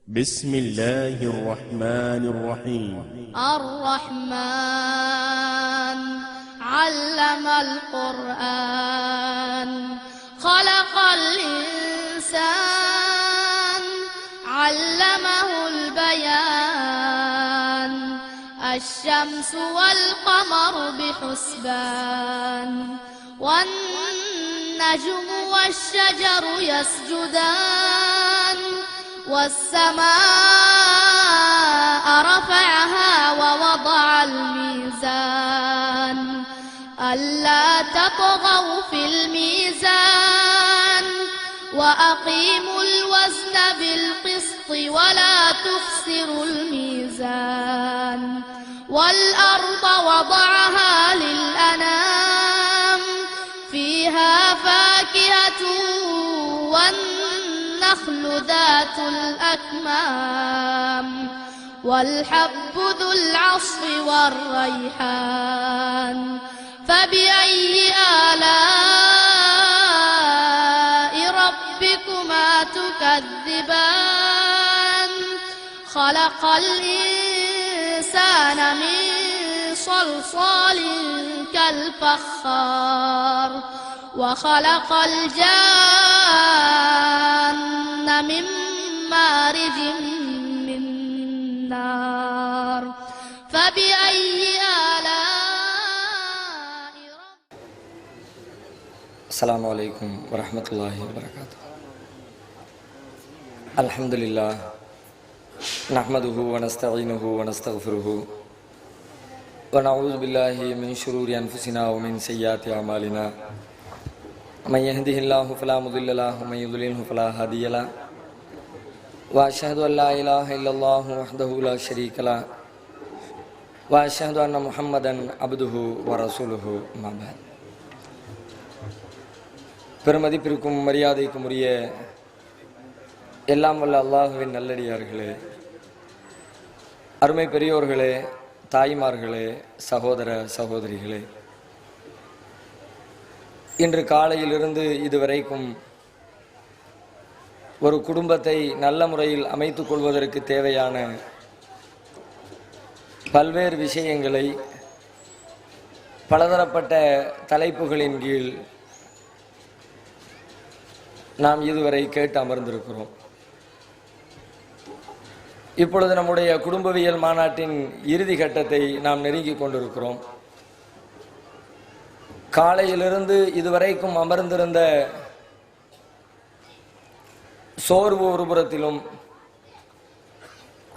بسم الله الرحمن الرحيم. الرحمن علم القرآن خلق الإنسان علمه البيان الشمس والقمر بحسبان والنجم والشجر يسجدان والسماء رفعها ووضع الميزان ألا تطغوا في الميزان وأقيموا الوزن بالقسط ولا تخسروا الميزان والأرض وضعها للأنام فيها فاكهة والنخل ذات الأكمام والحب ذو العصف والريحان فبأي آلاء ربكما تكذبان خلق الإنسان من صلصال كالفخار وخلق الجان من مارج من نار فبأي آلاء السلام عليكم ورحمة الله وبركاته. الحمد لله نحمده ونستعينه ونستغفره ونعوذ بالله من شرور أنفسنا ومن سيئات أعمالنا من يهده الله فلا مضل له ومن يضلله فلا هادي له وأشهد أن لا إله إلا الله وحده لا شريك له وأشهد أن محمدا عبده ورسوله أما بعد. பெருமதிப்பிற்கும் மரியாதைக்கும் உரிய எல்லாம் வல்ல அல்லாஹுவின் நல்லடியார்களே, அருமை பெரியோர்களே, தாய்மார்களே, சகோதர சகோதரிகளே, இன்று காலையிலிருந்து இதுவரைக்கும் ஒரு குடும்பத்தை நல்ல முறையில் அமைத்துக் கொள்வதற்கு தேவையான பல்வேறு விஷயங்களை பலதரப்பட்ட தலைப்புகளின் கீழ் நாம் இதுவரை கேட்டு அமர்ந்திருக்கிறோம். இப்பொழுது நம்முடைய குடும்பவியல் மாநாட்டின் இறுதி கட்டத்தை நாம் நெருங்கிக் கொண்டிருக்கிறோம். காலையிலிருந்து இதுவரைக்கும் அமர்ந்திருந்த சோர்வு ஒருபுறத்திலும்,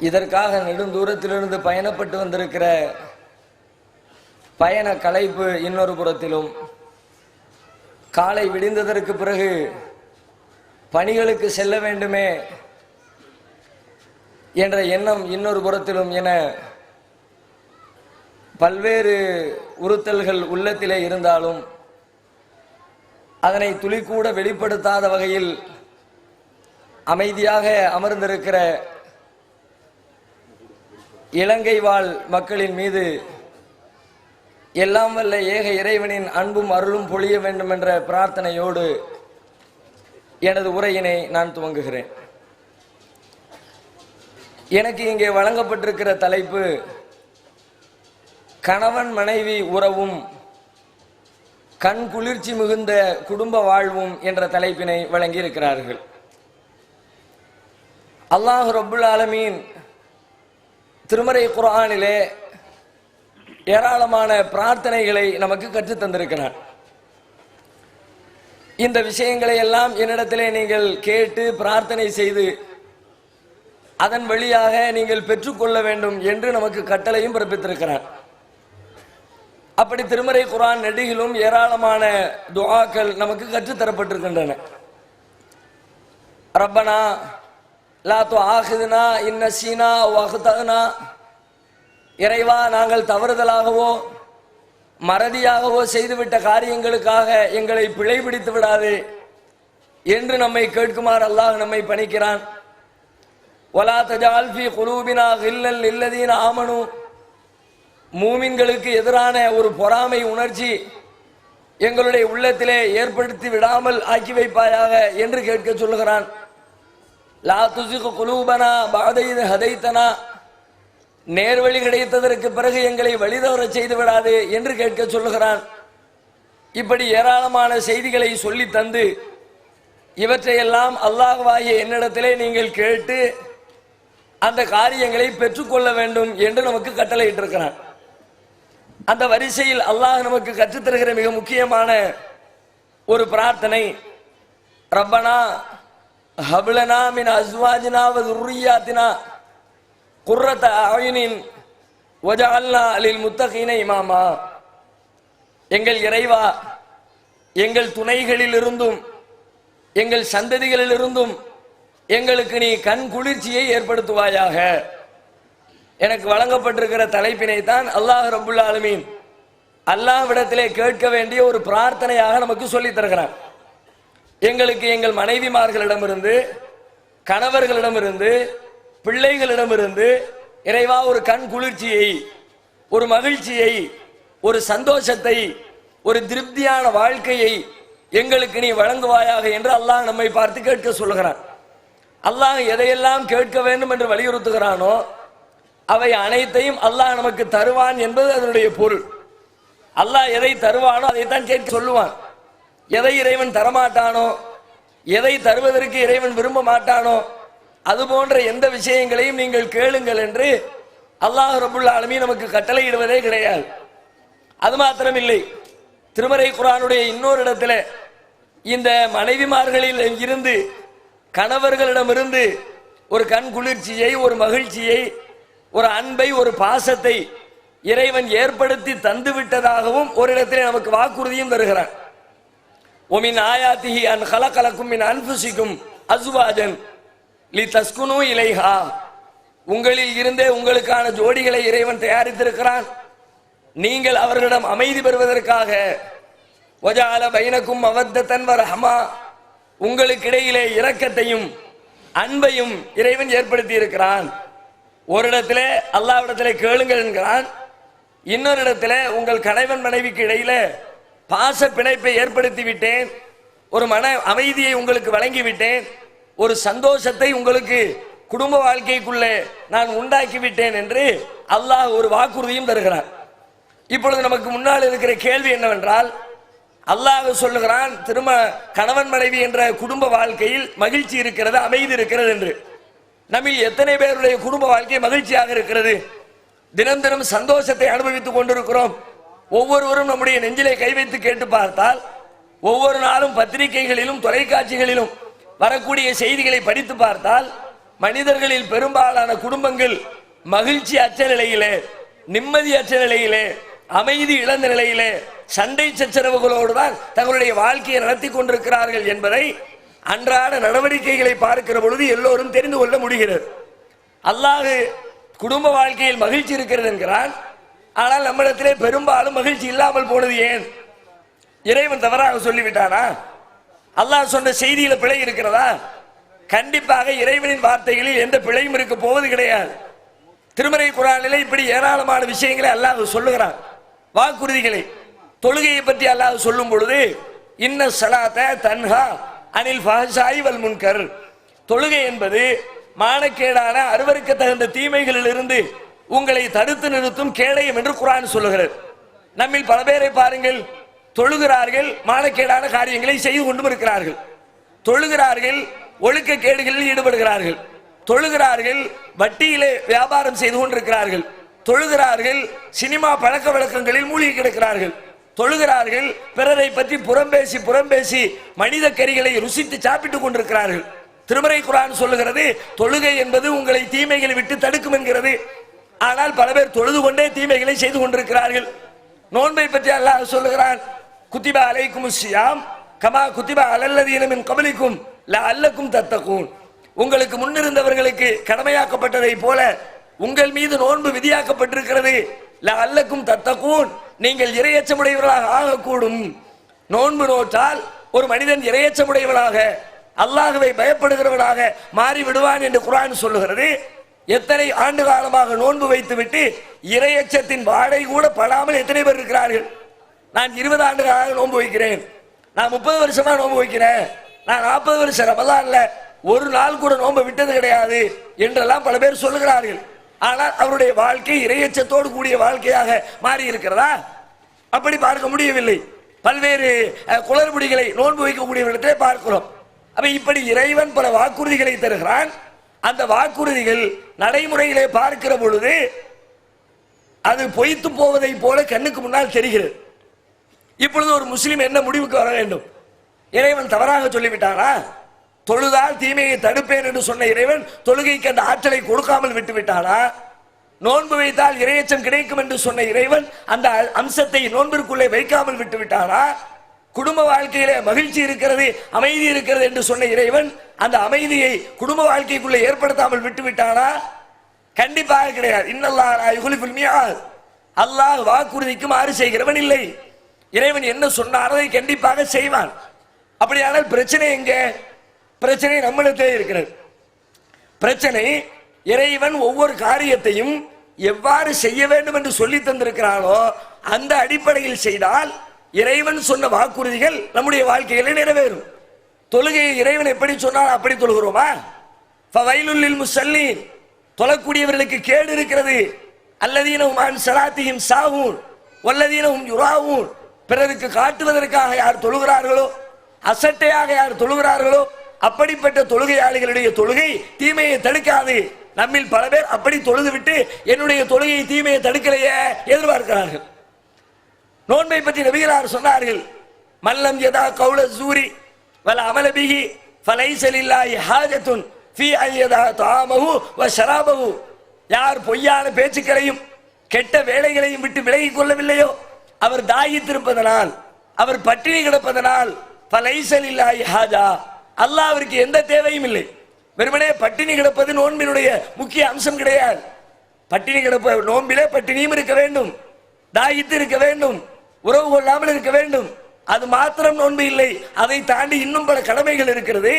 இதற்காக நெடுந்தூரத்திலிருந்து பயணப்பட்டு வந்திருக்கிற பயண களைப்பு இன்னொரு புறத்திலும், காலை விடிந்ததற்கு பிறகு பணிகளுக்கு செல்ல வேண்டுமே என்ற எண்ணம் இன்னொரு புறத்திலும் என பல்வேறு உறுத்தல்கள் உள்ளத்திலே இருந்தாலும் அதனை துளிக்கூட வெளிப்படுத்தாத வகையில் அமைதியாக அமர்ந்திருக்கிற இலங்கை வாழ் மக்களின் மீது எல்லாம் வல்ல ஏக இறைவனின் அன்பும் அருளும் பொழிய வேண்டும் என்ற பிரார்த்தனையோடு எனது உரையினை நான் துவங்குகிறேன். எனக்கு இங்கே வழங்கப்பட்டிருக்கிற தலைப்பு கணவன் மனைவி உறவும் கண் குளிர்ச்சி மிகுந்த குடும்ப வாழ்வும் என்ற தலைப்பினை வழங்கியிருக்கிறார்கள். அல்லாஹ் ரப்புல் ஆலமீன் திருமறை குர்ஆனிலே ஏராளமான பிரார்த்தனைகளை நமக்கு கற்றுத் தந்திருக்கிறார். இந்த விஷயங்களை எல்லாம் என்னிடத்திலே நீங்கள் கேட்டு பிரார்த்தனை செய்து அதன் வழியாக நீங்கள் பெற்றுக்கொள்ள வேண்டும் என்று நமக்கு கட்டளையும் பிறப்பித்திருக்கிறார். அப்படி திருமறை குர்ஆன் நெடுகிலும் ஏராளமான துஆக்கள் நமக்கு கற்றுத்தரப்பட்டிருக்கின்றன. ரப்பனா லா துஆஹிதுனா இன் நஸீனா வ அக்தஅனா, இறைவா நாங்கள் தவறுதலாகவோ மறதியாகவோ செய்துவிட்ட காரியங்களுக்காக எங்களை பிழை பிடித்து விடாதே என்று நம்மை கேட்குமாறு அல்லாஹ் நம்மை பணிக்கிறான். வலா தஜால் ஃபீ குலூபினா கில்லல் லில்லதீன ஆமனு, மூமின்களுக்கு எதிரான ஒரு பொறாமை உணர்ச்சி எங்களுடைய உள்ளத்திலே ஏற்படுத்தி விடாமல் ஆக்கி வைப்பாயாக என்று கேட்க சொல்லுகிறான். லா துஸிக் குலூபனா பஅத இத் ஹதைதனா, நேர்வழி கிடைத்ததற்கு பிறகு எங்களை வழிதவற செய்து விடாது என்று கேட்க சொல்லுகிறான். இப்படி ஏராளமான செய்திகளை சொல்லி தந்து இவற்றையெல்லாம் அல்லாஹ்வாகிய என்னிடத்திலே நீங்கள் கேட்டு அந்த காரியங்களை பெற்றுக்கொள்ள வேண்டும் என்று நமக்கு கட்டளையிட்டிருக்கிறான். அந்த வரிசையில் அல்லாஹ் நமக்கு கற்றுத்தருகிற மிக முக்கியமான ஒரு பிரார்த்தனை, ரப்பனா ஹப்லனா மின் அஸ்வாஜினா வ ذُرِّيَّاتِنَا குர்ரத அயுனின் வஜஅல்னா லில் முத்தகீன இமாமா. எங்கள் இறைவா, எங்கள் துணைகளிலிருந்தும் எங்கள் சந்ததிகளிலிருந்தும் எங்களுக்கு நீ கண் குளிர்ச்சியை ஏற்படுத்துவாயாக. எனக்கு வழங்கப்பட்டிருக்கிற தலைப்பினை தான் அல்லாஹ் ரப்புல் ஆலமீன் அல்லாஹ்விடத்திலே கேட்க வேண்டிய ஒரு பிரார்த்தனையாக நமக்கு சொல்லி தருகிறான். எங்களுக்கு எங்கள் மனைவிமார்களிடமிருந்து, கணவர்களிடமிருந்து, பிள்ளைகளிடமிருந்து இறைவா ஒரு கண் குளிர்ச்சியை, ஒரு மகிழ்ச்சியை, ஒரு சந்தோஷத்தை, ஒரு திருப்தியான வாழ்க்கையை எங்களுக்கு நீ வழங்குவாயாக என்று அல்லாஹ் நம்மை பார்த்து கேட்க சொல்லுகிறான். அல்லாஹ் எதையெல்லாம் கேட்க வேண்டும் என்று வலியுறுத்துகிறானோ அவை அனைத்தையும் அல்லாஹ் நமக்கு தருவான் என்பது அதனுடைய பொருள். அல்லாஹ் எதை தருவானோ அதைத்தான் கேட்க சொல்லுவான். எதை இறைவன் தரமாட்டானோ, எதை தருவதற்கு இறைவன் விரும்ப மாட்டானோ அது போன்ற எந்த விஷயங்களையும் நீங்கள் கேளுங்கள் என்று அல்லாஹ் ரப்புல் ஆலமீன் நமக்கு கட்டளையிடுவதே கிடையாது. அது மாத்திரமில்லை, திருமறை குர்ஆனுடைய இன்னொரு இடத்துல இந்த மனைவிமார்களில் இருந்து, கணவர்களிடமிருந்து ஒரு கண் குளிர்ச்சியை, ஒரு மகிழ்ச்சியை, ஒரு அன்பை, ஒரு பாசத்தை இறைவன் ஏற்படுத்தி தந்து விட்டதாகவும் ஒரு இடத்திலே நமக்கு வாக்குறுதியும் தருகிறான். ஒமின் ஆயாத்திஹி அன் ஹலகலக்கும் மின் அன்ஃபுசிக்கும் அஸ்வாஜன் லிதஸ்குனு இலைஹா. உங்களில் இருந்தே உங்களுக்கான ஜோடிகளை இறைவன் தயாரித்திருக்கிறான், நீங்கள் அவர்களிடம் அமைதி பெறுவதற்காக. வஜஅல பைனக்கும் மவத்தன் வ ரஹ்மா, உங்களுக்கிடையிலே இரக்கத்தையும் அன்பையும் இறைவன் ஏற்படுத்தி இருக்கிறான். ஒரு இடத்துல அல்லாஹ்விடத்திலே கேளுங்கள் என்கிறான், இன்னொரு இடத்துல உங்கள் கணவன் மனைவிக்கு இடையில பாச பிணைப்பை ஏற்படுத்தி விட்டேன், ஒரு மன அமைதியை உங்களுக்கு வழங்கி விட்டேன், ஒரு சந்தோஷத்தை உங்களுக்கு குடும்ப வாழ்க்கைக்குள்ளே நான் உண்டாக்கி விட்டேன் என்று அல்லாஹ் ஒரு வாக்குறுதியும் தருகிறான். இப்பொழுது நமக்கு முன்னால் இருக்கிற கேள்வி என்னவென்றால், அல்லாஹ் சொல்லுகிறான் கணவன் மனைவி என்ற குடும்ப வாழ்க்கையில் மகிழ்ச்சி இருக்கிறது, அமைதி இருக்கிறது என்று. நம்மில் எத்தனை பேருடைய குடும்ப வாழ்க்கை மகிழ்ச்சியாக இருக்கிறது? தினம் தினம் சந்தோஷத்தை அனுபவித்துக் கொண்டிருக்கிறோம். ஒவ்வொருவரும் நம்முடைய நெஞ்சிலே கை வைத்து கேட்டு பார்த்தால், ஒவ்வொரு நாளும் பத்திரிகைகளிலும் தொலைக்காட்சிகளிலும் வரக்கூடிய செய்திகளை படித்து பார்த்தால், மனிதர்களில் பெரும்பாலான குடும்பங்கள் மகிழ்ச்சி அற்ற நிலையிலே, நிம்மதி அற்ற நிலையிலே, அமைதி இழந்த நிலையிலே, சண்டை சச்சரவுகளோடு தான் தங்களுடைய வாழ்க்கையை நடத்தி கொண்டிருக்கிறார்கள் என்பதை அன்றாட நடவடிக்கைகளை பார்க்கிற பொழுது எல்லோரும் தெரிந்து கொள்ள முடிகிறது. அல்லாஹ் குடும்ப வாழ்க்கையில் மகிழ்ச்சி இருக்கிறது என்கிறான், ஆனால் நம்மிடத்திலே பெரும்பாலும் மகிழ்ச்சி இல்லாமல் போனது ஏன்? இறைவன் தவறாக சொல்லிவிட்டானா? அல்லாஹ் சொன்ன செய்தியில பிழை இருக்கிறதா? கண்டிப்பாக இறைவனின் வார்த்தைகளில் எந்த பிழையும் இருக்க போவது கிடையாது. திருமறை குர்ஆனிலே இப்படி ஏராளமான விஷயங்களை அல்லாஹ் சொல்லுகிறான், வாக்குறுதிகளை. தொழுகையை பற்றி அல்லாஹ் சொல்லும் பொழுது, இன்ன ஸலாத்த தன்ஹா அனில் ஃபஹ்ஷாஇ வல் முன்கர், தொழுகை என்பது மானக்கேடான அருவருக்க தகுந்த தீமைகளில் இருந்து உங்களை தடுத்து நிறுத்தும் கேடயம் என்று குர்ஆன் சொல்லுகிறது. நம்மில் பல பேரை பாருங்கள், தொழுகிறார்கள், மானக்கேடான காரியங்களை செய்து கொண்டும் இருக்கிறார்கள். தொழுகிறார்கள், ஒழுக்க கேடுகளில் ஈடுபடுகிறார்கள். தொழுகிறார்கள், வட்டியிலே வியாபாரம் செய்து கொண்டிருக்கிறார்கள். தொழுகிறார்கள், சினிமா பழக்க வழக்கங்களில் மூழ்கி கிடக்கிறார்கள். தொழுகிறார்கள், பிறரை பற்றி புறம்பேசி மனித கறிகளை ருசித்து சாப்பிட்டுக் கொண்டிருக்கிறார்கள். திருமறை குர்ஆன் சொல்லுகிறது, தொழுகை என்பது உங்களை தீமைகளை விட்டு தடுக்கும் என்கிறது. ஆனால் பல பேர் தொழுது கொண்டே தீமைகளை செய்து கொண்டிருக்கிறார்கள். நோன்பை பற்றி அல்லாஹ் சொல்லுகிறான், குத்திபா அலைக்குமுஸ் ஸியாம் கமா குத்திபா அலல்லதீன மின் கப்லிக்கும் லஅல்லக்கும் தத்தகூன், உங்களுக்கு முன்னிருந்தவர்களுக்கு கடமையாக்கப்பட்டதை போல உங்கள் மீது நோன்பு விதியாக்கப்பட்டிருக்கிறது. லஅல்லக்கும் தத்தகூன், நீங்கள் இறையச்சமுடையவர்களாக ஆகக்கூடும். நோன்பு நோற்றால் ஒரு மனிதன் இறையச்சமுடையவனாக, அல்லாஹ்வை பயப்படுகிறவனாக மாறி விடுவான் என்று குர்ஆன் சொல்லுகிறது. எத்தனை ஆண்டு காலமாக நோன்பு வைத்துவிட்டு இறையச்சத்தின் வாடை கூட படாமல் எத்தனை பேர் இருக்கிறார்கள்? நான் 20 ஆண்டுகளாக நோன்பு வைக்கிறேன், நான் 30 வருஷமா நோன்பு வைக்கிறேன், நான் 40 வருஷம் ரமலான்ல ஒரு நாள் கூட நோன்பை விட்டது கிடையாது என்றெல்லாம் பல பேர் சொல்லுகிறார்கள். ஆனால் அவருடைய வாழ்க்கை இறையச்சத்தோடு கூடிய வாழ்க்கையாக மாறி இருக்கிறதா? அப்படி பார்க்க முடியவில்லை. பல்வேறு குளறுபடிகளை நோன்பு வைக்கக்கூடியவர்களிடத்திலே பார்க்கிறோம். அப்ப இப்படி இறைவன் பல வாக்குறுதிகளை தருகிறான். அந்த வாக்குறுதிகள் நடைமுறையிலே பார்க்கிற பொழுது அது பொய்த்து போவதை போல கண்ணுக்கு முன்னால் தெரிகிறது. இப்பொழுது ஒரு முஸ்லிம் என்ன முடிவுக்கு வர வேண்டும்? இறைவன் தவறாக சொல்லிவிட்டாரா? தொழுதால் தீமையை தடுப்பேன் என்று சொன்ன இறைவன் தொழுகைக்கு அந்த ஆற்றலை கொடுக்காமல் விட்டு விட்டாரா? நோன்பு வைத்தால் இறையச்சம் கிடைக்கும் என்று சொன்ன இறைவன் அந்த அம்சத்தை நோன்பிற்குள்ளே வைக்காமல் விட்டு விட்டாரா? குடும்ப வாழ்க்கையிலே மகிழ்ச்சி இருக்கிறது, அமைதி இருக்கிறது என்று சொன்ன இறைவன் அந்த அமைதியை குடும்ப வாழ்க்கைக்குள்ளே ஏற்படுத்தாமல் விட்டு விட்டாரா? கண்டிப்பாக கிடையாது. இன்னல்லாஹ் லா யுக்லிஃபுல் மிஆத். அல்லாஹ் வாக்குறுதிக்கு மாறு செய்கிறவன் இல்லை. இறைவன் என்ன சொன்னாரோ அதை கண்டிப்பாக செய்வான். அப்படியானால் பிரச்சனை எங்க? பிரச்சனை நம்மிடத்திலே இருக்கிறது. பிரச்சனை இறைவன் ஒவ்வொரு காரியத்தையும் எவ்வாறு செய்ய வேண்டும் என்று சொல்லி தந்திருக்கிறானோ அந்த அடிப்படையில் செய்தால் இறைவன் சொன்ன வாக்குறுதிகள் நம்முடைய வாழ்க்கையில நிறைவேறும். தொழுகையை இறைவன் எப்படி சொன்னால் அப்படி தொழுகிறோமா? ஃபவைலுல் லில் முஸல்லீன், தொழக்கூடியவர்களுக்கு கேடு இருக்கிறது. அல்லதீன ஹும் அன் ஸலாத்திஹிம் சாஹூன் வல்லதீன ஹும் யுராவூன், பிறருக்கு காட்டுவதற்காக யார் தொழுகிறார்களோ, அசட்டையாக யார் தொழுகிறார்களோ அப்படிப்பட்ட தொழுகையாளிகளுடைய தொழுகை தீமையை தடுக்காது. நம்மில் பல பேர் அப்படி தொழுது விட்டு என்னுடைய தொழுகையை தீமையை தடுக்கலையே எதிர்பார்க்கிறார்கள். நோன்பை பற்றி நபிகளார் சொன்னார்கள், மல்லம் யதா கௌல ஸூரி வல் அமல பிஹி ஃபலைஸ லில்லாஹி ஹாஜத்துன் ஃபீ அன் யதா தஆமஹு வ ஷராபஹு, யார் பொய்யான பேச்சுக்களையும் கெட்ட வேலைகளையும் விட்டு விலகிக் கொள்ளவில்லையோ அவர் தாயித்திருப்பதனால், அவர் பட்டினி கிடப்பதனால், ஃபலைஸ லில்லாஹி ஹாஜா, அல்லாஹ்விற்கு எந்த தேவையும் இல்லை. வெறுமனே பட்டினி கிடப்பது நோன்பினுடைய முக்கிய அம்சம் கிடையாது. பட்டினி கிடப்ப நோன்பிலே பட்டினியும் இருக்க வேண்டும், தாயித்து இருக்க வேண்டும், உறவு கொள்ளாமல் இருக்க வேண்டும். அது மாத்திரம் நோன்பு இல்லை, அதை தாண்டி இன்னும் பல கடமைகள் இருக்கிறது.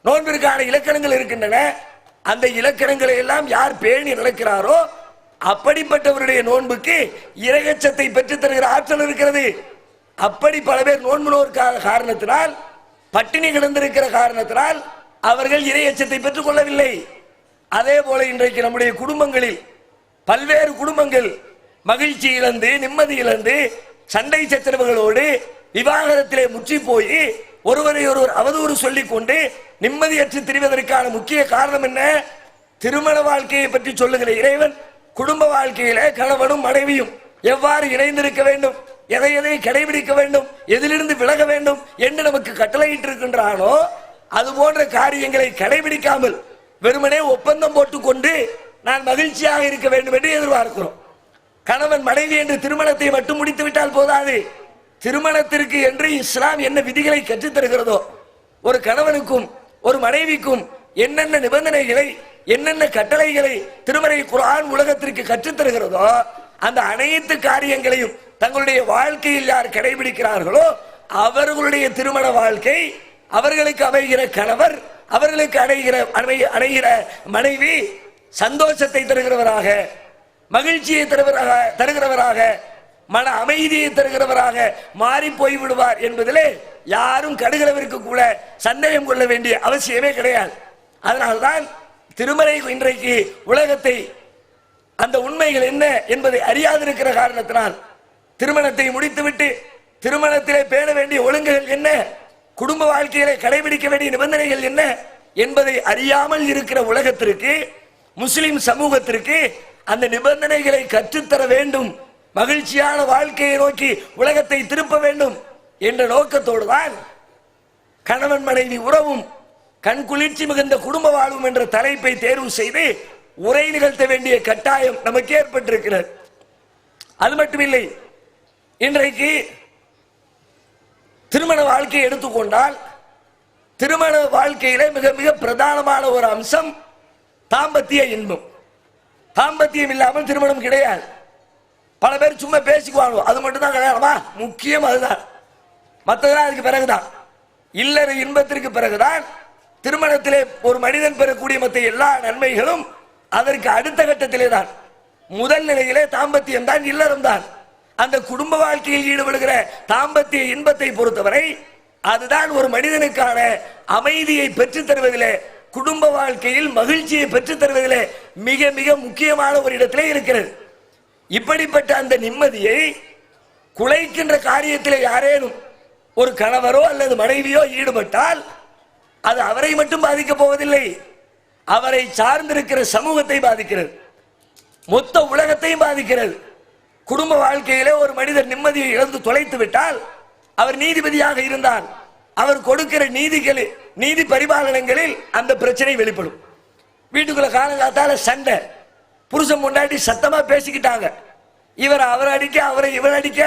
நோன்பிற்கான இலக்கணங்கள் இருக்கின்றன. அந்த இலக்கணங்களை எல்லாம் யார் பேணி நடக்கிறாரோ அப்படிப்பட்டவருடைய நோன்புக்கு இறையச்சத்தை பெற்றுத் தருகிற ஆற்றல் இருக்கிறது. அப்படி பல பேர் நோன்பு நோக்காத காரணத்தினால், பட்டினி கிடந்திருக்கிற காரணத்தினால் அவர்கள் இறையச்சத்தை பெற்றுக் கொள்ளவில்லை. அதே போல இன்றைக்கு நம்முடைய குடும்பங்களில் பல்வேறு குடும்பங்கள் மகிழ்ச்சி இழந்து, நிம்மதி இழந்து, சண்டை சச்சரவுகளோடு விவாகரத்திலே முற்றி போய் ஒருவரை ஒருவர் அவதூறு சொல்லிக் கொண்டு நிம்மதியற்று திரிவதற்கான முக்கிய காரணம் என்ன? திருமண வாழ்க்கையை பற்றி சொல்லுகிற இறைவன் குடும்ப வாழ்க்கையில கணவனும் மனைவியும் எவ்வாறு இணைந்திருக்க வேண்டும், எதை எதை கடைபிடிக்க வேண்டும், எதிலிருந்து விலக வேண்டும் என்று நமக்கு கட்டளையிட்டு இருக்கின்றானோ அது போன்ற காரியங்களை கடைபிடிக்காமல் வெறுமனே ஒப்பந்தம் போட்டுக்கொண்டு நான் மகிழ்ச்சியாக இருக்க வேண்டும் என்று எதிர்பார்க்கிறோம். கணவன் மனைவி என்று திருமணத்தை மட்டும் முடித்து விட்டால் போதாது. திருமணத்திற்கு என்று இஸ்லாம் என்ன விதிகளை கற்றுத் தருகிறதோ, ஒரு கணவனுக்கும் ஒரு மனைவிக்கும் என்னென்ன நிபந்தனைகளை, என்னென்ன கட்டளைகளை திருமறை குர்ஆன் உலகத்திற்கு கற்றுத் தருகிறதோ அந்த அனைத்து காரியங்களையும் தங்களுடைய வாழ்க்கையில் யார் கடைபிடிக்கிறார்களோ அவர்களுடைய திருமண வாழ்க்கை, அவர்களுக்கு அமைகிற கணவர், அவர்களுக்கு அணைகிற மனைவி சந்தோஷத்தை தருகிறவராக, மகிழ்ச்சியை தருகிறவராக, மன அமைதியை தருகிறவராக மாறி போய் விடுவார் என்பதிலே யாரும் கடுகளவிற்கு கூட சந்தேகம் கொள்ள வேண்டிய அவசியமே கிடையாது. அதனால்தான் திருமறை இன்றைக்கு உலகத்தை அந்த உண்மைகள் என்ன என்பதை அறியாதிருக்கிற காரணத்தினால் திருமணத்தை முடித்துவிட்டு திருமணத்திலே பேண வேண்டிய ஒழுங்குகள் என்ன, குடும்ப வாழ்க்கையிலே கடைபிடிக்க வேண்டிய நிபந்தனைகள் என்ன என்பதை அறியாமல் இருக்கிற உலகத்திற்கு, முஸ்லிம் சமூகத்திற்கு அந்த நிபந்தனைகளை கற்றுத்தர வேண்டும், மகிழ்ச்சியான வாழ்க்கையை நோக்கி உலகத்தை திருப்ப வேண்டும் என்ற நோக்கத்தோடு தான் கணவன் மனைவி உறவும் கண்குளிர்ச்சி மிகுந்த குடும்ப வாழ்வும் என்ற தலைப்பை தேர்வு செய்து உரை நிகழ்த்த வேண்டிய கட்டாயம் நமக்கு ஏற்பட்டிருக்கிறது. அது மட்டுமில்லை, இன்றைக்கு திருமண வாழ்க்கையை எடுத்துக்கொண்டால் திருமண வாழ்க்கையில மிக மிக பிரதானமான ஒரு அம்சம் தாம்பத்திய இன்பம். தாம்பத்தியம் இல்லாமல் திருமணம் கிடையாது. பல பேர் சும்மா பேசிக்குவாங்க, அது மட்டும் தான் கல்யாணமா, முக்கியம் அதுதான், மற்றதெல்லாம் அதுக்கு பிறகுதான். இல்லற இன்பத்திற்கு பிறகுதான் திருமணத்திலே ஒரு மனிதன் பெறக்கூடிய மற்ற எல்லா நன்மைகளும் அதற்கு அடுத்த கட்டத்திலே தான். முதல் நிலையிலே தாம்பத்தியம் தான், இல்லறம் தான். அந்த குடும்ப வாழ்க்கையில் ஈடுபடுகிற தாம்பத்திய இன்பத்தை பொறுத்தவரை அதுதான் ஒரு மனிதனுக்கான அமைதியை பெற்றுத் தருவதிலே, குடும்ப வாழ்க்கையில் மகிழ்ச்சியை பெற்றுத் தருவதிலே மிக மிக முக்கியமான ஒரு இடத்திலே இருக்கிறது. இப்படிப்பட்ட அந்த நிம்மதியை குலைக்கின்ற காரியத்திலே யாரேனும் ஒரு கணவரோ அல்லது மனைவியோ ஈடுபட்டால் அது அவரை மட்டும் பாதிக்கப் போவதில்லை, அவரை சார்ந்திருக்கிற சமூகத்தை பாதிக்கிறது, மொத்த உலகத்தையும் பாதிக்கிறது. குடும்ப வாழ்க்கையிலே ஒரு மனிதர் நிம்மதியை இழந்து தொலைத்து விட்டால், அவர் நீதிபதியாக இருந்தால் அவர் கொடுக்கிற நீதி பரிபாலனங்களில் அந்த பிரச்சனை வெளிப்படும். வீட்டுக்குள்ள காலங்காத்தால சண்டை, புருஷன் முன்னாடி சத்தமா பேசிக்கிட்டாங்க, இவர் அவர் அடிக்க அவரை இவர் அடிக்க,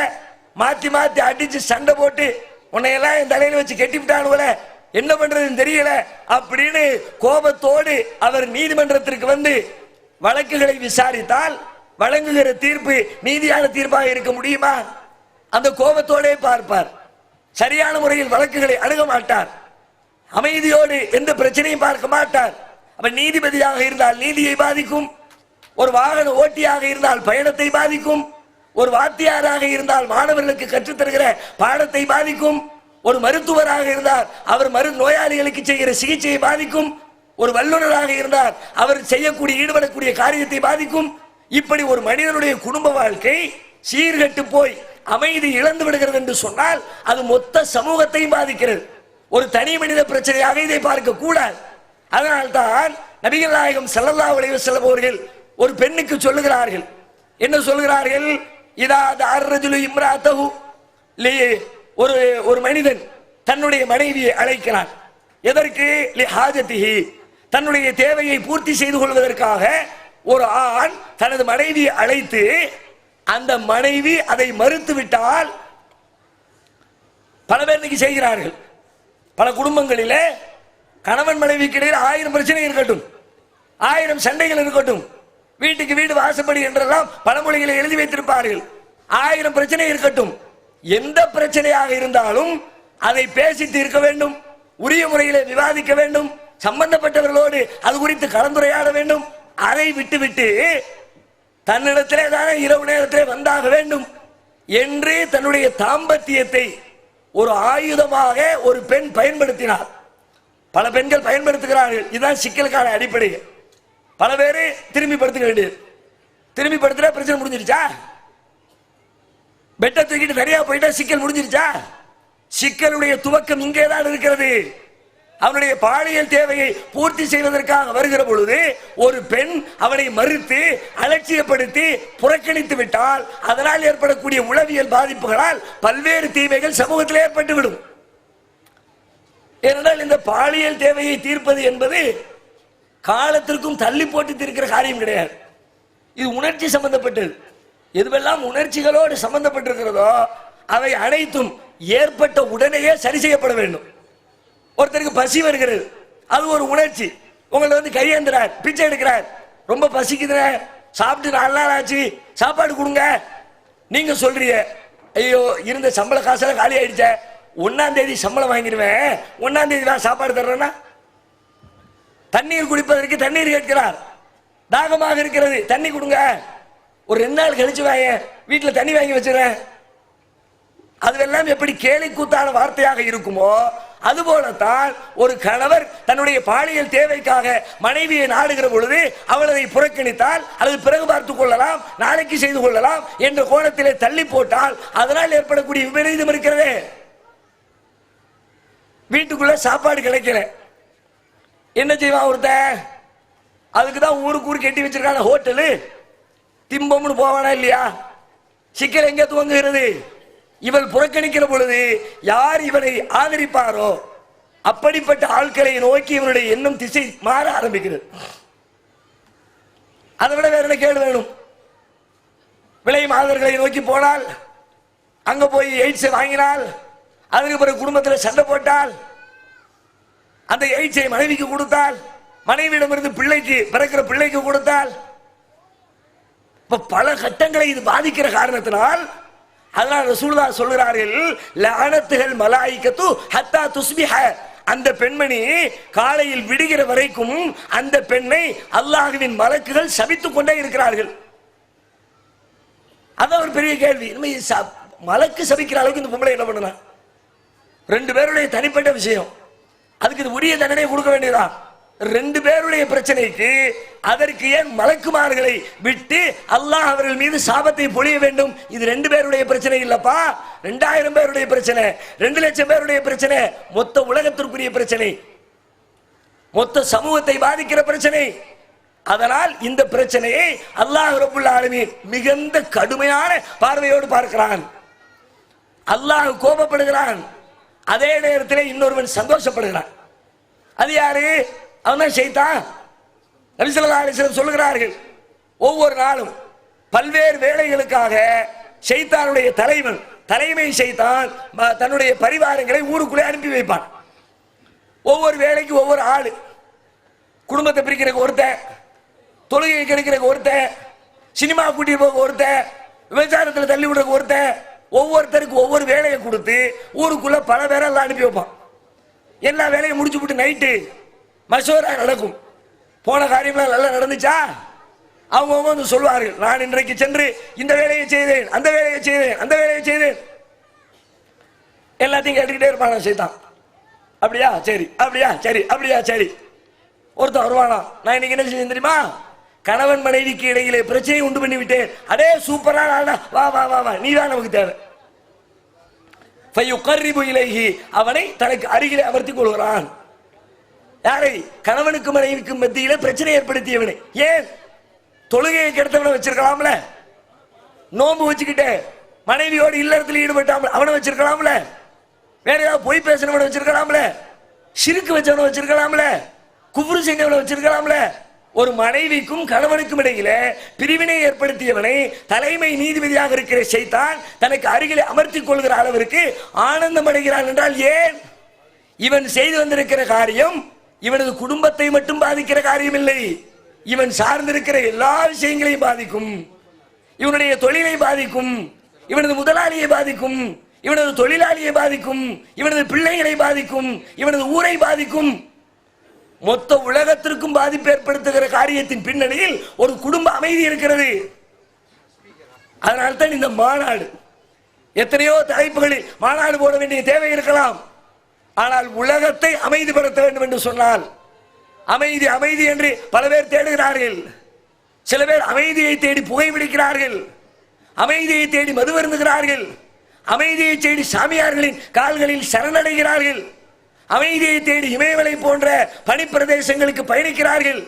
மாத்தி மாத்தி அடிச்சு சண்டை போட்டு உன்னையெல்லாம் என் தலையில வச்சு கெட்டிவிட்டானுவல, என்ன பண்றதுன்னு தெரியல அப்படின்னு கோபத்தோடு அவர் நீதிமன்றத்திற்கு வந்து வழக்குகளை விசாரித்தால் வழங்குகிற தீர்ப்பு நீதியான தீர்ப்பாக இருக்க முடியுமா? அந்த கோபத்தோடே பார்ப்பார், சரியான முறையில் வழக்குகளை அணுக மாட்டார், அமைதியோடு எந்த பிரச்சனையும் பார்க்க மாட்டார். அப்ப நீதிபதியாக இருந்தால் நீதியை பாதிக்கும், ஒரு வாகன ஓட்டியாக இருந்தால் பயணத்தை பாதிக்கும், ஒரு வாத்தியாராக இருந்தால் மாணவர்களுக்கு கற்றுத்தருகிற பாடத்தை பாதிக்கும், ஒரு மருத்துவராக இருந்தால் அவர் நோயாளிகளுக்கு செய்கிற சிகிச்சையை பாதிக்கும், ஒரு வல்லுநராக இருந்தால் அவர் செய்யக்கூடிய ஈடுபடக்கூடிய காரியத்தை பாதிக்கும். இப்படி ஒரு மனிதனுடைய குடும்ப வாழ்க்கை சீர்கெட்டு போய் அமைதி இழந்து விடுகிறது என்று சொன்னால் அது மொத்த சமூகத்தையும் பாதிக்கிறது. ஒரு தனி மனித பிரச்சனையாக இதை பார்க்க கூடாது. அதனால்தான் நபிகள் நாயகம் ஸல்லல்லாஹு அலைஹி வஸல்லம் அவர்கள் ஒரு பெண்ணுக்கு சொல்லுகிறார்கள், என்ன சொல்லுகிறார்கள்? இதா தஅர்ரஜுலு இம்ராஅத்தஹு, ஒரு மனிதன் தன்னுடைய மனைவியை அழைக்கிறான், எதற்கு? லிஹாஜதிஹி, தன்னுடைய தேவையை பூர்த்தி செய்து கொள்வதற்காக ஒரு ஆண் தனது மனைவியை அழைத்து அந்த மனைவி அதை மறுத்து விட்டால், பல பேர் இன்னைக்கு செய்கிறார்கள், பல குடும்பங்களிலே கணவன் மனைவிக்கு இடையில் 1000 பிரச்சனை இருக்கட்டும், 1000 சண்டைகள் இருக்கட்டும், வீட்டுக்கு வீடு வாசப்படி என்றெல்லாம் பழமொழிகளை எழுதி வைத்திருப்பார்கள், 1000 பிரச்சனை இருக்கட்டும், எந்த பிரச்சனையாக இருந்தாலும் அதை பேசி தீர்க்க வேண்டும், உரிய முறையிலே விவாதிக்க வேண்டும், சம்பந்தப்பட்டவர்களோடு அது குறித்து கலந்துரையாட வேண்டும். அதை விட்டுவிட்டு தன்னிடத்திலே தானே இரவு நேரத்திலே வந்தாக வேண்டும் என்று தன்னுடைய தாம்பத்தியத்தை ஒரு ஆயுதமாக ஒரு பெண் பயன்படுத்தினார். பல பெண்கள் பயன்படுத்துகிறார்கள். இதுதான் சிக்கலுக்கான அடிப்படை. பல பேரு திரும்பி படுத்துக்க வேண்டியது, திரும்பி படுத்துட்டா பிரச்சனை முடிஞ்சிருச்சா? பெட்டை தூக்கிட்டு சரியா போயிட்டா சிக்கல் முடிஞ்சிருச்சா? சிக்கலுடைய துவக்கம் இங்கேதான் இருக்கிறது. அவனுடைய பாலியல் தேவையை பூர்த்தி செய்வதற்காக வருகிற பொழுது ஒரு பெண் அவனை மறுத்து அலட்சியப்படுத்தி புறக்கணித்து விட்டால் அதனால் ஏற்படக்கூடிய உளவியல் பாதிப்புகளால் பல்வேறு தீமைகள் சமூகத்தில் ஏற்பட்டுவிடும். ஏனென்றால் இந்த பாலியல் தேவையை தீர்ப்பது என்பது காலத்திற்கும் தள்ளி போட்டு தீர்க்கிற காரியம் கிடையாது. இது உணர்ச்சி சம்பந்தப்பட்டது. எதுவெல்லாம் உணர்ச்சிகளோடு சம்பந்தப்பட்டிருக்கிறதோ அவை அனைத்தும் ஏற்பட்ட உடனேயே சரி செய்யப்பட வேண்டும். ஒருத்தருக்கு பசி வருகிறது, அது ஒரு உணர்ச்சி. உங்களை வந்து கையேந்துறார், பிச்சை எடுக்கிறார், ரொம்ப பசிக்குதுற, சாப்பிட்டு 4 நாள் ஆச்சு, சாப்பாடு கொடுங்க. நீங்க சொல்றீங்க, ஐயோ இருந்த சம்பள காசெல்லாம் காலி ஆயிடுச்ச, 1ஆம் தேதி சம்பளம் வாங்கிடுவேன், 1ஆம் தேதி தான் சாப்பாடு தர்றேன்னா. தண்ணீர் குடிப்பதற்கு தண்ணீர் கேட்கிறார், தாகமாக இருக்கிறது, தண்ணி கொடுங்க. ஒரு 2 நாள் கழிச்சு வாங்க, வீட்டில் தண்ணி வாங்கி வச்சுறேன். அதுவெல்லாம் எப்படி கேலி கூத்தான வார்த்தையாக இருக்குமோ அதுபோலத்தான் ஒரு கணவர் தன்னுடைய பாலியல் தேவைக்காக மனைவியை நாடுகிற பொழுது அவள் அதை புறக்கணித்தால் அல்லது பிறகு பார்த்துக் கொள்ளலாம், நாளைக்கு செய்து கொள்ளலாம் என்ற கோணத்திலே தள்ளி போட்டால் அதனால் ஏற்படக்கூடிய விபரீதம் இருக்கிறது. வீட்டுக்குள்ள சாப்பாடு கிடைக்கல, என்ன செய்வான் ஒருத்தன்? அதுக்குதான் ஊருக்கு கட்டி வச்சிருக்கான ஹோட்டலு, திம்பம்னு போவானா இல்லையா? சிக்கல் எங்க துவங்குகிறது? இவள் புறக்கணிக்கிற பொழுது யார் இவனை ஆதரிப்பாரோ அப்படிப்பட்ட ஆட்களை நோக்கி இவனுடைய எண்ணம் திசை மாற ஆரம்பிக்கிறது. அதை விட வேற என்ன கேடு வேணும்? விலை மாதர்களை நோக்கி போனால், அங்க போய் எய்ட்ஸை வாங்கினால், அதுக்கு பிறகு குடும்பத்தில் சண்டை போட்டால், அந்த எய்ட்ஸை மனைவிக்கு கொடுத்தால், மனைவியிடமிருந்து பிள்ளைக்கு பிறக்கிற பிள்ளைக்கு கொடுத்தால், பல கட்டங்களை இது பாதிக்கிற காரணத்தினால் அதனால் ரசூலுல்லாஹ் சொல்கிறார்கள், லஅனத்துல் மலாயிகத்து ஹத்தா துஸ்பிஹ, அந்த பெண்மணி காலையில் விடுகிற வரைக்கும் அந்த பெண்ணை அல்லாஹ்வின் மலக்குகள் சபித்துக் கொண்டே இருக்கிறார்கள். அதான் ஒரு பெரிய கேள்வி. மலக்கு சபிக்கிற அளவுக்கு இந்த பொம்பளை என்ன பண்ணலாம்? 2 பேருடைய தனிப்பட்ட விஷயம், அதுக்கு இது உரிய தண்டனை கொடுக்க வேண்டியதான். 2 பேருடைய பிரச்சனைக்கு அதற்கு ஏன் மலக்குமார்களை விட்டு அல்லாஹ் அவர்கள் மீது சாபத்தை பொழிய வேண்டும்? இது 2 பேருடைய பிரச்சனை இல்லப்பா, 2000 பேருடைய பிரச்சனை, 2 லட்சம் பேருடைய பிரச்சனை, மொத்த உலகத்திற்குரிய பிரச்சனை, மொத்த சமூகத்தை பாதிக்கிற பிரச்சனை. அதனால் இந்த பிரச்சனையை அல்லாஹ் ரப்புல் ஆலமீன் மிகுந்த கடுமையான பார்வையோடு பார்க்கிறான். அல்லாஹ் கோபப்படுகிறான், அதே நேரத்தில் இன்னொருவன் சந்தோஷப்படுகிறான். அது யாரு? அவன் ஷைத்தான். நபி ஸல்லல்லாஹு அலைஹி வஸல்லம் சொல்கிறார்கள், ஒவ்வொரு நாளும் பல்வேறு வேலைகளுக்காக ஷைத்தானுடைய தலைமை ஷைத்தான் தன்னுடைய பரிவாரங்களை ஊருக்குள்ளே அனுப்பி வைப்பான். ஒவ்வொரு வேலைக்கு ஒவ்வொரு ஆளு, குடும்பத்தை பிரிக்கிறதுக்கு ஒருத்தன், தொழுகை கிடைக்கிறதுக்கு ஒருத்தன், சினிமா கூட்டிட்டு போக ஒருத்தன், விபச்சாரத்தில் தள்ளி விடுறதுக்கு ஒருத்தன், ஒவ்வொருத்தருக்கு ஒவ்வொரு வேலையை கொடுத்து ஊருக்குள்ள பல பேரெல்லாம் அனுப்பி வைப்பான். எல்லா வேலையும் முடிச்சு விட்டு நைட்டு மசோரா நடக்கும். போன காரியம்லாம் நல்லா நடந்துச்சா? அவங்க வந்து சொல்வார்கள், நான் இன்றைக்கு சென்று இந்த வேலையை செய்தேன், அந்த வேலையை செய்தேன், அந்த வேலையை செய்தேன். எல்லாத்தையும் கேட்டுக்கிட்டே இருப்பான சைத்தான். அப்படியா சரி, அப்படியா சரி, அப்படியா சரி. ஒருத்தன் வருவானா, நான் இன்னைக்கு என்ன செய்ய தெரியுமா, கணவன் மனைவிக்கு இடையிலே பிரச்சனை உண்டு பண்ணி விட்டேன். அதே சூப்பரா, வா வா வா வா, நீ தான் நமக்கு தேவை. அவனை தனக்கு அருகிலே அமர்த்திக் கொள்கிறான். யாரை? கணவனுக்கு மனைவிக்கு மத்தியில பிரச்சனை ஏற்படுத்தியவனை. ஏன்? தொழுகையை கெடுத்தவனை வச்சிருக்கலாம்ல, நோன்பு வச்சுக்கிட்டு மனைவியோடு இல்லறத்தில் ஈடுபட்டாமல் அவனை வச்சிருக்கலாம்ல, வேற ஏதாவது பொய் பேசினவனை வச்சிருக்கலாம்ல, ஷிர்க் வச்சவனை வச்சிருக்கலாம்ல, குஃப்ரு செஞ்சவனை வச்சிருக்கலாம்ல. ஒரு மனைவிக்கும் கணவனுக்கும் இடையில பிரிவினை ஏற்படுத்தியவனை தலைமை நீதிபதியாக இருக்கிற ஷைத்தான் தனக்கு அருகிலே அமர்த்திக் கொள்கிற அளவிற்கு ஆனந்தம் அடைகிறான். என்றால் ஏன்? இவன் செய்து வந்திருக்கிற காரியம் இவனது குடும்பத்தை மட்டும் பாதிக்கிற காரியம் இல்லை, இவன் சார்ந்திருக்கிற எல்லா விஷயங்களையும் பாதிக்கும். இவனுடைய தொழிலை பாதிக்கும், இவனது முதலாளியை பாதிக்கும், இவனது தொழிலாளியை பாதிக்கும், இவனது பிள்ளைகளை பாதிக்கும், இவனது ஊரை பாதிக்கும். மொத்த உலகத்திற்கும் பாதிப்பு ஏற்படுத்துகிற காரியத்தின் பின்னணியில் ஒரு குடும்ப அமைதி இருக்கிறது. அதனால்தான் இந்த மாநாடு, எத்தனையோ தலைப்புகளில் மாநாடு போட வேண்டிய தேவை இருக்கலாம். ஆனால் உலகத்தை அமைதிப்படுத்த வேண்டும் என்று சொன்னால் அமைதி அமைதி என்று பல பேர் தேடுகிறார்கள். சில பேர் அமைதியை தேடி புகைப்பிடிக்கிறார்கள், அமைதியை தேடி மது வருந்துகிறார்கள், அமைதியை தேடி சாமியார்களின் கால்களில் சரணடைகிறார்கள், அமைதியை தேடி இமயமலை போன்ற பனிப்பிரதேசங்களுக்கு பயணிக்கிறார்கள்.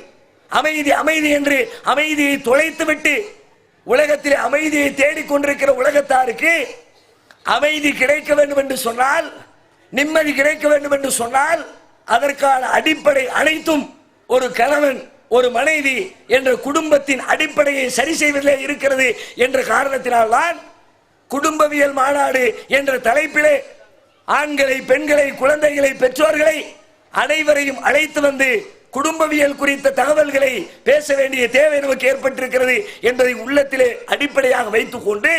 அமைதி அமைதி என்று அமைதியை தொலைத்துவிட்டு உலகத்தில் அமைதியை தேடிக்கொண்டிருக்கிற உலகத்தாருக்கு அமைதி கிடைக்க வேண்டும் என்று சொன்னால், நிம்மதி கிடைக்க வேண்டும் என்று சொன்னால் அதற்கான அடிப்படை அனைத்தும் ஒரு கணவன் ஒரு மனைவி என்ற குடும்பத்தின் அடிப்படையை சரி செய்வதிலே இருக்கிறது என்ற காரணத்தினால்தான் குடும்பவியல் மாநாடு என்ற தலைப்பிலே ஆண்களை, பெண்களை, குழந்தைகளை, பெற்றோர்களை அனைவரையும் அழைத்து வந்து குடும்பவியல் குறித்த தகவல்களை பேச வேண்டிய தேவை நமக்கு ஏற்பட்டிருக்கிறது என்பதை உள்ளத்திலே அடிப்படையாக வைத்துக் கொண்டு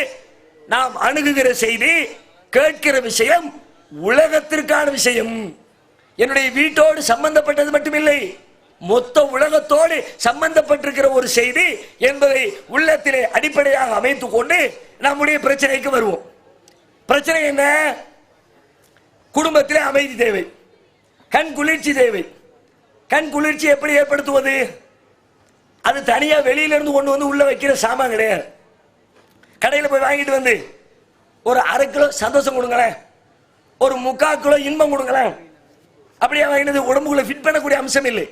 நாம் அணுகுகிற செய்தி, கேட்கிற விஷயம் உலகத்திற்கான விஷயம். என்னுடைய வீட்டோடு சம்பந்தப்பட்டது மட்டுமில்லை, மொத்த உலகத்தோடு சம்பந்தப்பட்டிருக்கிற ஒரு செய்தி என்பதை உள்ளத்திலே அடிப்படையாக அமைத்துக் கொண்டு நம்முடைய பிரச்சனைக்கு வருவோம். பிரச்சனை என்ன? குடும்பத்திலே அமைதி தேவை, கண் குளிர்ச்சி தேவை. கண் குளிர்ச்சி எப்படி ஏற்படுத்துவது? அது தனியா வெளியிலிருந்து கொண்டு வந்து உள்ள வைக்கிற சாமான் கிடையாது. கடையில் போய் வாங்கிட்டு வந்து ஒரு 1/2 கிலோ சந்தோஷம் கொடுங்களேன், ஒரு 3/4 கிலோ இன்பம் கொடுங்களேன், அப்படியே வாங்கினது உடம்புக்குள்ள ஃபிட் பண்ணக்கூடிய அம்சம் இல்லை.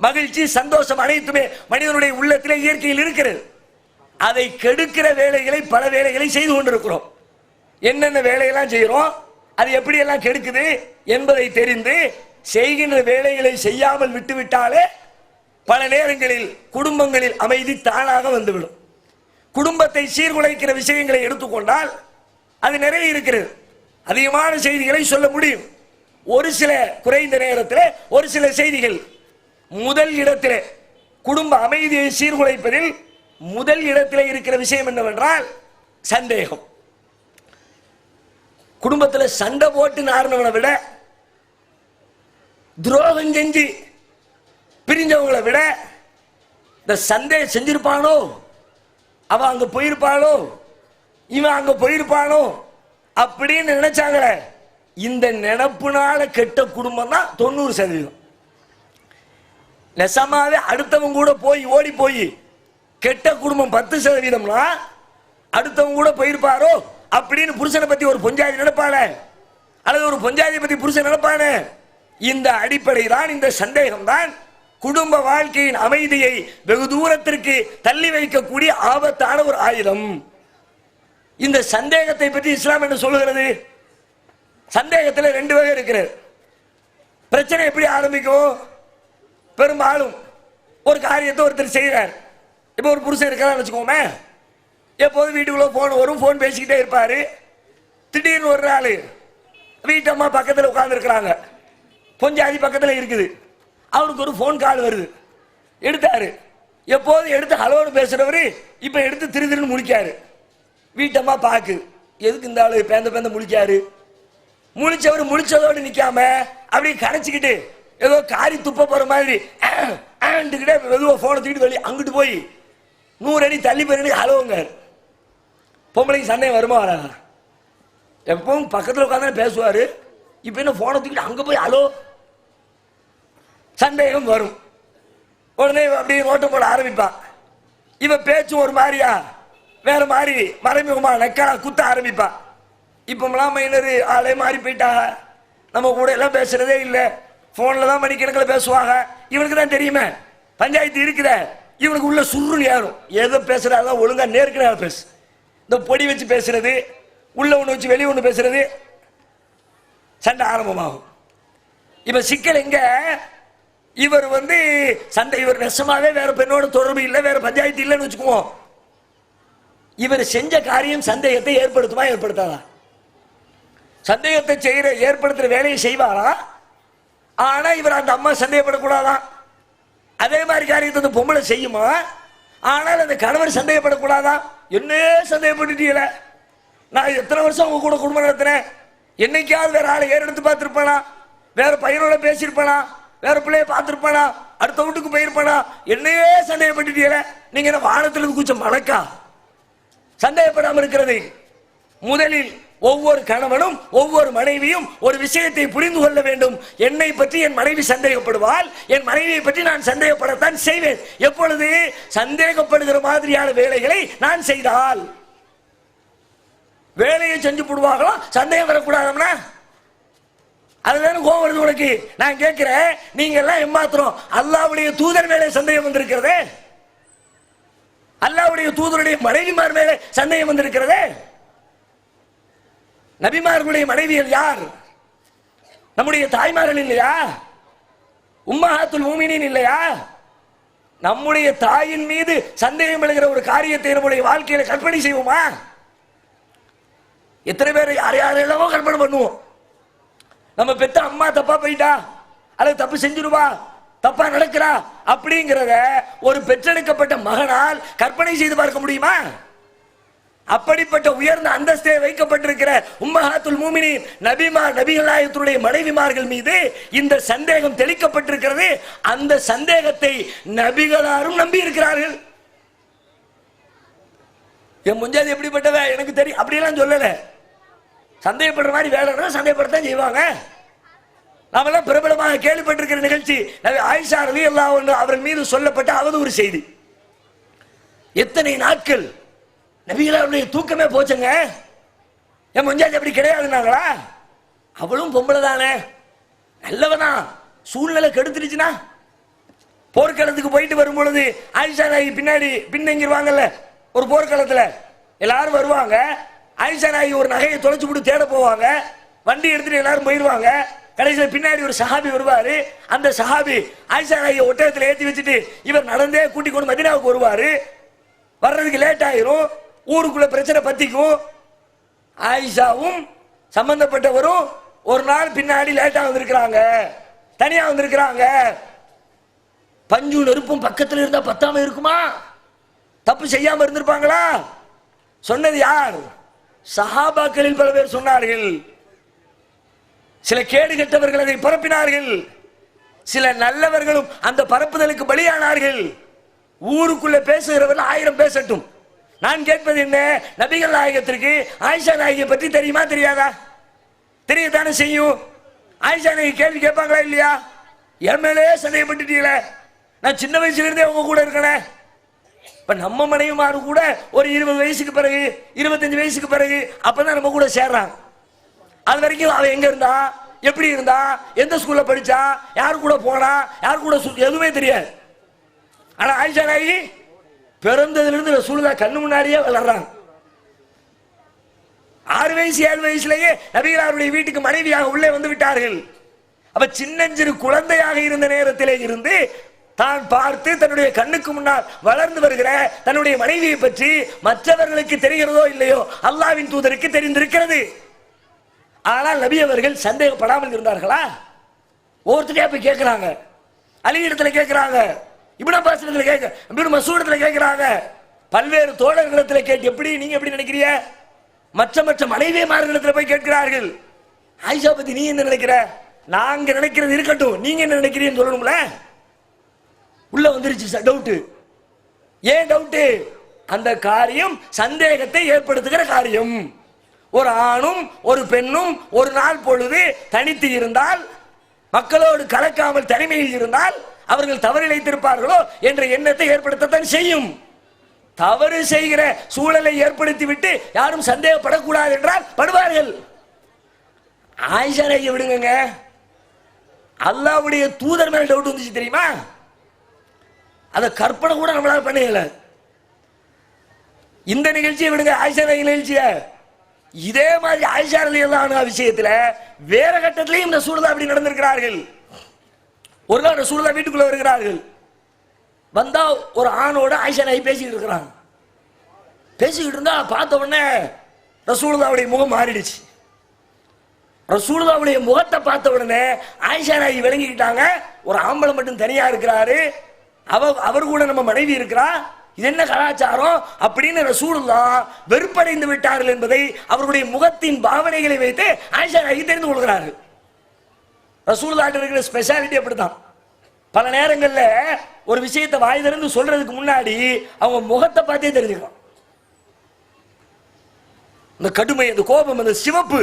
மகிழ்ச்சி, சந்தோஷம் அனைத்துமே மனிதனுடைய உள்ளத்திலே இயற்கையில் இருக்கிறது. அதை கெடுக்கிற வேலைகளை, பல வேலைகளை செய்து கொண்டிருக்கிறோம். என்னென்ன வேலையெல்லாம் செய்கிறோம், அது எப்படியெல்லாம் கெடுக்குது என்பதை தெரிந்து செய்கின்ற வேலைகளை செய்யாமல் விட்டுவிட்டாலே பல நேரங்களில் குடும்பங்களில் அமைதி தானாக வந்துவிடும். குடும்பத்தை சீர்குலைக்கிற விஷயங்களை எடுத்துக்கொண்டால் அது நிறைய இருக்கிறது. அதிகமான செய்திகளை சொல்ல முடியும். ஒரு சில குறைந்த நேரத்தில் ஒரு சில செய்திகள். முதல் இடத்திலே குடும்ப அமைதியை சீர்குலைப்பதில் முதல் இடத்திலே இருக்கிற விஷயம் என்னவென்றால் சந்தேகம். குடும்பத்தில் சண்டை போட்டு நார்னவனை விட, துரோகம் செஞ்சு பிரிஞ்சவங்களை விட, இந்த சந்தேகம் செஞ்சிருப்பானோ, அவன் அங்க போயிருப்பானோ, இவன் அங்க போயிருப்பானோ அப்படின்னு நினைச்சாங்களே, இந்த நினப்புனால கெட்ட குடும்பம் தான் 90%. நெசமாவே அடுத்தவங்க கூட போய் ஓடி போய் கெட்ட குடும்பம் 10%. அடுத்தவங்க கூட போயிருப்பாரோ அப்படின்னு புருஷனை பத்தி ஒரு பொஞ்சாதி நினைப்பானே, அல்லது ஒரு பொஞ்சாதியை பத்தி புருஷன் நினைப்பானே. இந்த அடிப்படை தான், இந்த சந்தேகம் தான் குடும்ப வாழ்க்கையின் அமைதியை வெகு தூரத்திற்கு தள்ளி வைக்கக்கூடிய ஆபத்தான ஒரு ஆயுதம். இந்த சந்தேகத்தை பற்றி இஸ்லாம் என்ன சொல்லுகிறது? சந்தேகத்தில் 2 வகை இருக்கிறது. பிரச்சனை எப்படி ஆரம்பிக்கும்? பெரும்பாலும் ஒரு காரியத்தை ஒருத்தர் செய்கிறார். இப்போ ஒரு புருஷன் இருக்கிறான்னு வச்சுக்கோமே, எப்போதும் வீட்டுக்குள்ள போன் வரும், போன் பேசிக்கிட்டே இருப்பாரு. திடீர்னு ஒரு நாள் வீட்டம்மா பக்கத்தில் உட்கார்ந்து இருக்கிறாங்க, பொஞ்சாதி பக்கத்தில் இருக்குது. அவருக்கு ஒரு போன் கால் வருது, எடுத்தாரு. எப்போதும் எடுத்து ஹலோன்னு பேசுறவரு இப்ப எடுத்து திருன்னு முழிக்காரு. வீட்டம்மா பாக்கு, எதுக்கு இந்த ஆளு பேந்த பேந்த முழிக்காரு? முழிச்சவர் முழிச்சதோடு நிக்காம அப்படியே கரைச்சிக்கிட்டு ஏதோ காரி துப்ப போற மாதிரி மெதுவா போனை தூக்கிட்டு வெளியே அங்கிட்டு போய் 100 அடி தள்ளி போய் ஹலோங்க. பொம்பளைக்கு சந்தேகம் வருமா வராதா? எப்பவும் பக்கத்தில் உட்காந்து பேசுவாரு, இப்ப என்ன போனை தூக்கிட்டு அங்க போய் ஹலோ? சந்தேகம் வரும். உடனே அப்படியே நோட்டம் போட ஆரம்பிப்பான். இவன் பேச்சும் ஒரு மாதிரியா வேற மாதிரி மறைமுகமா நக்கலா குத்த ஆரம்பிப்பான். இப்பமெல்லாம் மைனரு ஆளே மாறி போயிட்டாங்க, நம்ம கூட எல்லாம் பேசுறதே இல்லை, போன்ல தான் மணிக்கணக்கில் பேசுவாங்க. இவனுக்கு தான் தெரியுமே பஞ்சாயத்து இருக்குத, இவனுக்கு உள்ள சுருன்னு ஏறும். எதை பேசுறாதான் ஒழுங்கா நேருக்கு நேரம் பேசு. இந்த பொடி வச்சு பேசுறது, உள்ள ஒன்று வச்சு வெளியே ஒன்று பேசுறது, சண்டை ஆரம்பமாகும். இப்ப சிக்கல் எங்க? இவர் சண்டை, இவர் நெசமாவே வேற பெண்ணோட தொடர்பு இல்லை, வேற பஞ்சாயத்து இல்லைன்னு வச்சுக்குவோம். இவர் செஞ்ச காரியம் சந்தேகத்தை ஏற்படுத்துமா ஏற்படுத்தாதா? சந்தேகத்தை ஏற்படுத்துற வேலையை செய்வாரா? ஆனா இவர் அந்த அம்மா சந்தேகப்படக்கூடாதான். அதே மாதிரி காரியத்தை அந்த பொம்பளை செய்யுமா? ஆனால் அந்த கணவர் சந்தேகப்படக்கூடாதான். என்ன சந்தேகப்பட்டுட்டீங்கள, நான் எத்தனை வருஷம் உங்க கூட குடும்பம் நடத்தினேன், என்னைக்காவது வேற ஆளை ஏறெடுத்து பார்த்திருப்பானா, வேற பையனோட பேசியிருப்பானா, வேற பிள்ளைய பார்த்திருப்பானா, அடுத்த வீட்டுக்கு போயிருப்பானா, என்னையே சந்தேகப்பட்டுட்டீங்கள. நீங்க என்ன வானத்திலிருந்து கூச்ச மழக்கா? சந்தேகப்படாமல் இருக்கிறது. முதலில் ஒவ்வொரு கணவனும் ஒவ்வொரு மனைவியும் ஒரு விஷயத்தை புரிந்து கொள்ள வேண்டும். என்னை பற்றி என் மனைவி சந்தேகப்படுவாள், என் மனைவியை பற்றி நான் சந்தேகப்படத்தான் செய்வேன். எப்பொழுது சந்தேகப்படுகிற மாதிரியான வேலைகளை நான் செய்தால் வேலையை செஞ்சு போடுவாங்களோ சந்தேகம் வரக்கூடாதுன்னா அதுதானே கோவம் வருது உனக்கு. நான் கேட்கிறேன், நீங்க எல்லாம் ஏமாத்திரம் அல்லாஹ்வுடைய தூதர் மேலே சந்தேகம் வந்திருக்கிறதே, அல்லாஹ்வுடைய தூதருடைய மனைவிமார் மேலே சந்தேகம் வந்திருக்கிறதே. நபிமார்களுடைய மனைவியர் யார்? நம்முடைய தாய்மார்கள் இல்லையா? உம்மஹாத்துல் மூமினீன் இல்லையா? நம்முடைய தாயின் மீது சந்தேகம் எழுகிற ஒரு காரியத்தை நம்முடைய வாழ்க்கையில கற்பனை செய்வோமா? எத்தனை பேர் யாரையாரெல்லாமோ கற்பனை பண்ணுவோம். நம்ம பெத்த அம்மா தப்பா போயிட்டா, அல்லது தப்பு செஞ்சிருவா, தப்பா நடக்கிறா அப்படிங்கிறத ஒரு பெற்றெடுக்கப்பட்ட மகனால் கற்பனை செய்து பார்க்க முடியுமா? அப்படிப்பட்ட உயர்ந்த அந்தஸ்தே வைக்கப்பட்டிருக்கிற உம்மஹாத்துல் மூமினீன் நபிகள் நாயகத்துடைய மனைவிமார்கள் மீது இந்த சந்தேகம் தெளிக்கப்பட்டிருக்கிறது. அந்த சந்தேகத்தை நபிகளாரும் நம்பி இருக்கிறார்கள். என் முஞ்சாது எப்படிப்பட்டவ எனக்கு தெரியும் அப்படியெல்லாம் சொல்லல. சந்தேகப்படுற மாதிரி வேலை சந்தேகப்படத்தான் செய்வாங்க. நாமெல்லாம் பிரபலமாக கேள்விப்பட்டிருக்கிற நிகழ்ச்சி ஆயிஷா ரலியல்லாஹு அன்ஹா அவர்கள் மீது சொல்லப்பட்ட அவதூறு செய்தி. எத்தனை நாட்கள் நபிகளாருடைய தூக்கமே போச்சுங்க. என் முஞ்சாஜி அப்படி கிடையாதுனாங்களா? அவளும் பொம்பளை தானே, நல்லவனா, சூழ்நிலை கெடுத்துருச்சுன்னா போர்க்களத்துக்கு போயிட்டு வரும் பொழுது ஆயிஷா நாயகி பின்னாடி பின்னங்கிருவாங்கல்ல. ஒரு போர்க்களத்துல எல்லாரும் வருவாங்க, ஆயிஷா நாயகி ஒரு நகையை தொலைச்சு போட்டு தேட போவாங்க, வண்டி எடுத்துட்டு எல்லாரும் போயிருவாங்க. கடைசியில் பின்னாடி ஒரு சஹாபி வருவாரு. அந்த சஹாபி ஆயிஷா நாயகி ஒட்டகத்தில் ஏற்றி வச்சுட்டு இவர் நடந்தே கூட்டிக் கொண்டு மதீனாவுக்கு வருவாரு. வர்றதுக்கு லேட் ஆயிரும், ஊருக்குள்ள பிரச்சனை பத்திக்கும். ஆயிஷாவும் சம்பந்தப்பட்டவரும் ஒரு நாள் பின்னாடி லேட்டா வந்திருக்கிறாங்க, தனியா வந்திருக்கிறாங்க. பஞ்சு நெருப்பும் பக்கத்தில் இருந்தா பத்தாம இருக்குமா? தப்பு செய்யாம இருந்திருப்பாங்களா? சொன்னது யார்? சஹாபாக்களில் பல பேர் சொன்னார்கள். சில கேடு கெட்டவர்கள் அதை பரப்பினார்கள், சில நல்லவர்களும் அந்த பரப்புதலுக்கு பலியானார்கள். ஊருக்குள்ள பேசுகிறவர்கள் 1000 பேசட்டும். நான் கேட்பது என்ன, நபிகள் நாயகத்திற்கு ஆயிஷா நாயகியை பற்றி தெரியுமா தெரியாதா? தெரியத்தானே செய்யும். ஆயிஷா நீங்க கேள்வி கேட்பாங்களா இல்லையா? என் மேலே சந்தேகப்பட்டுட்டீங்களே, நான் சின்ன வயசுல இருந்தே உங்க கூட இருக்கேன். இப்ப நம்ம மனைவிமாரு கூட ஒரு 20 வயசுக்கு பிறகு 25 வயசுக்கு பிறகு அப்பதான் நம்ம கூட சேர்றாங்க. அது வரைக்கும் அவன் எங்க இருந்தா, எப்படி இருந்தா, எந்த ஸ்கூல்ல படிச்சா, யாரு கூட போனா, யாரு கூட எதுவுமே தெரியாது. ஆனா ஆயிஷா நாயகி பிறந்ததுல இருந்து ரசூலுல்லாஹ் கண்ணு முன்னாடியே வளர்றாங்க. 6 வயசு 7 வயசுலயே நபிகளாருடைய வீட்டுக்கு மனைவியாக உள்ளே வந்து விட்டார்கள். அப்ப சின்னஞ்சிறு குழந்தையாக இருந்த நேரத்திலே இருந்து தான் பார்த்து தன்னுடைய கண்ணுக்கு முன்னால் வளர்ந்து வருகிற தன்னுடைய மனைவியை பற்றி மற்றவர்களுக்கு தெரிகிறதோ இல்லையோ அல்லாஹ்வின் தூதருக்கு தெரிந்திருக்கிறது. ஆனால் நபி அவர்கள் சந்தேகப்படாமல் இருந்தார்களா? ஒவ்வொருத்தரையா போய் கேட்கிறாங்க. அலி இடத்துல கேட்கிறாங்க, இப்னு அப்பாஸ் இடத்துல கேட்க, இப்னு மஸ்ஊத் இடத்துல கேட்கிறாங்க, பல்வேறு தோழர்களிடத்துல கேட்டு எப்படி நீங்க எப்படி நினைக்கிறீங்க, மற்ற மனைவிமார்களிடத்துல போய் கேட்கிறார்கள். ஆயிஷா பத்தி நீ என்ன நினைக்கிற, நாங்க நினைக்கிறது இருக்கட்டும், நீங்க என்ன நினைக்கிறீங்கன்னு சொல்லணும்ல. உள்ள வந்துருச்சு டவுட். ஏன் டவுட்? அந்த காரியம் சந்தேகத்தை ஏற்படுத்துகிற காரியம். ஒரு ஆணும் ஒரு பெண்ணும் ஒரு நாள் பொழுது தனித்து இருந்தால், மக்களோடு கலக்காமல் தனிமையில் இருந்தால் அவர்கள் தவறிழைத்திருப்பார்களோ என்ற எண்ணத்தை ஏற்படுத்தத்தான் செய்யும். தவறு செய்கிற சூழலை ஏற்படுத்திவிட்டு யாரும் சந்தேகப்படக்கூடாது என்றால் படுவார்கள். ஆயிஷா நாயகியை விடுங்க, அல்லாஹ்வுடைய தூதர் மேல டவுட் வந்துச்சு தெரியுமா? அதை கற்பனை கூட நம்மளால பண்ணல. இந்த நிகழ்ச்சியை விடுங்க, ஆயிஷா நாயகி நிகழ்ச்சிய இதே மாதிரி ஆயிஷா ரலியல்லாஹு அன்ஹா விஷயத்துல வேற கட்டத்திலையும் ரசூலுல்லாஹ் அப்படி நடந்திருக்கிறார்கள். ஒரு நாள் ரசூலுல்லாஹ் வீட்டுக்குள்ள வருகிறார்கள். வந்தா ஒரு ஆணோட ஆயிஷா நாயகி பேசிக்கிட்டு இருக்கிறாங்க. பேசிக்கிட்டு இருந்தா பார்த்த உடனே ரசூலுல்லாஹ்வுடைய முகம் மாறிடுச்சு. ரசூலுல்லாஹ்வுடைய முகத்தை பார்த்த உடனே ஆயிஷா நாயகி விளங்கிக்கிட்டாங்க, ஒரு ஆம்பளை மட்டும் தனியா இருக்கிறாரு, அவர் கூட நம்ம மனைவி இருக்கிறா, இது என்ன கலாச்சாரம் அப்படின்னு ரசூலுல்லாஹ் வெறுப்படைந்து விட்டார்கள் என்பதை அவருடைய முகத்தின் பாவனைகளை வைத்து ஆயிஷா நாயகி தெரிந்து கொள்கிறார்கள். ரசூலுல்லாஹ் இருக்கிற ஸ்பெஷாலிட்டி அப்படித்தான். பல நேரங்கள்ல ஒரு விஷயத்தை வாய் திறந்து சொல்றதுக்கு முன்னாடி அவங்க முகத்தை பார்த்தே தெரிஞ்சுக்கலாம். இந்த கடுமை, இந்த கோபம், அந்த சிவப்பு,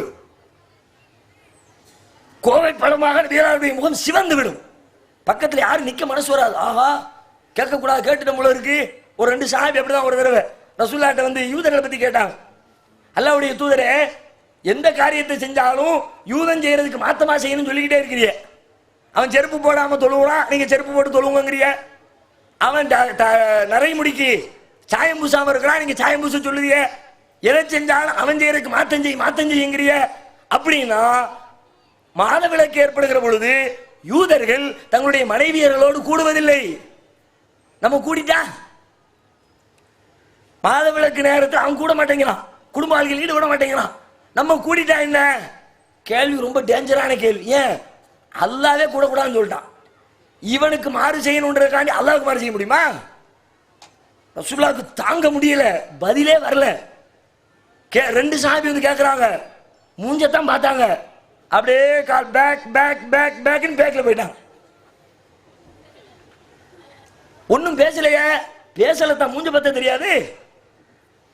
கோவை படமாக வீரருடைய முகம் சிவந்து விடும். பக்கத்தில் யாரும் நிக்க மனசு வராது. ஆஹா கேட்கக்கூடாது, கேட்டுட்ட போல இருக்கு. ஒரு 2 சஹாபி அப்படிதான் ஒரு தடவை ரசூலுல்லாஹ்ட்ட வந்து யூதர்களை பத்தி கேட்டாங்க. அல்லாஹ்வுடைய தூதரே, எந்த காரியத்தை செஞ்சாலும் யூதன் செய்யறதுக்கு மாத்தமா செய்யணும்னு சொல்லிக்கிட்டே இருக்கிறீங்க. அவன் செருப்பு போடாம தொழுவான், நீங்க செருப்பு போட்டு தொழுவுங்கிறிய. அவன் நரைமுடிக்கு சாயம் பூசாம இருக்கிறான், நீங்க சாயம் பூச சொல்லுதிய. எதை செஞ்சாலும் அவன் செய்யறதுக்கு மாத்தம் செய்யுங்கிறிய. அப்படின்னா மாதவிலக்கு ஏற்படுகிற பொழுது யூதர்கள் தங்களுடைய மனைவியர்களோடு கூடுவதில்லை. நம்ம கூடிட்டா மாதவிலக்கு நேரத்தில் அவன் கூட மாட்டேங்கிறான், குடும்ப ஆள்கள் ஈடுபட மாட்டேங்கிறான். நம்ம கூடிட்டா என்ன? கேள்வி ரொம்ப டேஞ்சரான கேள்வி. ஏன்? அல்லாவே கூட கூடாதுன்னு சொல்லிட்டான். இவனுக்கு மாறு செய்யணுன்றதுக்காண்டி அல்லாவுக்கு மாறு செய்ய முடியுமா? ரசூலுல்லாஹ்க்கு தாங்க முடியல, பதிலே வரல. 2 சஹாபி வந்து கேட்கிறாங்க, மூஞ்சத்தான் பார்த்தாங்க, அப்படியே கால் பேக் பேக் பேக் பேக்னு பேக்ல போயிட்டாங்க. ஒன்னும் பேசலையே, பேசலத்தான், மூஞ்ச பத்த தெரியாது.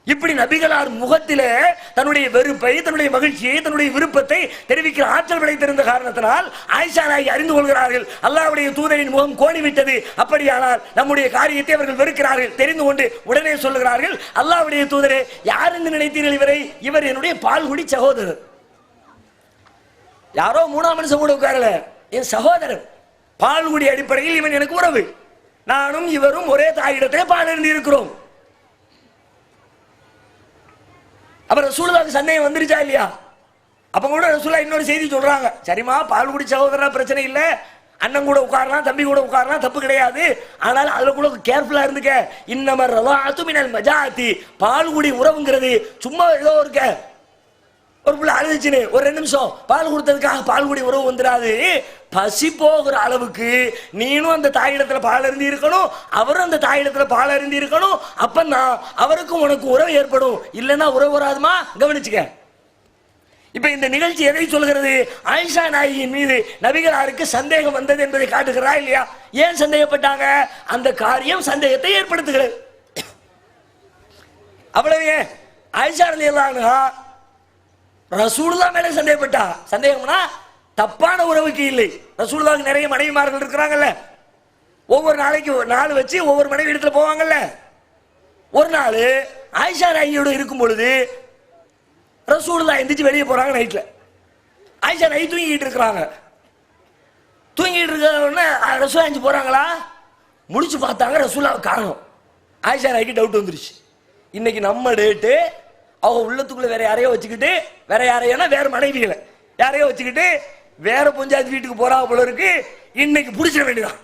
இப்படி நபிகளார் முகத்திலே தன்னுடைய வெறுப்பை, தன்னுடைய மகிழ்ச்சியை, தன்னுடைய விருப்பத்தை தெரிவிக்கிற ஆற்றல் படைத்திருந்த காரணத்தினால் ஆயிஷா நாயகி அறிந்து கொள்கிறார்கள், அல்லாஹ்வுடைய தூதரின் முகம் கோணிவிட்டது. அப்படியானால் நம்முடைய காரியத்தை அவர்கள் வெறுக்கிறார்கள். தெரிந்து கொண்டு உடனே சொல்லுகிறார்கள், அல்லாஹ்வுடைய தூதரே, யார் என்று நினைத்தீர்கள் இவரை? இவர் என்னுடைய பால்குடி சகோதரர். யாரோ 3ஆம் மனுஷன் கூட உட்காரல, என் சகோதரர். பால்குடி அடிப்படையில் இவன் எனக்கு உறவு. நானும் இவரும் ஒரே தாயிடத்திலே பால் இருந்து இருக்கிறோம். அப்ப ரசூலுல்லாஹ்க்கு சந்தேகம் வந்துருச்சா இல்லையா? அப்ப கூட ரசூலுல்லாஹ் இன்னொரு செய்தி சொல்றாங்க, சரிமா பால்குடி சகோதரனா பிரச்சனை இல்லை, அண்ணன் கூட உட்காரலாம், தம்பி கூட உட்காரலாம், தப்பு கிடையாது. ஆனால் அதுல கூட கேர்ஃபுல்லா இருந்துக்க. இன்னமர் ரவாஅத்து மினல் மஜாஅத்தி, பால்குடி உறவுங்கிறது சும்மா ஏதோ இருக்க. ஒரு பிள்ளை அழுதுச்சுன்னு ஒரு 2 நிமிஷம் பால் கொடுத்ததுக்காக பால்குடி உறவு வந்துடாது. பசி போகிற அளவுக்கு நீனும் அந்த தாயிடத்துல பால் அருந்தி இருக்கணும், அவரும் அந்த தாயிடத்துல பால் அருந்தி இருக்கணும். அப்பதான் அவருக்கும் உனக்கு உறவு ஏற்படும். இல்லைன்னா உறவு வராதுமா, கவனிச்சுக்க. இப்ப இந்த நிகழ்ச்சி எதை சொல்கிறது? ஆயிஷா நாயகியின் மீது நபிகளாருக்கு சந்தேகம் வந்தது என்பதை காட்டுகிறா இல்லையா? ஏன் சந்தேகப்பட்டாங்க? அந்த காரியம் சந்தேகத்தை ஏற்படுத்துகிறது. அவ்வளவு. ஆயிஷா ரலியல்லாஹு அன்ஹா ரசூலுல்லா மேலே சந்தேகப்பட்டா. சந்தேகம்னா தப்பான உறவுக்கு இல்லை. ரசூலுல்லாவுக்கு நிறைய மனைவிமார்கள் இருக்கிறாங்கல்ல, ஒவ்வொரு நாளைக்கு நாள் வச்சு ஒவ்வொரு மனைவி இடத்துல போவாங்கல்ல. ஒரு நாள் ஆயிஷா நாயியோட இருக்கும் பொழுது ரசூலுல்லா எந்திரிச்சு வெளியே போறாங்க. நைட்ல ஆயிஷா நாயி தூங்கிட்டு இருக்கிறாங்க. தூங்கிட்டு இருக்கிற ரசூலா எஞ்சி போறாங்களா, முடிச்சு பார்த்தாங்க ரசூலுல்லாவை காணோம். ஆயிஷா நாய்க்கு டவுட் வந்துருச்சு, இன்னைக்கு நம்ம டேட்டு. அவங்க உள்ளத்துக்குள்ள வேற யாரையோ வச்சுக்கிட்டு, வேற யாரையோனா வேற மனைவிகளை யாரையோ வச்சுக்கிட்டு வேற பஞ்சாயத்து வீட்டுக்கு போறாங்க போல இருக்கு. இன்னைக்கு பிடிச்சிட வேண்டியதான்,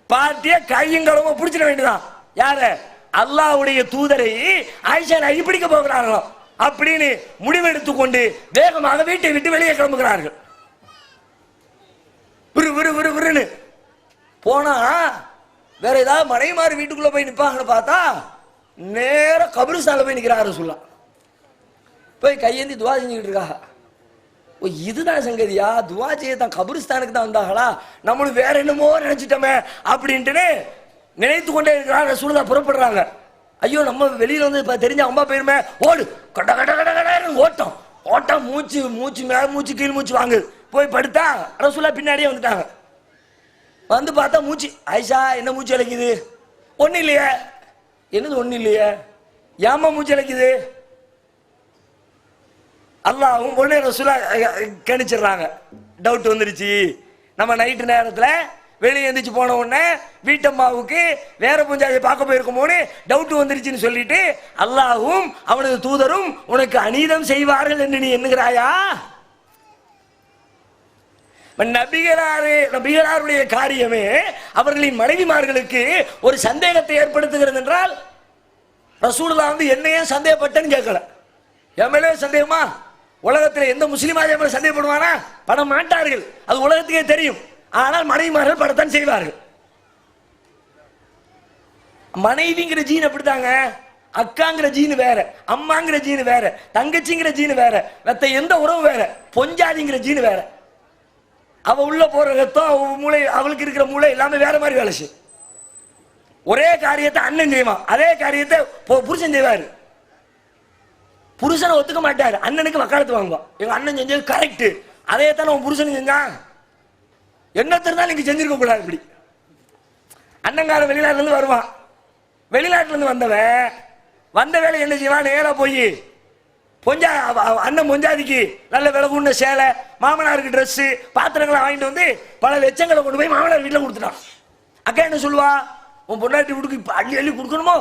பார்ட்டிய கையங்களமா பிடிச்சிட வேண்டியதான். யார? அல்லாஹ்வுடைய தூதரை ஆயிஷா நாயி பிடிக்க போகிறார்களோ அப்படின்னு முடிவெடுத்துக் கொண்டு வேகமாக வீட்டை விட்டு வெளியே கிளம்புகிறார்கள். போனா வேற ஏதாவது மனைவிமாறு வீட்டுக்குள்ள போய் நிப்பாங்கன்னு பார்த்தா நேர கபிரிஸ்தான்ல போய் நிக்கிறாரு ரசூலுல்லாஹ். போய் கையேந்தி துவா செஞ்சுக்கிட்டு இருக்கா. ஓ, இதுதான் சங்கதியா? துவா செய்ய தான் கபிரிஸ்தானுக்கு தான் வந்தாங்களா, நம்மளும் வேற என்னமோ நினைச்சிட்டோமே அப்படின்ட்டு நினைத்து கொண்டே இருக்கிறாங்க. ரசூலுல்லாஹ் புறப்படுறாங்க. ஐயோ, நம்ம வெளியில வந்து தெரிஞ்ச அம்மா போயிருமே, ஓடு, கட கட கட கட ஓட்டம் ஓட்டம், மூச்சு மூச்சு மேல மூச்சு கீழ் மூச்சு வாங்குது. போய் படுத்தா ரசூலுல்லாஹ் பின்னாடியே வந்துட்டாங்க. வந்து பார்த்தா மூச்சு. ஆயிஷா, என்ன மூச்சு அழைக்குது? ஒன்னும் இல்லையே. என்னது ஒன்னும் இல்லையே? ஏமா மூச்சு அழைக்குது? அல்லாஹ்வும் உடனே ரசூலுல்லாஹ் கணிச்சிடுறாங்க. டவுட் வந்துருச்சு. நம்ம நைட்டு நேரத்தில் வெளியே எந்திரிச்சு போன உடனே வீட்டம்மாவுக்கு வேற பஞ்சாயத்தை பார்க்க போயிருக்கோமோன்னு டவுட் வந்துருச்சுன்னு சொல்லிட்டு அல்லாஹ்வும் அவனது தூதரும் உனக்கு அநீதம் செய்வார்கள் என்று நீ எண்ணுகிறாயா? நபிகளாருடைய காரியமே அவர்களின் மனைவிமார்களுக்கு ஒரு சந்தேகத்தை ஏற்படுத்துகிறது என்றால், ரசூலுல்லாஹ் வந்து என்னையே சந்தேகப்பட்டேன்னு கேட்கல. என் மேலே சந்தேகமா? உலகத்தில் எந்த முஸ்லீமாக என் மேலே சந்தேகப்படுவானா? பட மாட்டார்கள், அது உலகத்துக்கே தெரியும். ஆனால் மனைவிமார்கள் படத்தான் செய்வார்கள். மனைவிங்கிற ஜீன் அப்படித்தாங்க. அக்காங்கிற ஜீனு வேற, அம்மாங்கிற ஜீனு வேற, தங்கச்சிங்கிற ஜீனு வேற, மத்த எந்த உறவு வேற, பொஞ்சாதிங்கிற ஜீனு வேற. அவ உள்ள போற ரத்தம், மூளை, அவளுக்கு இருக்கிற மூளை எல்லாமே வேற மாதிரி வேலை செய்யும். ஒரே காரியத்தை அண்ணன் செய்வான், அதே காரியத்தை புருஷன் செய்வாரு. புருஷனை ஒத்துக்க மாட்டாரு, அண்ணனுக்கு வக்காலத்து வாங்குவான். எங்க அண்ணன் செஞ்சது கரெக்ட், அதே தானே உன் புருஷன் செஞ்சான், என்ன தெரிந்தாலும் நீங்க செஞ்சிருக்க கூடாது. இப்படி அண்ணங்கார வெளிநாட்டுல இருந்து வருவான். வெளிநாட்டுல இருந்து வந்தவன் வந்த வேலை என்ன செய்வான்? நேரா போய் அண்ணன் பொஞ்சாதிக்கு நல்ல விலை கூண்ட சேலை, மாமனாருக்கு ட்ரெஸ், பாத்திரங்களை வாங்கிட்டு வந்து பல லட்சங்களை கொண்டு போய் மாமனார் வீட்டில் கொடுத்துட்டான். அக்கா என்ன சொல்லுவா? உன் பொண்டாட்டி வீட்டுக்கு அள்ளி அள்ளி கொடுக்கணுமோ?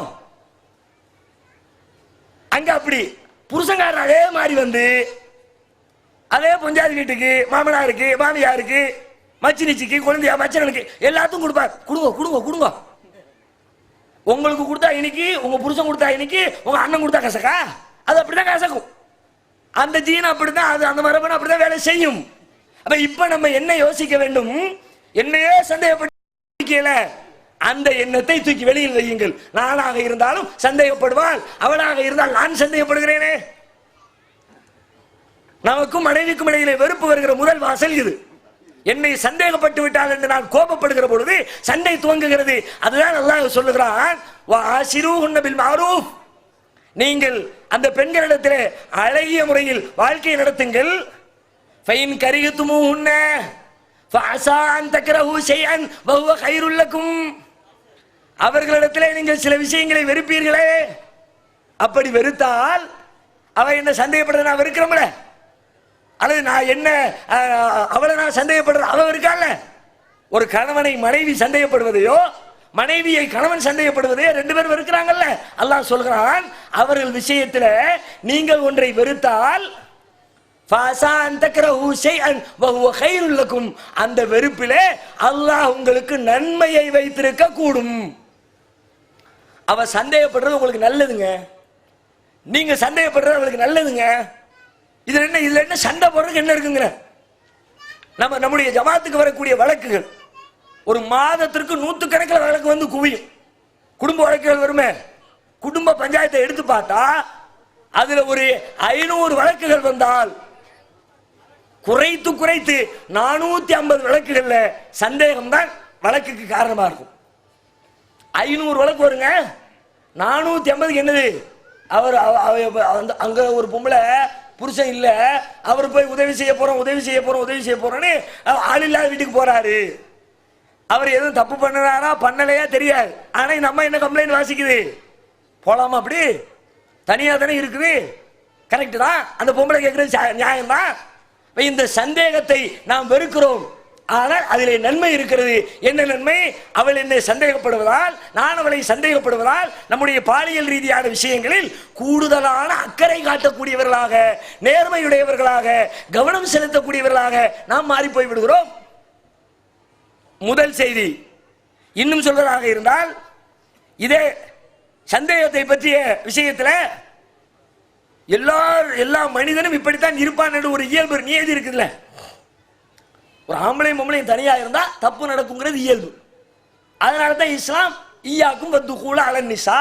அங்க அப்படி புருஷங்காரன் அதே மாதிரி வந்து அதே பொஞ்சாதி வீட்டுக்கு, மாமனாருக்கு, மாமியாருக்கு, மச்சினிச்சிக்கு, குழந்தையா, மச்சனுக்கு எல்லாத்துக்கும் கொடுப்பார். கொடுங்க கொடுங்க கொடுங்க. உங்களுக்கு கொடுத்தா இன்னைக்கு, உங்க புருஷன் கொடுத்தா இன்னைக்கு, உங்க அண்ணன் கொடுத்தா கசக்கா? அது அப்படிதான் கசக்கும். அந்த ஜீன் அப்படிதான், அது அந்த மரபணு அப்படிதான் வேலை செய்யும். அப்ப இப்ப நம்ம என்ன யோசிக்க வேண்டும்? என்னையே சந்தேகப்பட அந்த எண்ணத்தை தூக்கி வெளியில் வையுங்கள். நானாக இருந்தாலும் சந்தேகப்படுவாள், அவளாக இருந்தால் நான் சந்தேகப்படுகிறேனே. நமக்கும் மனைவிக்கும் இடையிலே வெறுப்பு வருகிற முதல் வாசல் இது. என்னை சந்தேகப்பட்டு விட்டால் என்று நான் கோபப்படுகிற பொழுது சண்டை துவங்குகிறது. அதுதான் அல்லாஹ் சொல்லுகிறான், வஆஷிரூஹுன்ன பில் மஅரூஃப், நீங்கள் அந்த பெண்களிடத்திலே அழகிய முறையில் வாழ்க்கை நடத்துங்கள். ஃபைன் கரிஹ்துமூஹுன்ன ஃபஅஸா அன் தக்ரஹூ ஷைஅன் வஹுவ கைருல் லக்கும், அவர்களிடத்திலே நீங்கள் சில விஷயங்களை வெறுப்பீர்களே, அப்படி வெறுத்தால் அவ என்ன சந்தேகப்படுறத நான் வெறுக்கிறோம்ல, அல்லது நான் என்ன அவளை நான் சந்தேகப்படுறது அவ இருக்கால. ஒரு கணவனை மனைவி சந்தேகப்படுவதையோ மனைவியை கணவன் சந்தேகப்படுவதையோ ரெண்டு பேரும் இருக்கிறாங்கல்ல. அல்லாஹ் சொல்கிறான், அவர்கள் விஷயத்தில் நீங்கள் ஒன்றை வெறுத்தால் அந்த வெறுப்பிலே அல்லாஹ் உங்களுக்கு நன்மையை வைத்திருக்க கூடும். அவ சந்தேகப்படுறது உங்களுக்கு நல்லதுங்க, நீங்க சந்தேகப்படுறது அவளுக்கு நல்லதுங்க. இதுல என்ன சண்டை போடுறதுக்கு என்ன இருக்குங்கிற? நம்முடைய ஜமாத்துக்கு வரக்கூடிய வழக்குகள் ஒரு மாதத்திற்கு 100 கணக்கில் வழக்கு வந்து குவியும். குடும்ப வழக்குகள் வருமே, குடும்ப பஞ்சாயத்தை எடுத்து பார்த்தா அதுல ஒரு 500 வழக்குகள் வந்தால் குறைத்து 450 வழக்குகள்ல சந்தேகம் தான் வழக்குக்கு காரணமா இருக்கும். 500 வழக்கு வருங்க, 450 என்னது? அவர் அங்க ஒரு பொம்பளை புருஷன் இல்ல, அவர் போய் உதவி செய்ய போறோம்னு ஆள் இல்லாத வீட்டுக்கு போறாரு. அவர் எதுவும் தப்பு பண்ணாரா பண்ணலையா தெரியாது. ஆனா இந்த அம்மா என்ன கம்ப்ளைண்ட் வாசிக்குது, போலாமா அப்படி தனியா தானே இருக்குது, கரெக்ட் தான். அந்த பொம்பளை கேட்கறது நியாயம் தான். இந்த சந்தேகத்தை நாம் வெறுக்கிறோம், ஆனால் அதிலே நன்மை இருக்கிறது. என்ன நன்மை? அவள் என்னை சந்தேகப்படுவதால், நான் அவளை சந்தேகப்படுவதால் நம்முடைய பாலியல் ரீதியான விஷயங்களில் கூடுதலான அக்கறை காட்டக்கூடியவர்களாக, நேர்மையுடையவர்களாக, கவனம் செலுத்தக்கூடியவர்களாக நாம் மாறி போய் விடுகிறோம். முதல் செய்தி. இன்னும் சொல்வதாக இருந்தால், இதே சந்தேகத்தை பற்றிய விஷயத்தில் எல்லா மனிதனும் இப்படித்தான் இருப்பான் என்று ஒரு இயல்பு நியதி இருக்குதுல்ல. ஒரு ஆம்பளையும் பொம்பளையும் தனியா இருந்தா தப்பு நடக்குங்கிறது இயல்பு. அதனால தான் இஸ்லாம் ஈயாக்கும் வத்துகூல அலன்னிசா,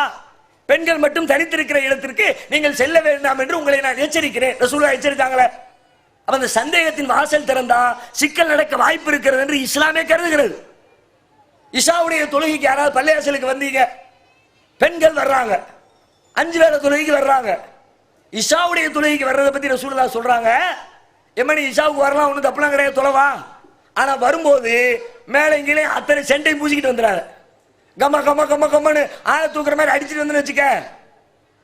பெண்கள் மட்டும் தனித்திருக்கிற இடத்திற்கு நீங்கள் செல்ல வேண்டாம் என்று உங்களை நான் எச்சரிக்கிறேன். ரசூலுல்லாஹ் எச்சரித்தாங்களே. அப்ப அந்த சந்தேகத்தின் வாசல் திறந்தா சிக்கல் நடக்க வாய்ப்பு இருக்கிறது என்று இஸ்லாமே கருதுகிறது. இஷாவுடைய தொழுகைக்கு யாராவது பள்ளிவாசலுக்கு வந்தீங்க, பெண்கள் வர்றாங்க, 5 வேளை தொழுகைக்கு வர்றாங்க. இஷாவுடைய தொழுகைக்கு வர்றதை பத்தி ரசூலுல்லாஹ் சொல்றாங்க, எம்மணி இஷாவுக்கு வரலாம், ஒன்றும் தப்புலாம் கிடையாது, தொலைவா. ஆனா வரும்போது மேலே கீழே அத்தனை செண்டையும் பூசிக்கிட்டு வந்துடுறாரு. கம்ம கம்ம கம்ம கம்மன்னு ஆளை தூக்குற மாதிரி அடிச்சுட்டு வந்து வச்சுக்க,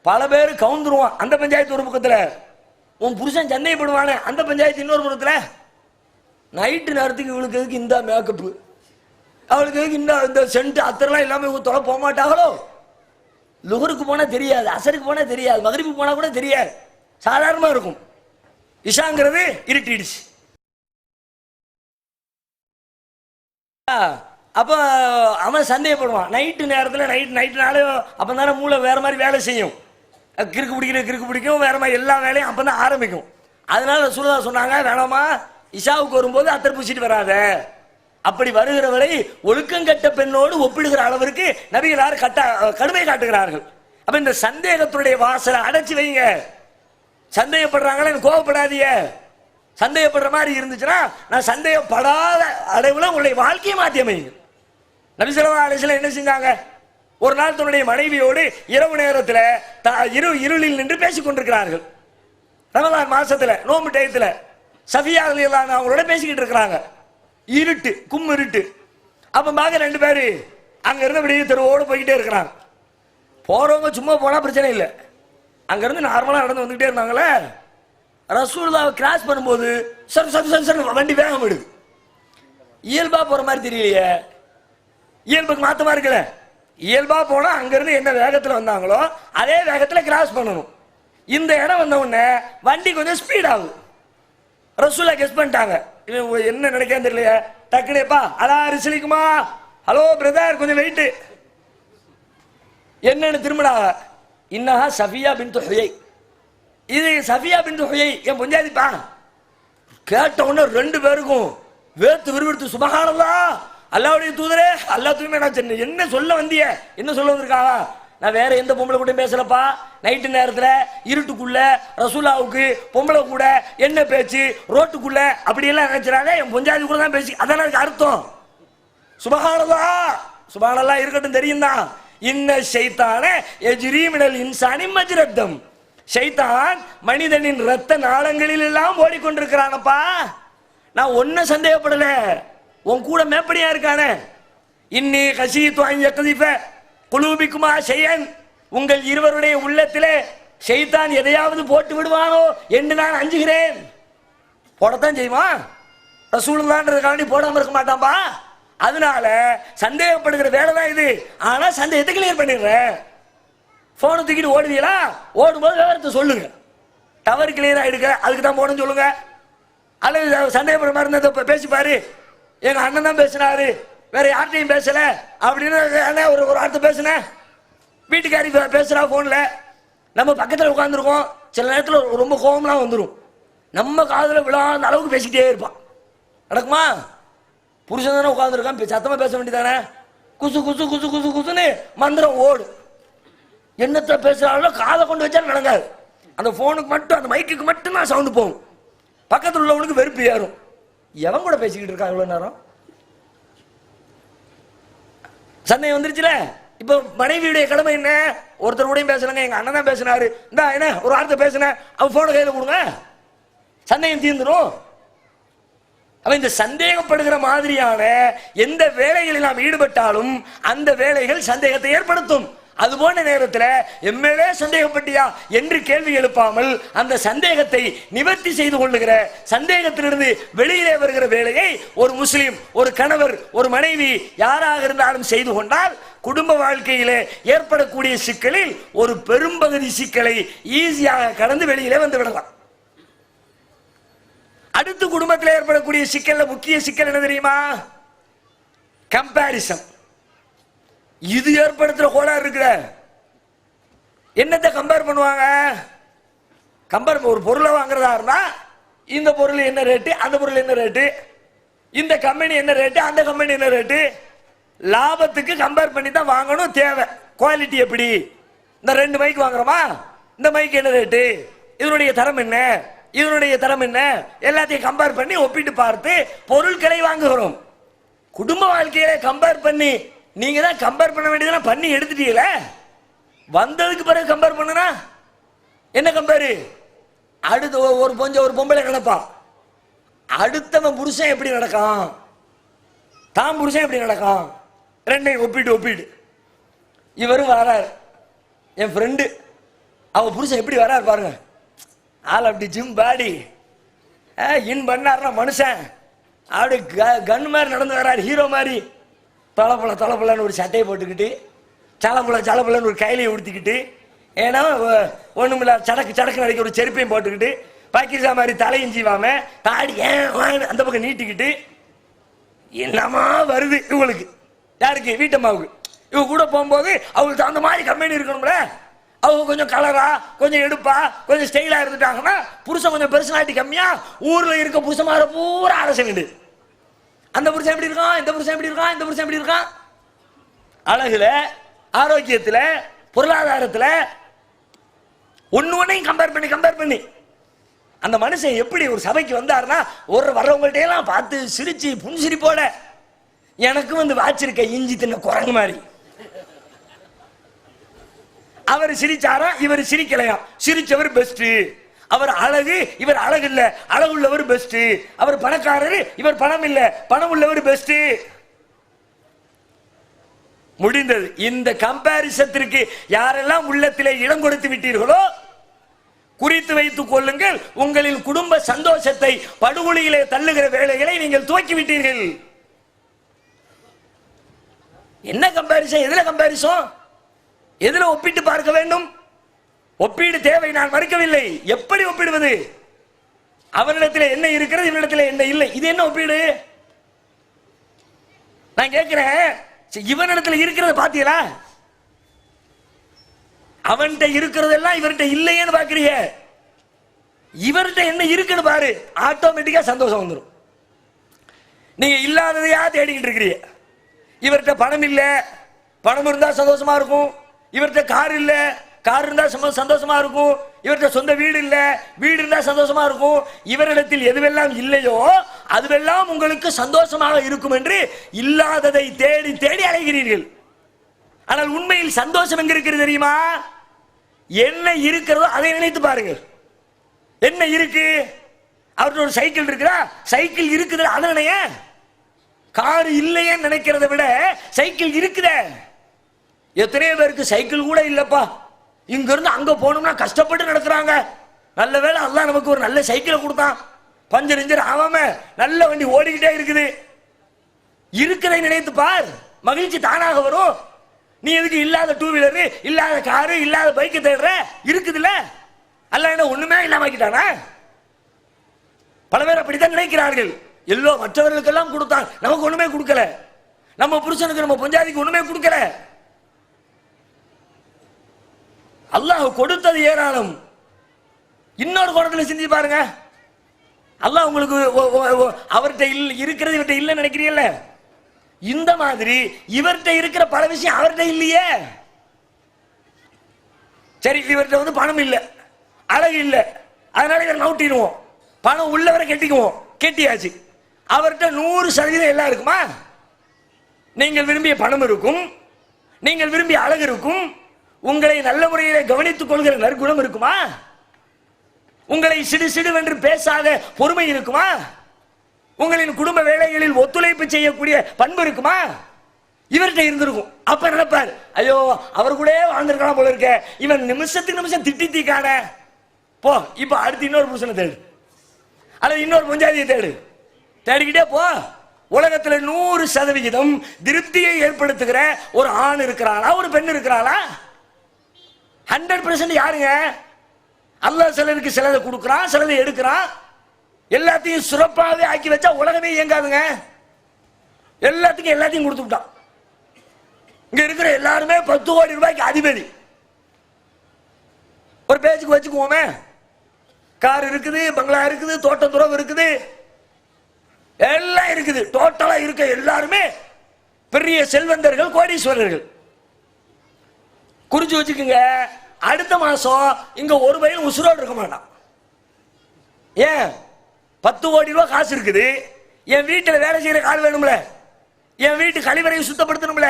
பல பேர் கவுந்துருவான். அந்த பஞ்சாயத்து ஒரு பக்கத்துல, உன் புருஷன் சந்தேகப்படுவானே அந்த பஞ்சாயத்து இன்னொரு பக்கத்துல. நைட்டு நேரத்துக்கு இவளுக்கு எதுக்கு இந்த மேக்கப்பு, அவளுக்கு எதுக்கு இந்த சென்ட் அத்தரெல்லாம் எல்லாமே தொலை போக மாட்டாங்களோ. லுகருக்கு போனா தெரியாது, அசருக்கு போனா தெரியாது, மகரிப்புக்கு போனா கூட தெரியாது, சாதாரணமா இருக்கும். இஷாங்கிறது இருட்டிடுச்சு. அப்போ அவன் சந்தேகப்படுவான். நைட்டு நேரத்தில் நைட்டுனாலே அப்போ தானே மூளை வேற மாதிரி வேலை செய்யும், கிறுக்கு பிடிக்கும் வேற மாதிரி எல்லா வேலையும் அப்போ தான் ஆரம்பிக்கும். அதனால ரசூலுல்லாஹ் சொன்னாங்க, வேணாமா இஷாவுக்கு வரும்போது அத்தர் பூசிட்டு வராத. அப்படி வருகிறவரை ஒழுக்கங்கட்ட பெண்ணோடு ஒப்பிடுகிற அளவிற்கு நபிகளார் கடுமை காட்டுகிறார்கள். அப்ப இந்த சந்தேகத்துடைய வாசலை அடைச்சி வைங்க. சந்தேகப்படுறாங்களே கோவப்படாதீங்க. சந்தேகப்படுற மாதிரி இருந்துச்சுன்னா நான் சந்தேகப்படாத அளவுல உங்களுடைய வாழ்க்கையை மாற்றி அமைங்க. நபி ஸல்லல்லாஹு அலைஹி வஸல்லம் என்ன செஞ்சாங்க, ஒரு நாள் தன்னுடைய மனைவியோடு இரவு நேரத்தில் இருளில் நின்று பேசிக் கொண்டிருக்கிறார்கள். ரமலான் மாசத்துல நோம்பு டயத்துல சஃபியா ரலியல்லாஹு அன்ஹா அவங்களோட பேசிக்கிட்டு இருக்கிறாங்க. இருட்டு, கும் இருட்டு. அப்ப பாக்க 2 பேரு அங்க இருந்து அப்படியே தெருவோடு போய்கிட்டே இருக்கிறாங்க. போறவங்க சும்மா போனா பிரச்சனை இல்லை, அங்க இருந்து நார்மலா நடந்து வந்துகிட்டே இருந்தாங்களே. ரசூலுல்லாஹ் கிராஸ் பண்ணும்போது சர் சர் சர் சர் வண்டி வேகம் விடுது. இயல்பா போற மாதிரி தெரியலையே, இயல்புக்கு மாத்தமா இருக்குல்ல. இயல்பா போனா அங்க இருந்து என்ன வேகத்துல வந்தாங்களோ அதே வேகத்துல கிராஸ் பண்ணணும். இந்த இடம் வந்த உடனே வண்டி கொஞ்சம் ஸ்பீட் ஆகுது. ரசூலுல்லாஹ் கெஸ் பண்ணிட்டாங்க, என்ன நினைக்கான்னு தெரியலையே. டக்குனேப்பா அதான் ரிசலிக்குமா, ஹலோ பிரதர் கொஞ்சம் வெயிட், என்னன்னு திரும்பினாங்க. இன்னஹா சஃபியா பின்து ஹுயை, இது சஃபியா பின்து ஹுயை என் பொஞ்சாதிப்பா. கேட்ட உடனே 2 பேருக்கும் வேர்த்து விறுவிறுத்து, சுபஹானல்லாஹ் அல்லாஹ்வுடைய தூதரே, அல்லாஹ் தூய்மை. நான் என்ன சொல்ல வந்திய, என்ன சொல்ல வந்திருக்காங்க, நான் வேற எந்த பொம்பளை கூட பேசலப்பா. நைட்டு நேரத்தில் இருட்டுக்குள்ள ரசூலாவுக்கு பொம்பளை கூட என்ன பேச்சு, ரோட்டுக்குள்ள அப்படியெல்லாம் நினைச்சாங்க. என் பொஞ்சாதி கூட தான் பேசி, அதான் எனக்கு அர்த்தம். சுபஹானல்லாஹ் சுபஹானல்லாஹ் இருக்கட்டும், தெரியும் தான். இன்ன ஷைத்தான யஜ்ரி மினல் இன்சானி மஜ்ரத்தம், ஷைத்தான் மனிதனின் ரத்த நாளங்களில் எல்லாம் ஓடிக்கொண்டிருக்கிறானப்பா. நான் ஒன்னும் சந்தேகப்படல, உன் கூட மேப்படியா இருக்கானே. இன்னி கஷீது அன் யக்திஃப குலூபிக்குமா ஷையன், உங்கள் இருவருடைய உள்ளத்திலே ஷைத்தான் எதையாவது போட்டு விடுவானோ என்று நான் அஞ்சுகிறேன். போடத்தான் செய்வான், ரசூலுல்லாஹ்ன்றதுக்காண்டி போடாம இருக்க மாட்டான்பா. அதனால சந்தேகப்படுகிற வேலை தான் இது. ஆனா சந்தேகத்தை கிளியர் பண்ணிடுறேன். போனை தூக்கிட்டு ஓடுவீங்களா, ஓடும்போது விவரத்தை சொல்லுங்க, டவர் கிளியர் ஆயிடுங்க, அதுக்கு தான் போகணும்னு சொல்லுங்க. அல்லது சந்தேகப்படுற மாதிரி இருந்தா பேசிப்பாரு, எங்க அண்ணன் தான் பேசினாரு வேற யார்ட்டையும் பேசல அப்படின்னு ஒரு வார்த்தை பேசுனேன். வீட்டுக்காரி பேசுறா போன்ல, நம்ம பக்கத்தில் உட்காந்துருக்கோம், சில நேரத்தில் ரொம்ப கோபம்லாம் வந்துடும், நம்ம காதுல விழாத அளவுக்கு பேசிக்கிட்டே இருப்பான். நடக்குமா? புருஷன் தானே உட்காந்துருக்கான், சத்தமா பேச வேண்டியதானே. குசு குசு குசு குசு குசுன்னு மந்திரம் ஓடும். என்னத்தை பேசுறாங்களோ காதை கொண்டு வச்சா நடக்காது. அந்த போனுக்கு மட்டும், அந்த மைக்குக்கு மட்டும் தான் சவுண்டு போகும். பக்கத்தில் உள்ளவனுக்கு வெறுப்பு ஏறும். எவன் கூட பேசிக்கிட்டு இருக்கா இவ்வளவு நேரம்? சந்தேகம் வந்துருச்சுல, இப்போ மனைவியுடைய கடமை என்ன? ஒருத்தர் கூட பேசலங்க, எங்க அண்ணன் தான் பேசினாரு, இந்தா என்ன ஒரு வார்த்தை பேசின, அவ போன கையில கொடுங்க, சந்தேகம் தீர்ந்துரும். அவ இந்த சந்தேகப்படுகிற மாதிரியான எந்த வேலைகளில் நாம் ஈடுபட்டாலும் அந்த வேலைகள் சந்தேகத்தை ஏற்படுத்தும். அது போன்ற நேரத்தில் எம்எல்ஏ சந்தேகப்பட்டியா என்று கேள்வி எழுப்பாமல் அந்த சந்தேகத்தை நிவர்த்தி செய்து கொள்ளுகிற, சந்தேகத்திலிருந்து வெளியிலே வருகிற வேலையை ஒரு முஸ்லிம், ஒரு கணவர், ஒரு மனைவி யாராக இருந்தாலும் செய்து கொண்டால் குடும்ப வாழ்க்கையிலே ஏற்படக்கூடிய சிக்கலில் ஒரு பெரும்பகுதி சிக்கலை ஈஸியாக கடந்து வெளியிலே வந்து விடலாம். அடுத்து குடும்பத்தில் ஏற்படக்கூடிய சிக்கல்ல முக்கிய சிக்கல் என்ன தெரியுமா? கம்பாரிசன். இது ஏற்படுத்துற கோளாறு இருக்கிற. என்னத்தை கம்பேர் பண்ணுவாங்க? கம்பேர் ஒரு பொருளை வாங்குறதா இருந்தா இந்த பொருள் என்ன ரேட்டு, அந்த பொருள் என்ன ரேட்டு, இந்த கம்பெனி என்ன ரேட்டு, அந்த கம்பெனி என்ன ரேட்டு, லாபத்துக்கு கம்பேர் பண்ணி தான் வாங்கணும். தேவை குவாலிட்டி எப்படி, இந்த 2 மைக் வாங்குறோமா, இந்த மைக் என்ன ரேட்டு, இதனுடைய தரம் என்ன, இதனுடைய தரம் என்ன, எல்லாத்தையும் கம்பேர் பண்ணி ஒப்பிட்டு பார்த்து பொருட்களை வாங்குகிறோம். குடும்ப வாழ்க்கையில கம்பேர் பண்ணி நீங்க தான் கம்பேர் பண்ண வேண்டியதெல்லாம் பண்ணி எடுத்துட்டீங்கள, வந்ததுக்கு பிறகு கம்பேர் பண்ணுனா என்ன கம்பேரு? அடுத்து ஒரு பொம்பளை கிடப்பான், அடுத்தவன் புருஷன் எப்படி நடக்கான், தான் புருஷன் எப்படி நடக்கான், ரெண்டையும் ஒப்பிட்டு இவரும் வராரு, என் ஃப்ரெண்டு, அவ புருஷன் எப்படி வராரு பாருங்க, ஆள் அப்படி ஜிம் பாடி, இன் பண்ணாருன்னா மனுஷன் அப்படி கன் மாதிரி நடந்து வர்றாரு, ஹீரோ மாதிரி, தொலைப்புலன்னு ஒரு சட்டையை போட்டுக்கிட்டு, சலப்புலன்னு ஒரு கையிலையை உடுத்திக்கிட்டு, ஏன்னா ஒண்ணுமில்ல சடக்கு நடிக்க ஒரு செருப்பையும் போட்டுக்கிட்டு, பாக்கிசா மாதிரி தலையும் ஜீவாம தாடி அந்த பக்கம் நீட்டிக்கிட்டு, என்னமா வருது இவங்களுக்கு. யாருக்கு? வீட்டம்மாவுக்கு. இவங்க கூட போகும்போது அவங்களுக்கு அந்த மாதிரி கம்பெனி இருக்கணும்ல, அவங்க கொஞ்சம் கலரா, கொஞ்சம் எடுப்பா, கொஞ்சம் ஸ்டைலா இருந்துட்டாங்கன்னா புருஷன் கொஞ்சம் பெர்சனாலிட்டி கம்மியா, ஊர்ல இருக்க புருஷமார பூரா அரசு, அந்த புருஷன் எப்படி இருக்கான், இந்த புருஷன் எப்படி இருக்கான், இந்த புருஷன் எப்படி இருக்கான், அழகுல, ஆரோக்கியத்துல, பொருளாதாரத்துல ஒன்னையும் கம்பேர் பண்ணி அந்த மனுஷன் எப்படி ஒரு சபைக்கு வந்தாருன்னா ஒரு வர்றவங்கள்ட்ட எல்லாம் பார்த்து சிரிச்சு புன்சிரிப்போட, எனக்கும் வந்து வாச்சிருக்க இஞ்சி தின்ன குரங்கு மாதிரி, அவர் சிரிச்சாரா இவர் சிரிக்கலையா, சிரிச்சவர் பெஸ்ட், அவர் அழகு இவர் அழகு இல்ல, அழகு உள்ளவர் பெஸ்ட், அவர் பணக்காரரு இவர் பணம் இல்ல, பணம் உள்ளவர் பெஸ்ட். முடிந்தது. இந்த கம்பாரிசத்திற்கு யாரெல்லாம் உள்ளத்திலே இடம் கொடுத்து விட்டீர்களோ குறித்து வைத்துக் கொள்ளுங்கள், உங்களின் குடும்ப சந்தோஷத்தை படுகொலியிலே தள்ளுகிற வேலைகளை நீங்கள் துவக்கி விட்டீர்கள். என்ன கம்பாரிசன்? எதுல கம்பாரிசன்? எதுல ஒப்பிட்டு பார்க்க வேண்டும்? ஒப்பீடு தேவை, நான் மறுக்கவில்லை. எப்படி ஒப்பிடுவது? அவனிடத்தில் என்ன இருக்கிறது, இவனிடத்தில் என்ன இல்லை, இது என்ன ஒப்பீடு? நான் கேட்கிறேன், இவனிடத்தில் இருக்கிறத பாத்தீங்களா? அவன்கிட்ட இருக்கிறதெல்லாம் இவர்கிட்ட இல்லையேன்னு பாக்குறீங்க. இவர்கிட்ட என்ன இருக்குன்னு பாரு, ஆட்டோமேட்டிக்கா சந்தோஷம் வந்துடும். நீங்க இல்லாததையா தேடிக்கிட்டு இருக்கிறீங்க. இவர்கிட்ட பணம் இல்ல, பணம் இருந்தா சந்தோஷமா இருக்கும். இவர்கிட்ட கார் இல்ல, கார் இருந்தா சந்தோஷமா இருக்கும். இவர்கிட்ட சொந்த வீடு இல்ல, வீடு இருந்தா சந்தோஷமா இருக்கும். இவரிடத்தில் எதுவெல்லாம் இல்லையோ அதுவெல்லாம் உங்களுக்கு சந்தோஷமாக இருக்கும் என்று இல்லாததை தேடி தேடி அலைகிறீர்கள். ஆனால் உண்மையில் சந்தோஷம் எங்க இருக்கிறது தெரியுமா? என்ன இருக்கிறதோ அதை நினைத்து பாருங்கள். என்ன இருக்கு? அவர்கிட்ட ஒரு சைக்கிள் இருக்குதா, சைக்கிள் இருக்குது அதை நினைய. கார் இல்லையேன்னு நினைக்கிறத விட சைக்கிள் இருக்குதே. எத்தனையோ பேருக்கு சைக்கிள் கூட இல்லப்பா, இங்க இருந்து அங்க போனோம்னா கஷ்டப்பட்டு நடக்கிறாங்க. நல்ல வேளை அல்லாஹ் நமக்கு ஒரு நல்ல சைக்கிளை கொடுத்தான், பஞ்சர் இஞ்சர் ஆகாம நல்ல வண்டி ஓடிக்கிட்டே இருக்குது. இருக்கிறதை நினைத்து பார், மகிழ்ச்சி தானாக வரும். நீ எதுக்கு இல்லாத டூ வீலரு, இல்லாத காரு, இல்லாத பைக்கை தேடுற? இருக்குதுல்ல. அல்லாஹ் என்ன ஒண்ணுமே இல்லாம ஆக்கிட்டானா? பல பேர் அப்படித்தான் நினைக்கிறார்கள். எல்லோ மற்றவர்களுக்கெல்லாம் கொடுத்தான், நமக்கு ஒண்ணுமே கொடுக்கல. நம்ம புருஷனுக்கு நம்ம பொஞ்சாதிக்கு ஒண்ணுமே கொடுக்கல. அல்லாஹ் கொடுத்தது ஏராளம். இன்னொரு கோணத்தில் சிந்திச்சு பாருங்க. அல்லாஹ் உங்களுக்கு அவர்கிட்ட இருக்கிறது இவர்கிட்ட இல்லைன்னு நினைக்கிறீங்கல்ல, இந்த மாதிரி இவர்கிட்ட இருக்கிற பல விஷயம் அவர்கிட்ட இல்லையே. சரி, இவர்கிட்ட வந்து பணம் இல்லை, அழகு இல்லை, அதனால இவர் நவுட்டிடுவோம். பணம் உள்ளவரை கெட்டிக்குவோம், கெட்டியாச்சு. அவர்கிட்ட 100% எல்லாம் இருக்குமா? நீங்கள் விரும்பிய பணம் இருக்கும், நீங்கள் விரும்பிய அழகு இருக்கும். உங்களை நல்ல முறையிலே கவனித்துக் கொள்கிற நற்குணம் இருக்குமா? உங்களை சிடு சிடுவென்று பேசாத பொறுமை இருக்குமா? உங்களின் குடும்ப வேலைகளில் ஒத்துழைப்பு செய்யக்கூடிய பண்பு இருக்குமா? இவர்கிட்ட இருந்திருக்கும். அப்ப நினைப்பார், ஐயோ அவர் கூட வாழ்ந்திருக்கலாம் போல இருக்க, இவன் நிமிஷத்துக்கு நிமிஷம் திட்டி தீக்கான போ, இப்ப அடுத்து இன்னொரு புருஷனை தேடு அல்லது இன்னொரு பஞ்சாதியை தேடு, தேடிக்கிட்டே போ. உலகத்துல 100% திருப்தியை ஏற்படுத்துகிற ஒரு ஆண் இருக்கிறாளா, ஒரு பெண் இருக்கிறாளா? 100% யாருங்க? அல்லாஹ் சிலருக்கு சிலதை கொடுக்குறான், சிலதை எடுக்கிறான். எல்லாத்தையும் சிறப்பாகவே ஆக்கி வச்சா உலகமே இயங்காதுங்க. எல்லாத்துக்கும் எல்லாத்தையும் கொடுத்து விட்டான். இங்க இருக்கிற எல்லாருமே 10 கோடி ரூபாய்க்கு அதிபதி. ஒரு பேச்சுக்கு வச்சுக்குவோமே, கார் இருக்குது, பங்களா இருக்குது, தோட்டத்துறவு இருக்குது, எல்லாம் இருக்குது. டோட்டலா இருக்க எல்லாருமே பெரிய செல்வந்தர்கள், கோடீஸ்வரர்கள். குறிச்சு வச்சுக்கோங்க, அடுத்த மாசம் இங்க ஒரு பையன் உசுரோடு இருக்க மாட்டான். ஏன்? 10 கோடி ரூபாய் காசு இருக்குது, என் வீட்டில் வேலை செய்யற கால் வேணும்ல, என் வீட்டு கழிவறையை சுத்தப்படுத்தணும்ல,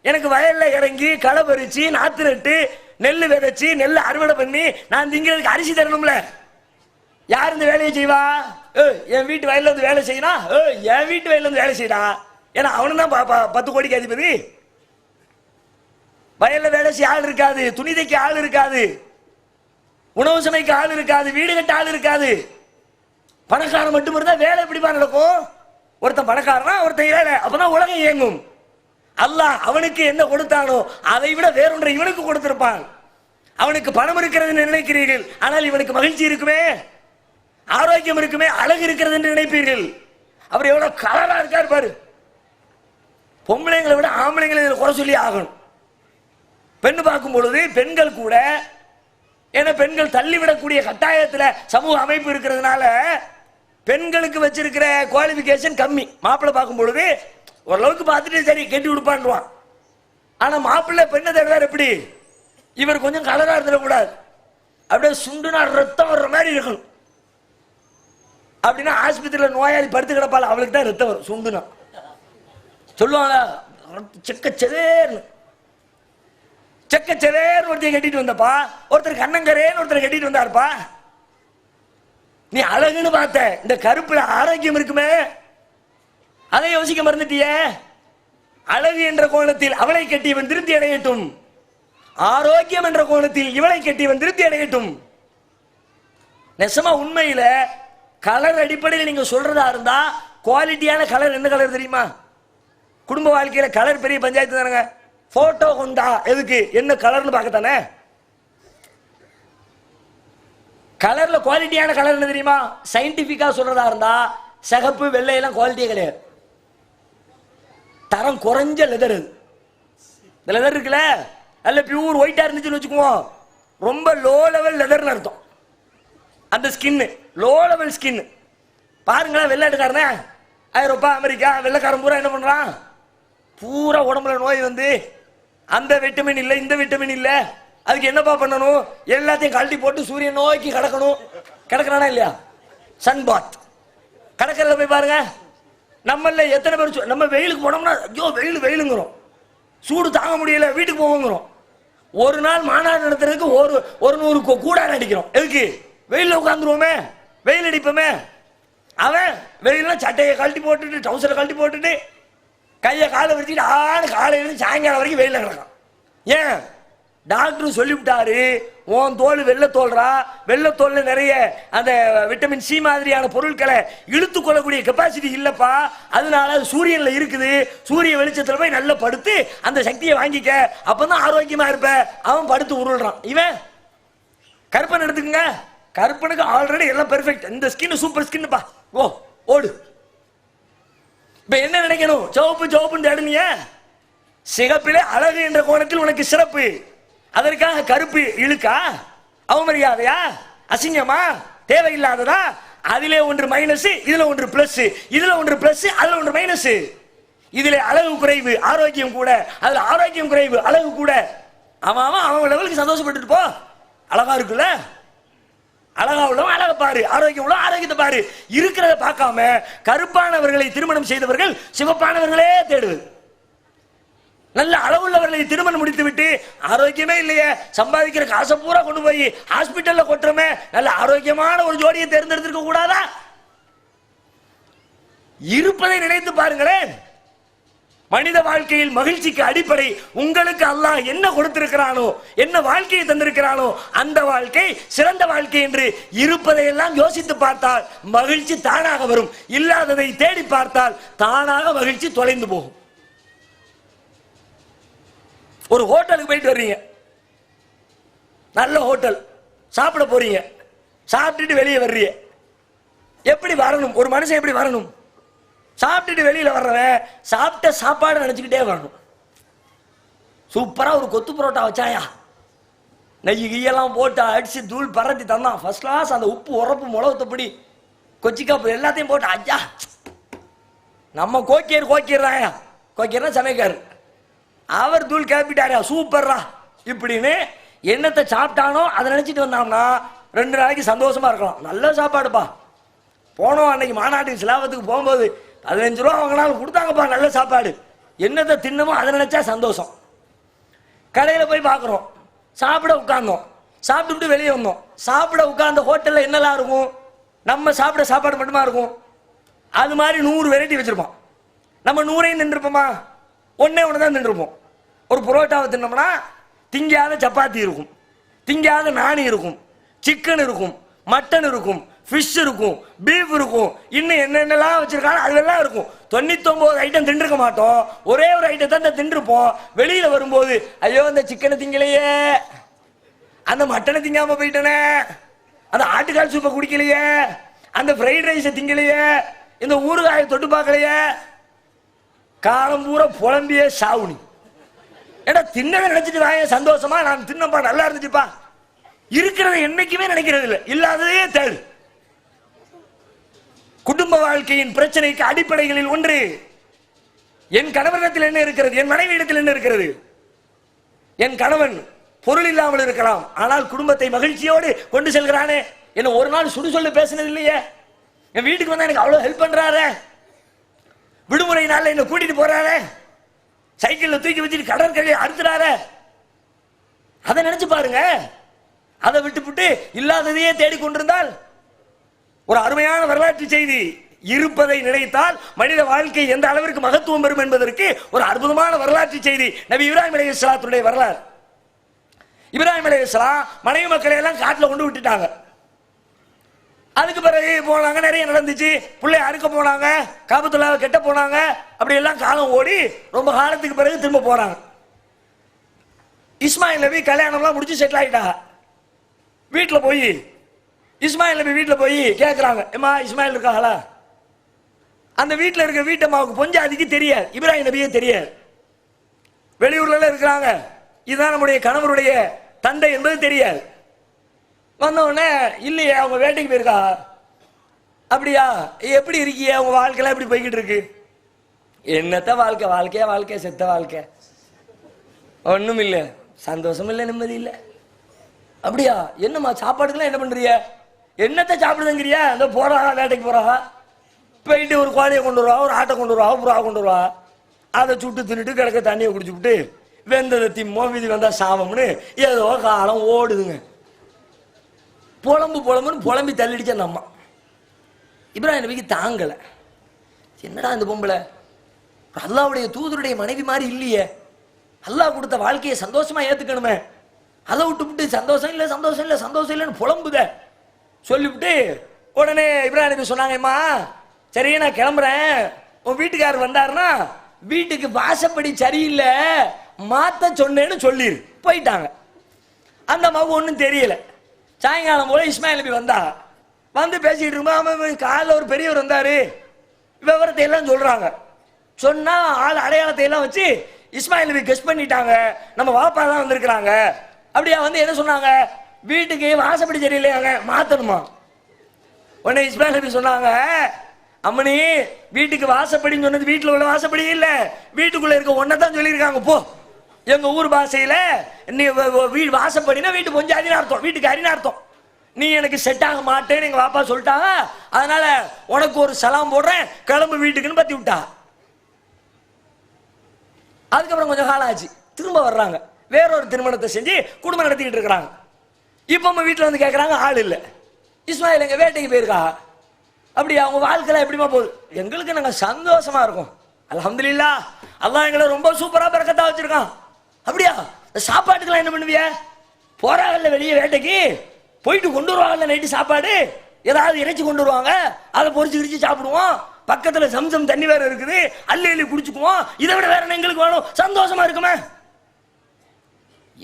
எனக்கு வயல்ல இறங்கி களை பறிச்சு நாத்து நட்டு நெல் விதைச்சு நெல் அறுவடை பண்ணி நான் திங்கிறதுக்கு அரிசி தரணும்ல. யார் இந்த வேலையை செய்வா? என் வீட்டு வயல்ல வந்து வேலை செய்யணும், என் வீட்டு வயல்ல வந்து வேலை செய்யறா. ஏன்னா அவனு தான் 10 கோடிக்கு அதிபதி. வயல்ல வேலை செய்ய ஆள் இருக்காது, துணி தைக்க ஆள் இருக்காது, உணவு சமைக்க ஆள் இருக்காது, வீடு கட்ட ஆள் இருக்காது. பணக்காரன் மட்டும் இருந்தா வேலை எப்படிப்பா நடக்கும்? ஒருத்தன் பணக்காரனா, ஒருத்தன் ஏழை, அப்பதான் உலகம் இயங்கும். அல்லாஹ் அவனுக்கு என்ன கொடுத்தானோ அதை விட வேறொன்றை இவனுக்கு கொடுத்திருப்பான். அவனுக்கு பணம் இருக்கிறது நினைக்கிறீர்கள், ஆனால் இவனுக்கு மகிழ்ச்சி இருக்குமே, ஆரோக்கியம் இருக்குமே, அழகு இருக்கிறது என்று நினைப்பீர்கள். அவர் எவ்வளவு கலரா இருக்காரு பாரு. பொம்பளைங்களை விட ஆம்பளைங்களை குறை சொல்லி ஆகணும். பெண்ணு பார்க்கும் பொழுது பெண்கள் கூட, ஏன்னா பெண்கள் தள்ளிவிடக்கூடிய கட்டாயத்தில் சமூக அமைப்பு இருக்கிறதுனால பெண்களுக்கு வச்சிருக்கிற குவாலிபிகேஷன் கம்மி. மாப்பிள்ளை பார்க்கும் பொழுது ஓரளவுக்கு பார்த்துட்டு சரி கட்டி கொடுப்பான்வான். ஆனா மாப்பிள்ளை பெண்ணை தேடுவார் எப்படி? இவர் கொஞ்சம் கலரா இருந்துடக்கூடாது, அப்படியே சுண்டுனா ரத்தம் வர்ற மாதிரி இருக்கணும். அப்படின்னா ஆஸ்பத்திரியில் நோயாளி படுத்து கிடப்பாள், அவளுக்கு தான் ரத்தம் வரும் சுண்டுனா. சொல்லுவாங்க செக்கச்சதேர்னு, செக்கச்சதேர்னு ஒருத்தர் கட்டிட்டு வந்தப்பா, ஒருத்தர் கண்ணங்கரேன்னு ஒருத்தர் கட்டிட்டு வந்தாருப்பா. நீ அழகுன்னு பார்த்த, இந்த கருப்புல ஆரோக்கியம் இருக்குமே, அதை யோசிக்க மறந்துட்டிய. அழகு என்ற கோணத்தில் அவளை கட்டியவன் திருப்தி அடையட்டும், ஆரோக்கியம் என்ற கோணத்தில் இவளை கட்டியவன் திருப்தி அடையட்டும். நெசமா உண்மையில கலர் அடிப்படையில் நீங்க சொல்றதா இருந்தா குவாலிட்டியான கலர் என்ன கலர் தெரியுமா? குடும்ப வாழ்க்கையில கலர் பெரிய பஞ்சாயத்து தானங்க. போட்டோ கொண்டா எதுக்கு, என்ன கலர்னு பார்க்கத்தானே. கலர்ல குவாலிட்டியான கலர் என்ன தெரியுமா? சயின்டிபிக்கா சொல்றதா இருந்தா சிகப்பு வெள்ளை எல்லாம் குவாலிட்டியே கிடையாது, தரம் குறைஞ்ச லெதர். இந்த லெதர் இருக்குல்ல, நல்ல பியூர் ஒயிட்டா இருந்துச்சுன்னு வச்சுக்குவோம், ரொம்ப லோ லெவல் லெதர்னு அர்த்தம். அந்த ஸ்கின் லோ லெவல் ஸ்கின். பாருங்களேன், வெள்ளாட்டுக்காரனே ஐரோப்பா அமெரிக்கா வெள்ளைக்காரன் பூரா என்ன பண்றான்? பூரா உடம்புல நோய் வந்து அந்த விட்டமின் இல்லை, இந்த விட்டமின் இல்லை, அதுக்கு என்னப்பா பண்ணணும்? எல்லாத்தையும் கழட்டி போட்டு சூரியன் நோக்கி கிடக்கணும். கிடக்கிறானா இல்லையா? சன் பாத் கடற்கரையில் போய் பாருங்க. நம்மள எத்தனை பேர் நம்ம வெயிலுக்கு போனோம்னா ஐயோ வெயில் வெயிலுங்கிறோம், சூடு தாங்க முடியல வீட்டுக்கு போவோங்கிறோம். ஒரு நாள் மாநாடு நடத்துறதுக்கு ஒரு 100 கூடாரம் அடிக்கிறோம். எதுக்கு? வெயிலில் உட்காந்துருவோமே, வெயில் அடிப்போமே. அவன் வெயிலாம் சட்டையை கழட்டி போட்டுட்டு ட்ரௌசரை கழட்டி போட்டுட்டு கையை காலை வச்சுட்டு ஆடு காலையில சாயங்காலம் வரைக்கும் வெயிலில் கிடக்கும். ஏன்? டாக்டர் சொல்லிவிட்டாரு, உன் தோல் வெள்ளத்தோல்றா, வெள்ளத்தோல்ல நிறைய அந்த விட்டமின் சி மாதிரியான பொருட்களை இழுத்து கொள்ளக்கூடிய கெப்பாசிட்டி இல்லப்பா, அதனால சூரியன்ல இருக்குது, சூரிய வெளிச்சத்துல போய் நல்லா படுத்து அந்த சக்தியை வாங்கிக்க, அப்பதான் ஆரோக்கியமா இருப்ப. அவன் படுத்து உருள்றான். இவன் கருப்பன் எடுத்துக்கங்க, கருப்பனுக்கு ஆல்ரெடி எல்லாம் பெர்ஃபெக்ட், இந்த ஸ்கின் சூப்பர் ஸ்கின்ப்பா, ஓ ஓடு. இப்ப என்ன நினைக்கணும்? சிவப்பு சிவப்புன்னு தேடுனிய, சிகப்பிலே அழகு என்ற கோணத்தில் உனக்கு சிறப்பு, அதற்காக கருப்பு இழுக்கா? அவமரியாதையா? அசிங்கமா? தேவையில்லாததா? அதிலே ஒன்று மைனஸ், இதுல ஒன்று பிளஸ், இதுல ஒன்று பிளஸ், அதுல ஒன்று மைனஸ். இதுல அழகு குறைவு ஆரோக்கியம் கூட, அதுல ஆரோக்கியம் குறைவு அழகு கூட. அவன் லெவலுக்கு சந்தோஷப்பட்டு போ. அழகா இருக்குல்ல, அழகா உள்ளவன் அழகை பாரு, ஆரோக்கியம் உள்ள ஆரோக்கியத்தை பாரு. இருக்கிறத பார்க்காம கருப்பானவர்களை திருமணம் செய்தவர்கள் சிவப்பானவர்களே தேடுவது. நல்ல அளவுள்ளவர்களை திருமணம் முடித்து விட்டு ஆரோக்கியமே இல்லையே, சம்பாதிக்கிற காசை பூரா கொண்டு போய் ஹாஸ்பிட்டல்ல கொட்டுறமே, நல்ல ஆரோக்கியமான ஒரு ஜோடியை தேர்ந்தெடுத்திருக்க கூடாதா? இருப்பதை நினைத்து பாருங்களேன். மனித வாழ்க்கையில் மகிழ்ச்சிக்கு அடிப்படை உங்களுக்கு அல்லாஹ் என்ன கொடுத்திருக்கிறானோ, என்ன வாழ்க்கையை தந்திருக்கிறானோ அந்த வாழ்க்கை சிறந்த வாழ்க்கை என்று இருப்பதையெல்லாம் யோசித்து பார்த்தால் மகிழ்ச்சி தானாக வரும். இல்லாததை தேடி பார்த்தால் தானாக மகிழ்ச்சி தொலைந்து போகும். ஒரு ஹோட்டலுக்கு போயிட்டு வர்றீங்க, நல்ல ஹோட்டல், சாப்பிட போறீங்க, சாப்பிட்டுட்டு வெளியே வர்றீங்க. எப்படி வரணும்? ஒரு மனுஷன் எப்படி வரணும்? சாப்பிட்டுட்டு வெளியில வர்றவன் சாப்பிட்ட சாப்பாடு நினைச்சுக்கிட்டே வரணும். சூப்பரா ஒரு கொத்து புரோட்டா வச்சாயா, நெய் கீயெல்லாம் போட்டு அடிச்சு தூள் பரட்டி தந்தான், ஃபர்ஸ்ட் கிளாஸ். அந்த உப்பு உரப்பு மிளகுத்தப்படி கொச்சிக்காப்பு எல்லாத்தையும் போட்டு ஐயா நம்ம கோக்கியர் தாயா, கோக்கியர்னா சமைக்காரு, அவர் தூள் கிளப்பிட்டாரா சூப்பர்ரா இப்படின்னு என்னத்தை சாப்பிட்டானோ அதை நினைச்சிட்டு வந்தோம்னா 2 நாளைக்கு சந்தோஷமா இருக்கலாம். நல்ல சாப்பாடுப்பா, போனோம் அன்னைக்கு மாநாட்டுக்கு சிலாபத்துக்கு போகும்போது 15 ரூபா வாங்கினாலும் கொடுத்தாங்கப்பா நல்ல சாப்பாடு, என்னத்தை தின்னமோ அதை நினைச்சா சந்தோஷம். கடையில் போய் பார்க்குறோம், சாப்பிட உட்கார்ந்தோம், சாப்பிட்டுட்டு வெளியே வந்தோம். சாப்பிட உட்கார்ந்த ஹோட்டலில் என்னெல்லாம் இருக்கும்? நம்ம சாப்பிட சாப்பாடு மட்டுமா இருக்கும்? அது மாதிரி 100 வெரைட்டி வச்சிருப்போம். நம்ம 100ஐயும் நின்றுப்போமா? ஒன்னே ஒன்று தான் நின்றுப்போம். ஒரு புரோட்டாவை தின்னோம்னா திங்காத சப்பாத்தி இருக்கும், திங்காத நாணி இருக்கும், சிக்கன் இருக்கும், மட்டன் இருக்கும், ஃபிஷ் இருக்கும், பீஃப் இருக்கும், இன்னும் என்னென்னலாம் வச்சிருக்காங்க அதெல்லாம் இருக்கும். 99 ஐட்டம் தின்றுக்க மாட்டோம், ஒரே ஒரு ஐட்டம் தான் தின்றுப்போம். வெளியில வரும்போது ஐயோ அந்த சிக்கனை திங்கலையே, அந்த மட்டனை திங்காம போயிட்டனே, அந்த ஆட்டுக்கால் சூப்பை குடிக்கலையே, அந்த ஃப்ரைட் ரைஸை திங்கலையே, இந்த ஊறுகாயை தொட்டு பார்க்கலையே, காலம் பூரா புலம்பியே சாவுனி. ஏன்னா தின்னவே நினைச்சிட்டு வாங்க சந்தோஷமா, நான் தின்னப்பா நல்லா இருந்துச்சுப்பா. இருக்கிறத என்னைக்குமே நினைக்கிறது இல்லை, இல்லாததே தேடு. குடும்ப வாழ்க்கையின் பிரச்சனைக்கு அடிப்படைகளில் ஒன்று, என் கணவனிடத்தில் என்ன இருக்கிறது, என் மனைவியிடத்தில் என்ன இருக்கிறது. என் கணவன் பொருள் இல்லாமல் இருக்கலாம், ஆனால் குடும்பத்தை மகிழ்ச்சியோடு கொண்டு செல்கிறானே. என்ன ஒரு நாள் சுடு சொல்லு பேசினது இல்லையே, என் வீட்டுக்கு வந்தா எனக்கு அவ்வளவு ஹெல்ப் பண்றாரு, விடுமுறை நாள்ல என்ன கூட்டிட்டு போறாரு, சைக்கிள்ல தூக்கி வச்சுட்டு கடற்கரையை அறுத்துறாரு. அதை நினைச்சு பாருங்க. அதை விட்டுவிட்டு இல்லாததையே தேடிக்கொண்டிருந்தால் ஒரு அருமையான வரலாற்று செய்தி. இருப்பதை நினைத்தால் மனித வாழ்க்கை எந்த அளவிற்கு மகத்துவம் பெறும் என்பதற்கு ஒரு அற்புதமான வரலாற்று செய்தி நபி இப்ராஹிம் அலைஹிஸ்ஸலாத்துடைய வரலாறு. இப்ராஹிம் அலைஹிஸ்ஸலாம் மனைவி மக்களை எல்லாம் காட்டுல கொண்டு விட்டுட்டாங்க. அதுக்கு பிறகு போனாங்க, நிறைய நடந்துச்சு. பிள்ளை அறுக்க போனாங்க, காபத்துல்லாவை கெட்ட போனாங்க, அப்படி எல்லாம் காலம் ஓடி ரொம்ப காலத்துக்கு பிறகு திரும்ப போறாங்க. இஸ்மாயில் நபி கல்யாணம்லாம் முடிச்சு செட்டில் ஆயிட்டாங்க. வீட்டில் போய் இஸ்மாயில் நபி வீட்டில் போய் கேட்குறாங்க, ஏமா இஸ்மாயில் இருக்காங்களா? அந்த வீட்டில் இருக்க வீட்டம்மாவுக்கு பொஞ்சாதிக்கு தெரியாது, இப்ராஹிம் நபியே தெரியாது. வெளியூர்ல இருக்கிறாங்க, இதுதான் நம்முடைய கணவருடைய தந்தை என்பது தெரியாது. வந்தோடனே இல்லையே அவங்க வேட்டைக்கு போயிருக்கா. அப்படியா, எப்படி இருக்கிய, அவங்க வாழ்க்கைலாம் எப்படி போய்கிட்டு இருக்கு? என்னத்த வாழ்க்கை, வாழ்க்கையா வாழ்க்கை, செத்த வாழ்க்கை, ஒன்றும் இல்லை, சந்தோஷம் இல்லை, நிம்மதி இல்லை. அப்படியா, என்னம்மா சாப்பாடுக்கெல்லாம் என்ன பண்றிய, என்னத்தை சாப்பிடுதுங்கிறியா? அந்த போறாங்க, வேட்டைக்கு போறாங்க, போயிட்டு ஒரு கோழியை கொண்டு வருவா, ஒரு ஆட்டை கொண்டு வருவா, புறா கொண்டு வருவா, அதை சுட்டு தின்னுட்டு கிடக்க தண்ணியை குடிச்சுட்டு வெந்ததை திம்மோ விதி வந்தா சாபம்னு ஏதோ காலம் ஓடுதுங்க. புலம்புன்னு புலம்பி தள்ளிடிச்ச நம்ம இப்ராஹிம் நபிக்கு தாங்கல. என்னடா இந்த பொம்பளை அல்லாஹ்வுடைய தூதருடைய மனைவி மாதிரி இல்லையே, அல்லாஹ் கொடுத்த வாழ்க்கையை சந்தோஷமா ஏத்துக்கணுமே, அதை விட்டு சந்தோஷம் இல்லை சந்தோஷம் இல்லை சந்தோஷம் இல்லைன்னு புலம்புத சொல்லிவிட்டு உடனே இப்ராஹிம் நபி சொன்னாங்கம்மா, சரி நான் கிளம்புறேன், உன் வீட்டுக்காரர் வந்தாருன்னா வீட்டுக்கு வாசப்படி சரியில்லை மாத்த சொன்னேன்னு சொல்லிரு. போயிட்டாங்க. அந்த அம்மாவுக்கு ஒன்றும் தெரியல. சாயங்காலம் போல இஸ்மாயில் நபி வந்தா, வந்து பேசிக்கிட்டு இருக்கும்போது காலைல ஒரு பெரியவர் வந்தாரு, விவரத்தை எல்லாம் சொல்றாங்க. சொன்னா ஆள் அடையாளத்தை எல்லாம் வச்சு இஸ்மாயில் நபி கெஸ் பண்ணிட்டாங்க, நம்ம வாப்பா தான் வந்திருக்கிறாங்க. அப்படியா வந்து என்ன சொன்னாங்க, வீட்டுக்கு வாசப்படி சரியில்லையாங்க மாத்தணுமா. உடனே இஸ்மாயில் நபி சொன்னாங்க, அம்மனி வீட்டுக்கு வாசப்படின்னு சொன்னது வீட்டில் உள்ள வாசப்படி இல்ல, வீட்டுக்குள்ள இருக்க ஒன்னதான் சொல்லியிருக்காங்க. போ, எங்க ஊர் பாஷையில நீ வீடு வாசப்படினா வீட்டு கொஞ்சம் அரின அர்த்தம், வீட்டுக்கு அரின அர்த்தம். நீ எனக்கு செட் ஆக மாட்டேன்னு எங்க பாப்பா சொல்லிட்டாங்க, அதனால உனக்கு ஒரு சலாம் போடுறேன், கிளம்பு வீட்டுக்குன்னு பத்தி விட்டா. அதுக்கப்புறம் கொஞ்சம் காலம் ஆச்சு, திரும்ப வர்றாங்க, வேறொரு திருமணத்தை செஞ்சு குடும்பம் நடத்திக்கிட்டு இருக்கிறாங்க. இப்போ நம்ம வீட்டில் வந்து கேட்குறாங்க, ஆள் இல்லை, இஸ்மாயில் எங்கள் வேட்டைக்கு போயிருக்கா. அப்படி அவங்க வாழ்க்கையில் எப்படிமா போகுது? எங்களுக்கு நாங்கள் சந்தோஷமா இருக்கோம், அல்ஹம்துலில்லாஹ், அல்லாஹ் எங்களை ரொம்ப சூப்பராக பரக்கத்தா வச்சிருக்கான். அப்படியா? சாப்பாட்டுக்கெல்லாம் என்ன பண்ணுவிய? போறாங்கல்ல வெளியே வேட்டைக்கு, போயிட்டு கொண்டு வருவாங்கல்ல நைட்டு சாப்பாடு, ஏதாவது இறைச்சி கொண்டு வருவாங்க, அதை பொறிச்சு கிடிச்சு சாப்பிடுவோம். பக்கத்துல சம்சம் தண்ணி வேற இருக்குது, அள்ளி அள்ளி குடிச்சுக்குவோம். இதை விட வேற எங்களுக்கு வேணும், சந்தோஷமா இருக்குமே.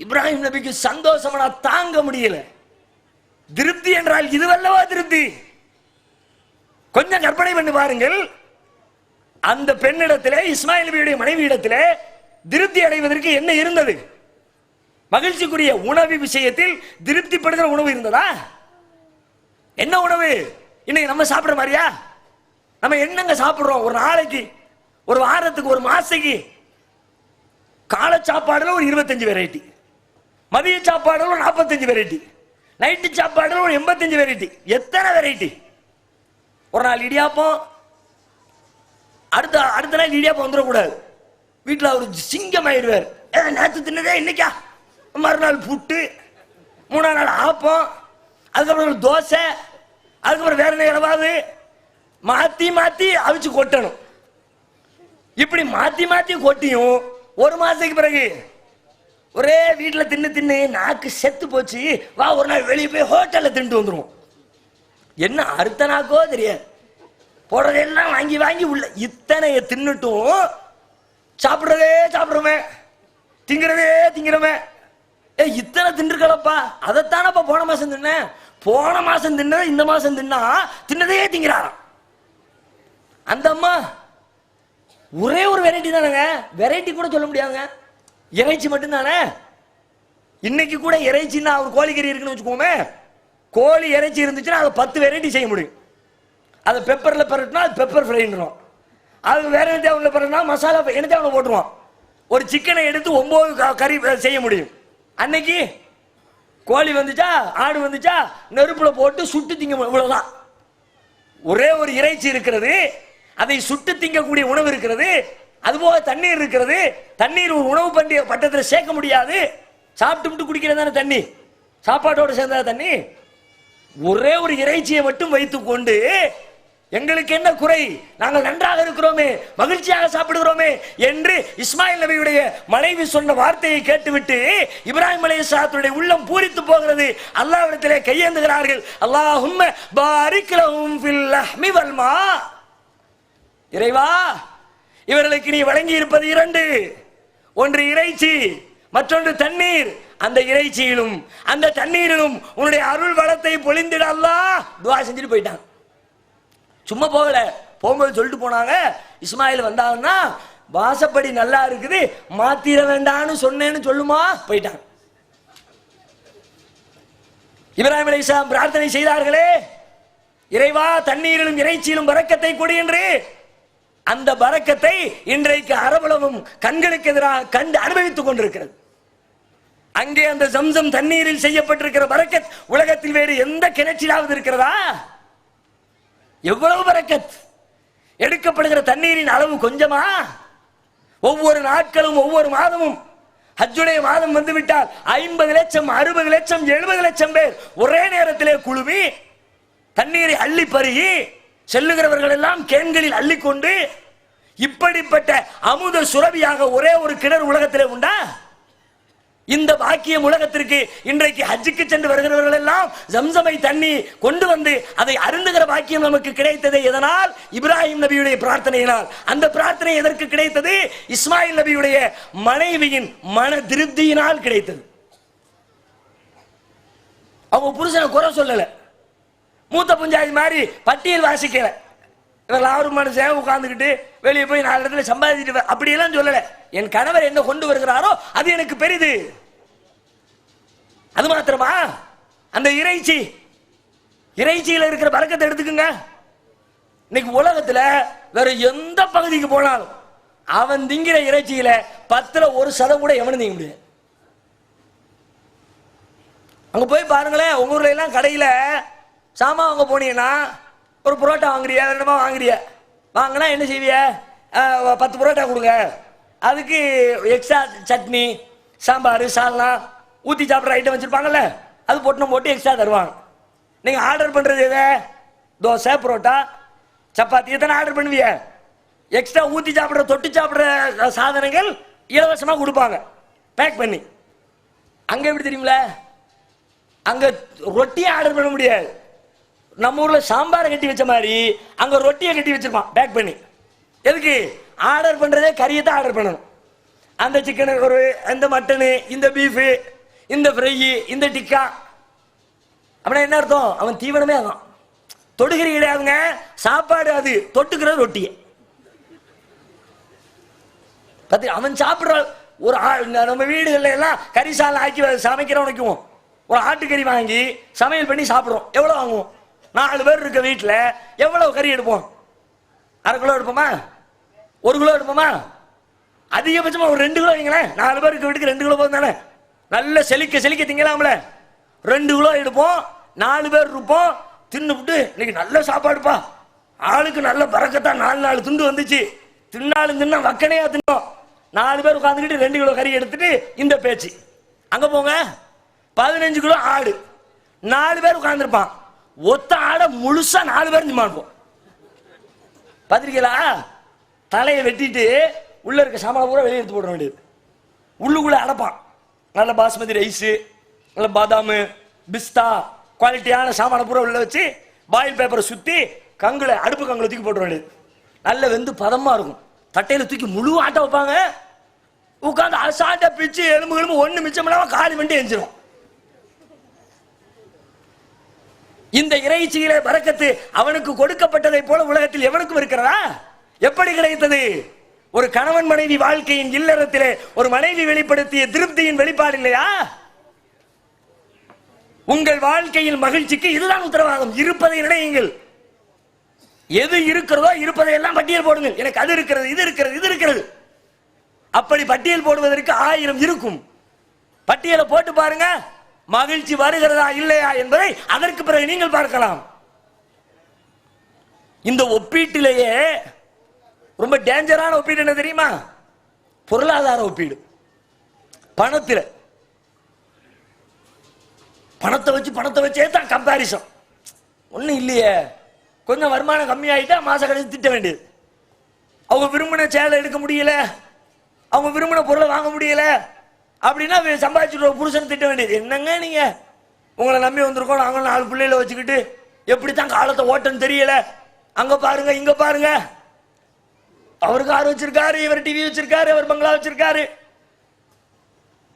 இப்ராஹிம் நபிக்கு சந்தோஷமா தாங்க முடியல. திருப்தி என்றால் இதுவல்லவா திருப்தி? கொஞ்சம் கற்பனை பண்ணி பாருங்கள். அந்த பெண்ணிடத்திலே, இஸ்மாயில் நபியுடைய மனைவி இடத்திலே திருப்தி அடைவதற்கு என்ன இருந்தது? மகிழ்ச்சிக்குரிய உணவு விஷயத்தில் திருப்திப்படுகிற உணவு இருந்ததா? என்ன உணவு? இன்னைக்கு நம்ம சாப்பிடுற மாதிரியா? நம்ம என்னங்க சாப்பிடுறோம்? ஒரு நாளைக்கு, ஒரு வாரத்துக்கு, ஒரு மாசத்துக்கு காலை சாப்பாடுல ஒரு 25 வெரைட்டி, மதிய சாப்பாடுல ஒரு 45 வெரைட்டி, நைட்டு சாப்பாடுல ஒரு 85 வெரைட்டி. எத்தனை வெரைட்டி? ஒரு நாள் இடியாப்பம், அடுத்த நாள் இடியாப்பம் வந்துடக்கூடாது, வீட்டில் அவர் சிங்கம் ஆயிடுவார். நேற்று தின்னதே இன்னைக்கா? மறுநாள் புட்டு, 3ஆம் நாள் ஆப்பம், அதுக்கப்புறம் தோசை, அதுக்கப்புறம் வேற நிலவாது மாத்தி மாத்தி அவிச்சு கொட்டணும். இப்படி மாத்தி மாத்தி கொட்டியும் ஒரு மாசத்துக்கு பிறகு ஒரே வீட்டில் தின்னு தின்னு நாக்கு செத்து போச்சு, வா ஒரு நாள் வெளியே போய் ஹோட்டல்ல தின்ட்டு வந்துருவோம். என்ன அறுத்த நாக்கோ தெரியாது, போடுறதெல்லாம் வாங்கி வாங்கி உள்ள இத்தனைய தின்னுட்டும் சாப்பிடுறதே சாப்பிடுறோமே, திங்கிறதே திங்கிறோமே. இத்தனை தின்றுகளப்பா, அதைத்தானப்பா போன மாசம் தின்ன, போன மாசம் தின்ன இந்த மாசம் தின்னா தின்னதே திங்கிறாராம். அந்த அம்மா ஒரே ஒரு வெரைட்டி தானங்க, வெரைட்டி கூட சொல்ல முடியாதுங்க, இறைச்சி மட்டும் தானே. இன்னைக்கு கூட இறைச்சின்னா ஒரு கோழிக்கறி இருக்குன்னு வச்சுக்கோமே, கோழி இறைச்சி இருந்துச்சுன்னா அதை 10 வெரைட்டி செய்ய முடியும். அதை பெப்பர்ல பரட்டினா அது பெப்பர் ஃப்ரைன்றோம், அது வேற என்ன தேவையில்ல பரட்டினா மசாலா என்ன தேவை போட்டுருவோம். ஒரு சிக்கனை எடுத்து 9 கறி செய்ய முடியும். அன்னைக்கு கோழி வந்துச்சா, ஆடு வந்துச்சா, நெருப்புல போட்டு சுட்டு திங்க, இவ்வளவுதான். ஒரே ஒரு இறைச்சி இருக்கிறது, அதை சுட்டு திங்கக்கூடிய உணவு இருக்கிறது, அதுபோக தண்ணீர் இருக்கிறது. தண்ணீர் ஒரு உணவு பண்டிகை பட்டத்தில் சேர்க்க முடியாது, சாப்பிட்டு குடிக்கிறது தானே தண்ணி, சாப்பாட்டோடு சேர்ந்தா தண்ணி. ஒரே ஒரு இறைச்சியை மட்டும் வைத்துக் கொண்டு எங்களுக்கு என்ன குறை, நாங்கள் நன்றாக இருக்கிறோமே, மகிழ்ச்சியாக சாப்பிடுகிறோமே என்று இஸ்மாயில் நபியுடைய மனைவி சொன்ன வார்த்தையை கேட்டுவிட்டு இப்ராஹிம் அலைஹிஸ்ஸலாத்துடைய உள்ளம் பூரித்து போகிறது. அல்லாஹ்விடத்திலே கையேந்துகிறார்கள், அல்லாஹும்ம பாரிக் லஹும் ஃபில் லஹ்மி வல் மா. இறைவா, இவர்களுக்கு நீ வழங்கி இருப்பது 2, ஒன்று இறைச்சி, மற்றொன்று தண்ணீர். அந்த இறைச்சியிலும் அந்த தண்ணீரிலும் உன்னுடைய அருள் வளத்தை பொழிந்திட அல்லாஹ் துஆ செஞ்சுட்டு போயிட்டாங்க. சும்மா போகல, போகும்போது சொல்லிட்டு போனாங்க, இஸ்மாயில் வந்தாங்கன்னா வாசப்படி நல்லா இருக்குது, மாத்திர வேண்டான்னு சொன்னேன்னு சொல்லுமா. போயிட்டாங்க. இப்ராஹிம் அலைஹிஸ்ஸலாம் பிரார்த்தனை செய்தார்களே, இறைவா தண்ணீரிலும் இறைச்சியிலும் பரக்கத்தை கொடு என்று. அந்த பரக்கத்தை இன்றைக்கு அரபுலமும் கண்களுக்கு எதிராக கண்டு அனுபவித்துக் கொண்டிருக்கிறது. அங்கே அந்த ஜம்சம் தண்ணீரில் செய்யப்பட்டிருக்கிற பரக்கத் உலகத்தில் வேறு எந்த கிணற்றிலாவது இருக்கிறதா? எவ்வளவு பரக்கத்! எடுக்கப்படுகிற தண்ணீரின் அளவு கொஞ்சமா? ஒவ்வொரு நாட்களும் ஒவ்வொரு மாதமும், ஹஜ்ஜுடைய மாதம் வந்துவிட்டால் 50 லட்சம் 60 லட்சம் 70 லட்சம் பேர் ஒரே நேரத்திலே குழுமி தண்ணீரை அள்ளி பருகி செல்லுகிறவர்கள் எல்லாம் கேன்களில் அள்ளிக்கொண்டு, இப்படிப்பட்ட அமுத சுரபியாக ஒரே ஒரு கிணறு உலகத்திலே உண்டா? இந்த பாக்கியம் உலகத்திற்கு இன்றைக்கு ஹஜ்ஜுக்கு சென்று வருகிறவர்கள் எல்லாம் ஜம்சமை தண்ணி கொண்டு வந்து அதை அருந்துகிற பாக்கியம் நமக்கு கிடைத்தது எதனால்? இப்ராஹிம் நபியுடைய பிரார்த்தனையினால். அந்த பிரார்த்தனை எதற்கு கிடைத்தது? இஸ்மாயில் நபியுடைய மனைவியின் மன திருப்தியினால் கிடைத்தது. அவங்க புருஷனை குறை சொல்லல, மூத்த புஞ்சாதி மாதிரி பட்டியல் வாசிக்கல, இவர்கள் 6 மனுஷன் உட்கார்ந்துக்கிட்டு வெளியே போய் 4 இடத்துல சம்பாதிச்சுட்டு அப்படியெல்லாம் சொல்லல. என் கணவர் என்ன கொண்டு வருகிறாரோ அது எனக்கு பெரிது. அது மாத்திரமா? அந்த இறைச்சியில இருக்கிற பரக்கத்தை எடுத்துக்குங்க. இன்னைக்கு உலகத்துல வேற எந்த பகுதிக்கு போனாலும் அவன் திங்கிற இறைச்சியில 10ல் 1% கூட எவனும் திங்க முடியாது. அங்க போய் பாருங்களேன், உங்க ஊர்ல எல்லாம் கடையில சாமான் வாங்க போனீங்கன்னா ஒரு புரோட்டா வாங்குறியா, 2 வாங்குறியா, வாங்கினா என்ன செய்விய? 10 புரோட்டா கொடுங்க, அதுக்கு எக்ஸ்ட்ரா சட்னி, சாம்பார், சால்னா ஊற்றி சாப்பிட்ற ஐட்டம் வச்சுருப்பாங்கல்ல, அது பொட்டணம் போட்டு எக்ஸ்ட்ரா தருவாங்க. நீங்கள் ஆர்டர் பண்ணுறது எதை? தோசை, புரோட்டா, சப்பாத்தி எத்தனை ஆர்டர் பண்ணுவீங்க? எக்ஸ்ட்ரா ஊற்றி சாப்பிட்ற, தொட்டு சாப்பிட்ற சாதனங்கள் இலவசமாக கொடுப்பாங்க பேக் பண்ணி. அங்கே எப்படி தெரியுங்களா? அங்கே ரொட்டியை ஆர்டர் பண்ண முடியாது. நம்ம ஊரில் சாம்பாரை கட்டி வச்ச மாதிரி அங்கே ரொட்டியை கட்டி வச்சிருப்பான் பேக் பண்ணி. எதுக்கு? ஆர்டர் பண்ணுறதே கறியை தான் ஆர்டர் பண்ணணும். அந்த சிக்கனு ஒரு, இந்த மட்டனு, இந்த பீஃபு, இந்த ஃப்ரை, இந்த டிக்கா. அப்படின்னா என்ன அர்த்தம்? அவன் தீவனமே அதான். தொடுகறி கிடையாதுங்க, சாப்பாடு. அது தொட்டுக்கிறது ரொட்டியை. பத்தி அவன் சாப்பிட்ற ஒரு நம்ம வீடுகளில் எல்லாம் கறி சாலை ஆக்கி சமைக்கிறவனுக்கும் ஒரு ஆட்டுக்கறி வாங்கி சமையல் பண்ணி சாப்பிட்றோம். எவ்வளோ வாங்குவோம்? 4 பேர் இருக்க வீட்டில் எவ்வளவு கறி எடுப்போம்? அரை கிலோ எடுப்போமா? 1 கிலோ எடுப்போமா? அதிகபட்சமாக ஒரு 2 கிலோ வைங்களேன். 4 பேர் இருக்க வீட்டுக்கு 2 கிலோ போதும் தானே? நல்ல செழிக்க செழிக்க திங்கலாம்ல. 2 கிலோ எடுப்போம். 4 பேர் இருப்போம். தின்னுபிட்டு இன்னைக்கு நல்ல சாப்பாடுப்பா, ஆளுக்கு நல்ல பறக்கத்தான் 4 துண்டு வந்துச்சு, தின்னாலும் தின்னா வக்கனையா தின்னோம். 4 பேர் உட்காந்துக்கிட்டு 2 கிலோ கறி எடுத்துட்டு இந்த பேச்சு. அங்க போங்க, 15 கிலோ ஆடு, 4 பேர் உட்காந்துருப்பான். ஒத்த ஆடை முழுசா 4 பேர் நிமாடுவோம். பார்த்திருக்கீங்களா? தலையை வெட்டிட்டு உள்ள இருக்க சாமான பூரா வெளியே எடுத்து போட வேண்டியது. உள்ளுக்குள்ள அடைப்பான். நல்ல பாஸ்மதி ரைஸு, நல்ல பாதாமு, பிஸ்தா, குவாலிட்டியான சாமான பூரா உள்ள வச்சு பாயில் பேப்பரை சுற்றி கங்குல, அடுப்பு கங்குல தூக்கி போட வேண்டியது. நல்ல வெந்து பதமா இருக்கும். தட்டையில தூக்கி முழு ஆட்டை வைப்பாங்க. உட்காந்து அசாட்டை பிச்சு எலும்பு ஒன்று மிச்சம் இல்லாமல் காலி வண்டி எஞ்சிரும். இந்த இறைச்சியிலே பரக்கத்து அவனுக்கு கொடுக்கப்பட்டதை போல உலகத்தில் எவனுக்கும் இருக்கிறதா? எப்படி கிடைத்தது? ஒரு கணவன் மனைவி வாழ்க்கையின் இல்லறத்திலே ஒரு மனைவி வெளிப்படுத்திய திருப்தியின் வெளிப்பாடு இல்லையா? உங்கள் வாழ்க்கையில் மகிழ்ச்சிக்கு இதுதான் உத்தரவாதம். இருப்பதை நினையுங்கள். எது இருக்கிறதோ இருப்பதை எல்லாம் பட்டியல் போடுங்கள். எனக்கு அது இருக்கிறது, இது இருக்கிறது, இது இருக்கிறது. அப்படி பட்டியல் போடுவதற்கு 1000 இருக்கும். பட்டியலை போட்டு பாருங்க, மகிழ்ச்சி வருகிறதா இல்லையா என்பதை அதற்கு பிறகு நீங்கள் பார்க்கலாம். இந்த ஒப்பீட்டிலேயே ரொம்ப டேஞ்சரான ஒப்பீடு என்ன தெரியுமா? பொருளாதார ஒப்பீடு. பணத்தில் பணத்தை வச்சே தான் கம்பாரிசன். ஒன்றும் இல்லையே, கொஞ்சம் வருமானம் கம்மியாயிட்டா மாச கடைசி திட்ட வேண்டியது. அவங்க விரும்பின சேலை எடுக்க முடியல, அவங்க விரும்பின பொருளை வாங்க முடியல அப்படின்னா சம்பாதிச்சுட்டு புருஷன் திட்ட வேண்டியது. என்னங்க நீங்க, உங்களை நம்பி வந்திருக்கோம், நாங்களும் 4 பிள்ளைகளை வச்சுக்கிட்டு எப்படித்தான் காலத்தை ஓட்டன்னு தெரியல, அங்க பாருங்க இங்க பாருங்க, அவர் கார் வச்சிருக்காரு, இவர் டிவி வச்சிருக்காரு, அவர் பங்களா வச்சிருக்காரு.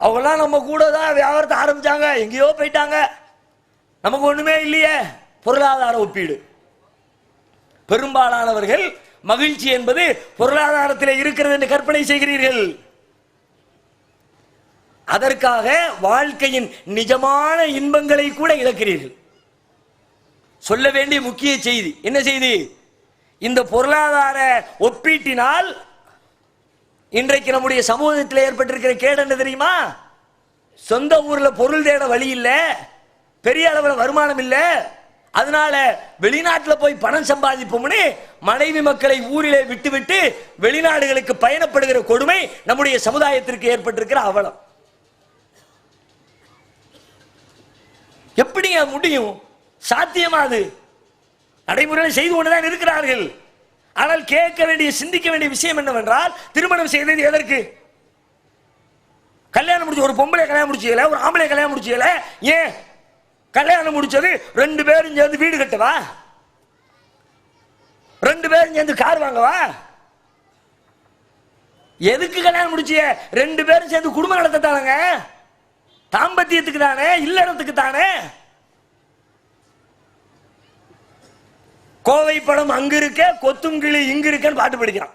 அவங்கெல்லாம் நம்ம கூட தான் வியாபாரத்தை ஆரம்பிச்சாங்க, எங்கேயோ போயிட்டாங்க, நமக்கு ஒண்ணுமே இல்லையே. பொருளாதார ஒப்பீடு. பெரும்பாலானவர்கள் மகிழ்ச்சி என்பது பொருளாதாரத்தில் இருக்கிறது என்று கற்பனை செய்கிறீர்கள். அதற்காக வாழ்க்கையின் நிஜமான இன்பங்களை கூட இழக்கிறீர்கள். சொல்ல வேண்டிய முக்கிய செய்தி என்ன செய்தி? இந்த பொருளாதார ஒப்பீட்டினால் இன்றைக்கு நம்முடைய சமூகத்தில் ஏற்பட்டிருக்கிற கேடு என்ன தெரியுமா? சொந்த ஊர்ல பொருள் தேட வழி இல்லை, பெரிய அளவில் வருமானம் இல்லை, அதனால வெளிநாட்டில் போய் பணம் சம்பாதிப்போம்னு மனைவி மக்களை ஊரிலே விட்டுவிட்டு வெளிநாடுகளுக்கு பயணப்படுகிற கொடுமை நம்முடைய சமுதாயத்திற்கு ஏற்பட்டிருக்கிற அவலம். எப்படிங்க முடியும்? சாத்தியமாது? நடைமுறையில் செய்து கொண்டுதான் இருக்கிறார்கள். ஆனால் கேட்க வேண்டிய, சிந்திக்க வேண்டிய விஷயம் என்னவென்றால், திருமணம் செய்தது எதற்கு? கல்யாணம் முடிச்சு ஒரு பொம்பளை கல்யாணம் முடிச்சல, ஒரு ஆம்பளை கல்யாணம் முடிச்சல. ஏன் கல்யாணம் முடிச்சது? 2 பேரும் சேர்ந்து வீடு கட்டவா? 2 பேரும் சேர்ந்து கார் வாங்கவா? எதுக்கு கல்யாணம் முடிச்சிய? 2 பேரும் சேர்ந்து குடும்பம் நடத்தத்தானங்க, தாம்பத்தியத்துக்கு தானே, இல்லறத்துக்கு தானே. கோவை படம் அங்கு இருக்க, கொத்தும் கிளி இங்கு இருக்கன்னு பாட்டு படிக்கிறான்.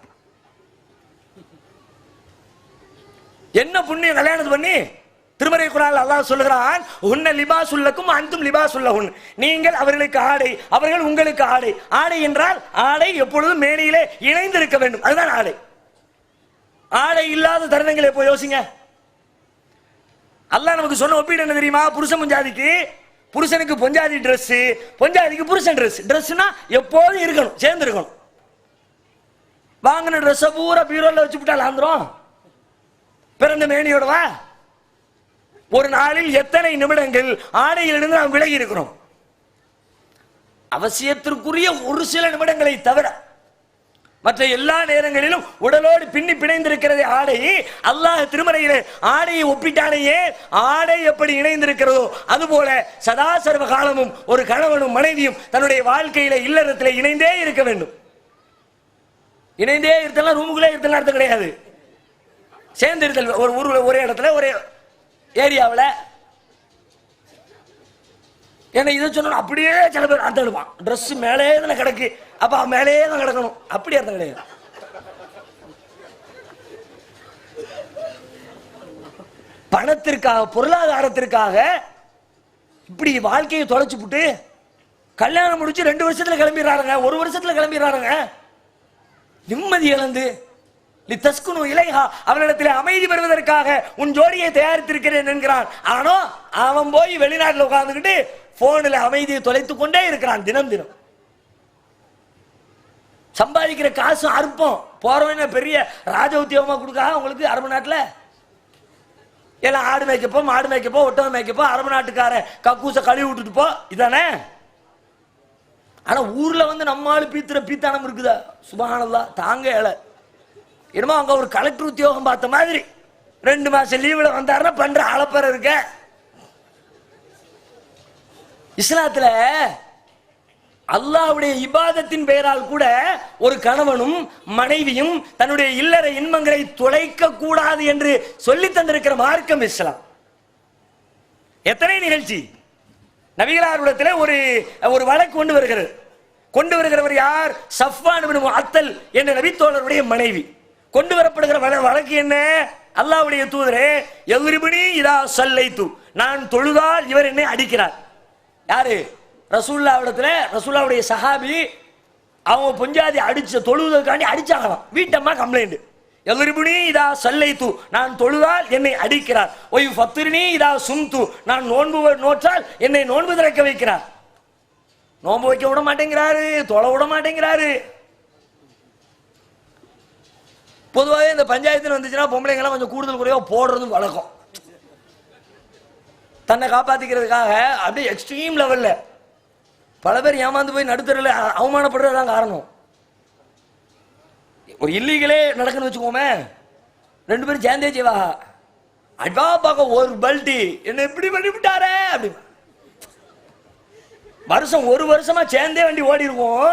என்ன புண்ணியம் கல்யாணம் பண்ணி? திருமறை குர்ஆனில் அல்லாஹ் சொல்லுகிறான், உன்ன லிபாசுல்லக்கும் அன்தும் லிபாசுல்லஹுன், நீங்கள் அவர்களுக்கு ஆடை, அவர்கள் உங்களுக்கு ஆடை. ஆடை என்றால் ஆடை எப்பொழுதும் மேனியிலே இணைந்திருக்க வேண்டும், அதுதான் ஆடை. ஆடை இல்லாத தருணங்களை போய் யோசிங்க. அல்லாஹ் நமக்கு சொன்ன ஒப்பீடு என்ன தெரியுமா? புருஷன் பொஞ்சாதிக்கு, புருஷனுக்கு பொஞ்சாதி ட்ரெஸ், பொஞ்சாதிக்கு புருஷன் ட்ரெஸ். ட்ரெஸ்னா எப்போதும் இருக்கணும், சேர்ந்து இருக்கணும். வாங்கின ட்ரெஸ் பூரா பீரோல வச்சு விட்டால் ஆந்துரும். பிறந்த மேனியோட வா. ஒரு நாளில் எத்தனை நிமிடங்கள் ஆடையிலிருந்து நாம் விலகி இருக்கிறோம்? அவசியத்திற்குரிய ஒரு சில நிமிடங்களை தவிர மற்ற எல்லா நேரங்களிலும் உடலோடு பின்னி பிணைந்திருக்கிறது ஆடை. அல்லாஹ் திருமறையிலே ஆடையை ஒப்பிட்டாலேயே, ஆடை எப்படி இணைந்திருக்கிறதோ அதுபோல சதா சர்வ காலமும் ஒரு கணவனும் மனைவியும் தன்னுடைய வாழ்க்கையில இல்லறத்திலே இணைந்தே இருக்க வேண்டும். இணைந்தே இருத்தலாம், ரூமுக்குள்ளே இருத்தலாம் அர்த்தம் கிடையாது. சேர்ந்து இருத்தல், ஒரு ஊர்ல ஒரே இடத்துல ஒரே ஏரியாவில். ஏன்னா இதை சொன்ன அப்படியே சில பேர் அர்த்தம் எடுப்பான், ட்ரெஸ் மேலே தானே கிடக்கு, அப்ப மேலே தான் கிடக்கணும், அப்படி அர்த்தம் கிடையாது. பணத்திற்காக, பொருளாதாரத்திற்காக இப்படி வாழ்க்கையை தொலைச்சு விட்டு கல்யாணம் முடிச்சு 2 வருஷத்துல கிளம்பிடுறாருங்க, 1 வருஷத்துல கிளம்பிடுறாருங்க. நிம்மதி இழந்து தஸ்குனு இலைஹா, அவனிடத்தில் அமைதி பெறுவதற்காக உன் ஜோடியை தயாரித்திருக்கிறேன் என்கிறான். ஆனா அவன் போய் வெளிநாட்டில் உட்கார்ந்துக்கிட்டு போன்ல அமைதியை தொலைத்துக் கொண்டே இருக்கிறான். தினம் தினம் சம்பாதிக்கிற காசு அற்பம். போறவன பெரிய ராஜ உத்தியோகமா கொடுக்கா உங்களுக்கு அரபு நாட்டில் எல்லாம் ஆடு மேய்க்கப்போ, மாடு மேய்க்கப்போ, ஒட்டகம் மேய்க்கப்போ, அரபு நாட்டுக்கார கக்கூச கழுவி விட்டுட்டு போ, இதானே. ஆனா ஊர்ல வந்து நம்மால பீத்தானம் இருக்குதா, சுபஹானல்லாஹ், தாங்க ஏழை. என்னமோ அங்க ஒரு கலெக்டர் உத்தியோகம் பார்த்த மாதிரி 2 மாசம் லீவ்ல வந்தாருன்னா பண்ற அளப்பற இருக்க. இஸ்லாத்துல அல்லாஹ்வுடைய இபாதத்தின் பெயரால் கூட ஒரு கணவனும் மனைவியும் தன்னுடைய இல்லற இன்பங்களை தொலைக்க கூடாது என்று சொல்லி தந்திருக்கிற மார்க்கம் இஸ்லாம். எத்தனை நிகழ்ச்சி நபிகளாரிடத்தில் ஒரு வழக்கு கொண்டு வருகிறவர் யார்? சஃப்வான் இப்னு முஅத்தல் என்ற நபித்தோழருடைய மனைவி. கொண்டு வரப்படுகிற வழக்கு என்ன? அல்லாஹ்வுடைய தூதரே, எவ்ரிபடி இதா சல்லைத்து, நான் தொழுதால் இவர் என்னை அடிக்கிறார். யாரு? ரசூலுல்லாஹ்விடத்துல ரசூலுல்லாஹ்வுடைய சஹாபி, அவங்க பொஞ்சாதி அடிச்ச தொழுவதற்காண்டி அடிச்சாங்களாம். வீட்டம்மா கம்ப்ளைண்ட். எவ்ரிபடி இதா சல்லைத்து, நான் தொழுதால் என்னை அடிக்கிறார். ஒய் ஃபத்ரினி இதா சும்து, நான் நோன்பு நோற்றால் என்னை நோன்பு திறக்க வைக்கிறார். நோன்பு வைக்க விட மாட்டேங்கிறாரு, தொலை விட மாட்டேங்கிறாரு. பொதுவாகவே இந்த பஞ்சாயத்துல வந்துச்சுன்னா பொம்பளைங்கெல்லாம் கொஞ்சம் கூடுதல் குறைவா போடுறதும் வழக்கம். தன்னை காப்பாத்திக்கிறதுக்காக அப்படியே எக்ஸ்ட்ரீம் லெவல்ல பல பேர் ஏமாந்து போய் நடுத்தரில் அவமானப்படுறதுதான் காரணம். ஒரு இல்லீகலே நடக்குன்னு வச்சுக்கோமே, 2 பேரும் சேர்ந்தே செய்வா. அட்வா பார்க்க ஒரு பல்டி என்ன இப்படி பண்ணிவிட்டாரே அப்படி. ஒரு வருஷமா சேர்ந்தே வண்டி ஓடி இருக்கும்.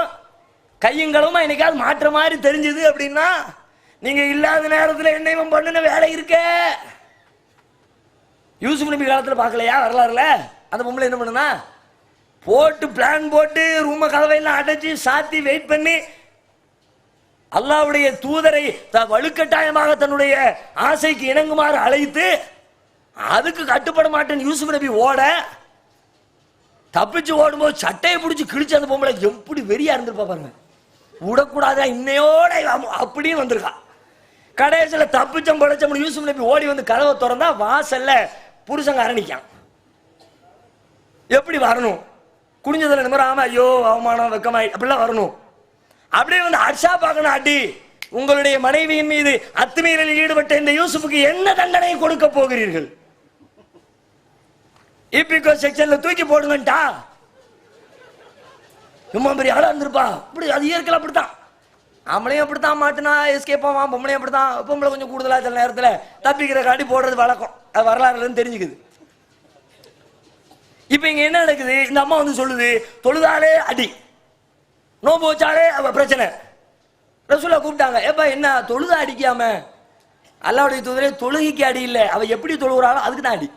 கையங்களவுமா என்னைக்காவது மாற்ற மாதிரி தெரிஞ்சது அப்படின்னா, நீங்க இல்லாத நேரத்தில் என்ன இவன் பண்ணுன வேலை இருக்க. யூசுப் நபி காலத்தில் பார்க்கலையா வரலாறுல? அந்த பொம்பளை என்ன பண்ணுனா, போட்டு பிளான் போட்டு ரூம கதவையெல்லாம் அடைச்சு சாத்தி வெயிட் பண்ணி அல்லாஹ்வுடைய தூதரை வலுக்கட்டாயமாக தன்னுடைய ஆசைக்கு இணங்குமாறு அழைத்து, அதுக்கு கட்டுப்பட மாட்டேன் யூசுப் நபி ஓட, தப்பிச்சு ஓடும்போது சட்டையை பிடிச்சி கிழிச்சு அந்த பொம்பளை எப்படி வெறியா இருந்திருப்பா பாருங்க. விடக்கூடாதா இன்னையோட அப்படியும் வந்திருக்கா. கடைசியில் தப்பிச்சம் படைச்சம் யூசுப் நபி ஓடி வந்து கதவை திறந்தா வாசல்ல புருஷங்க அரணிக்கான். எப்படி வரணும்? குடிஞ்சதுல நிமிராம ஐயோ அவமானம் வெக்கமாய் அப்படிலாம் வரணும். அப்படியே வந்து அர்ஷா பார்க்கணும். அடி, உங்களுடைய மனைவியின் மீது அத்துமீறலில் ஈடுபட்ட இந்த யூசுஃபுக்கு என்ன தண்டனை கொடுக்க போகிறீர்கள்? இபிகோ செக்ஷன்ல தூக்கி போடுங்கட்டா. சும்மா பெரிய ஆளா இருந்திருப்பா. அப்படி அது இயற்கையில் அப்படித்தான். ஆம்பளையும் அப்படித்தான் மாட்டினா எஸ்கேப் ஆவான், பொம்பளையும் அப்படித்தான். பொம்பளை கொஞ்சம் கூடுதலா சில நேரத்தில் தப்பிக்கிற காட்டி போடுறது வழக்கம். அது வரலாறுலன்னு தெரிஞ்சுக்குது. இப்ப இங்க என்ன நடக்குது? இந்த அம்மா வந்து சொல்லுது, தொழுதாலே அடி, நோம்பு வச்சாலே பிரச்சனை. ரசூலா கூப்பிட்டாங்க, ஏப்பா என்ன தொழுதா அடிக்காம? அல்லாஹ்வுடைய தூதரே, தொழுகைக்கு அடி இல்லை, அவ எப்படி தொழுகிறாளோ அதுக்கு தான் அடி.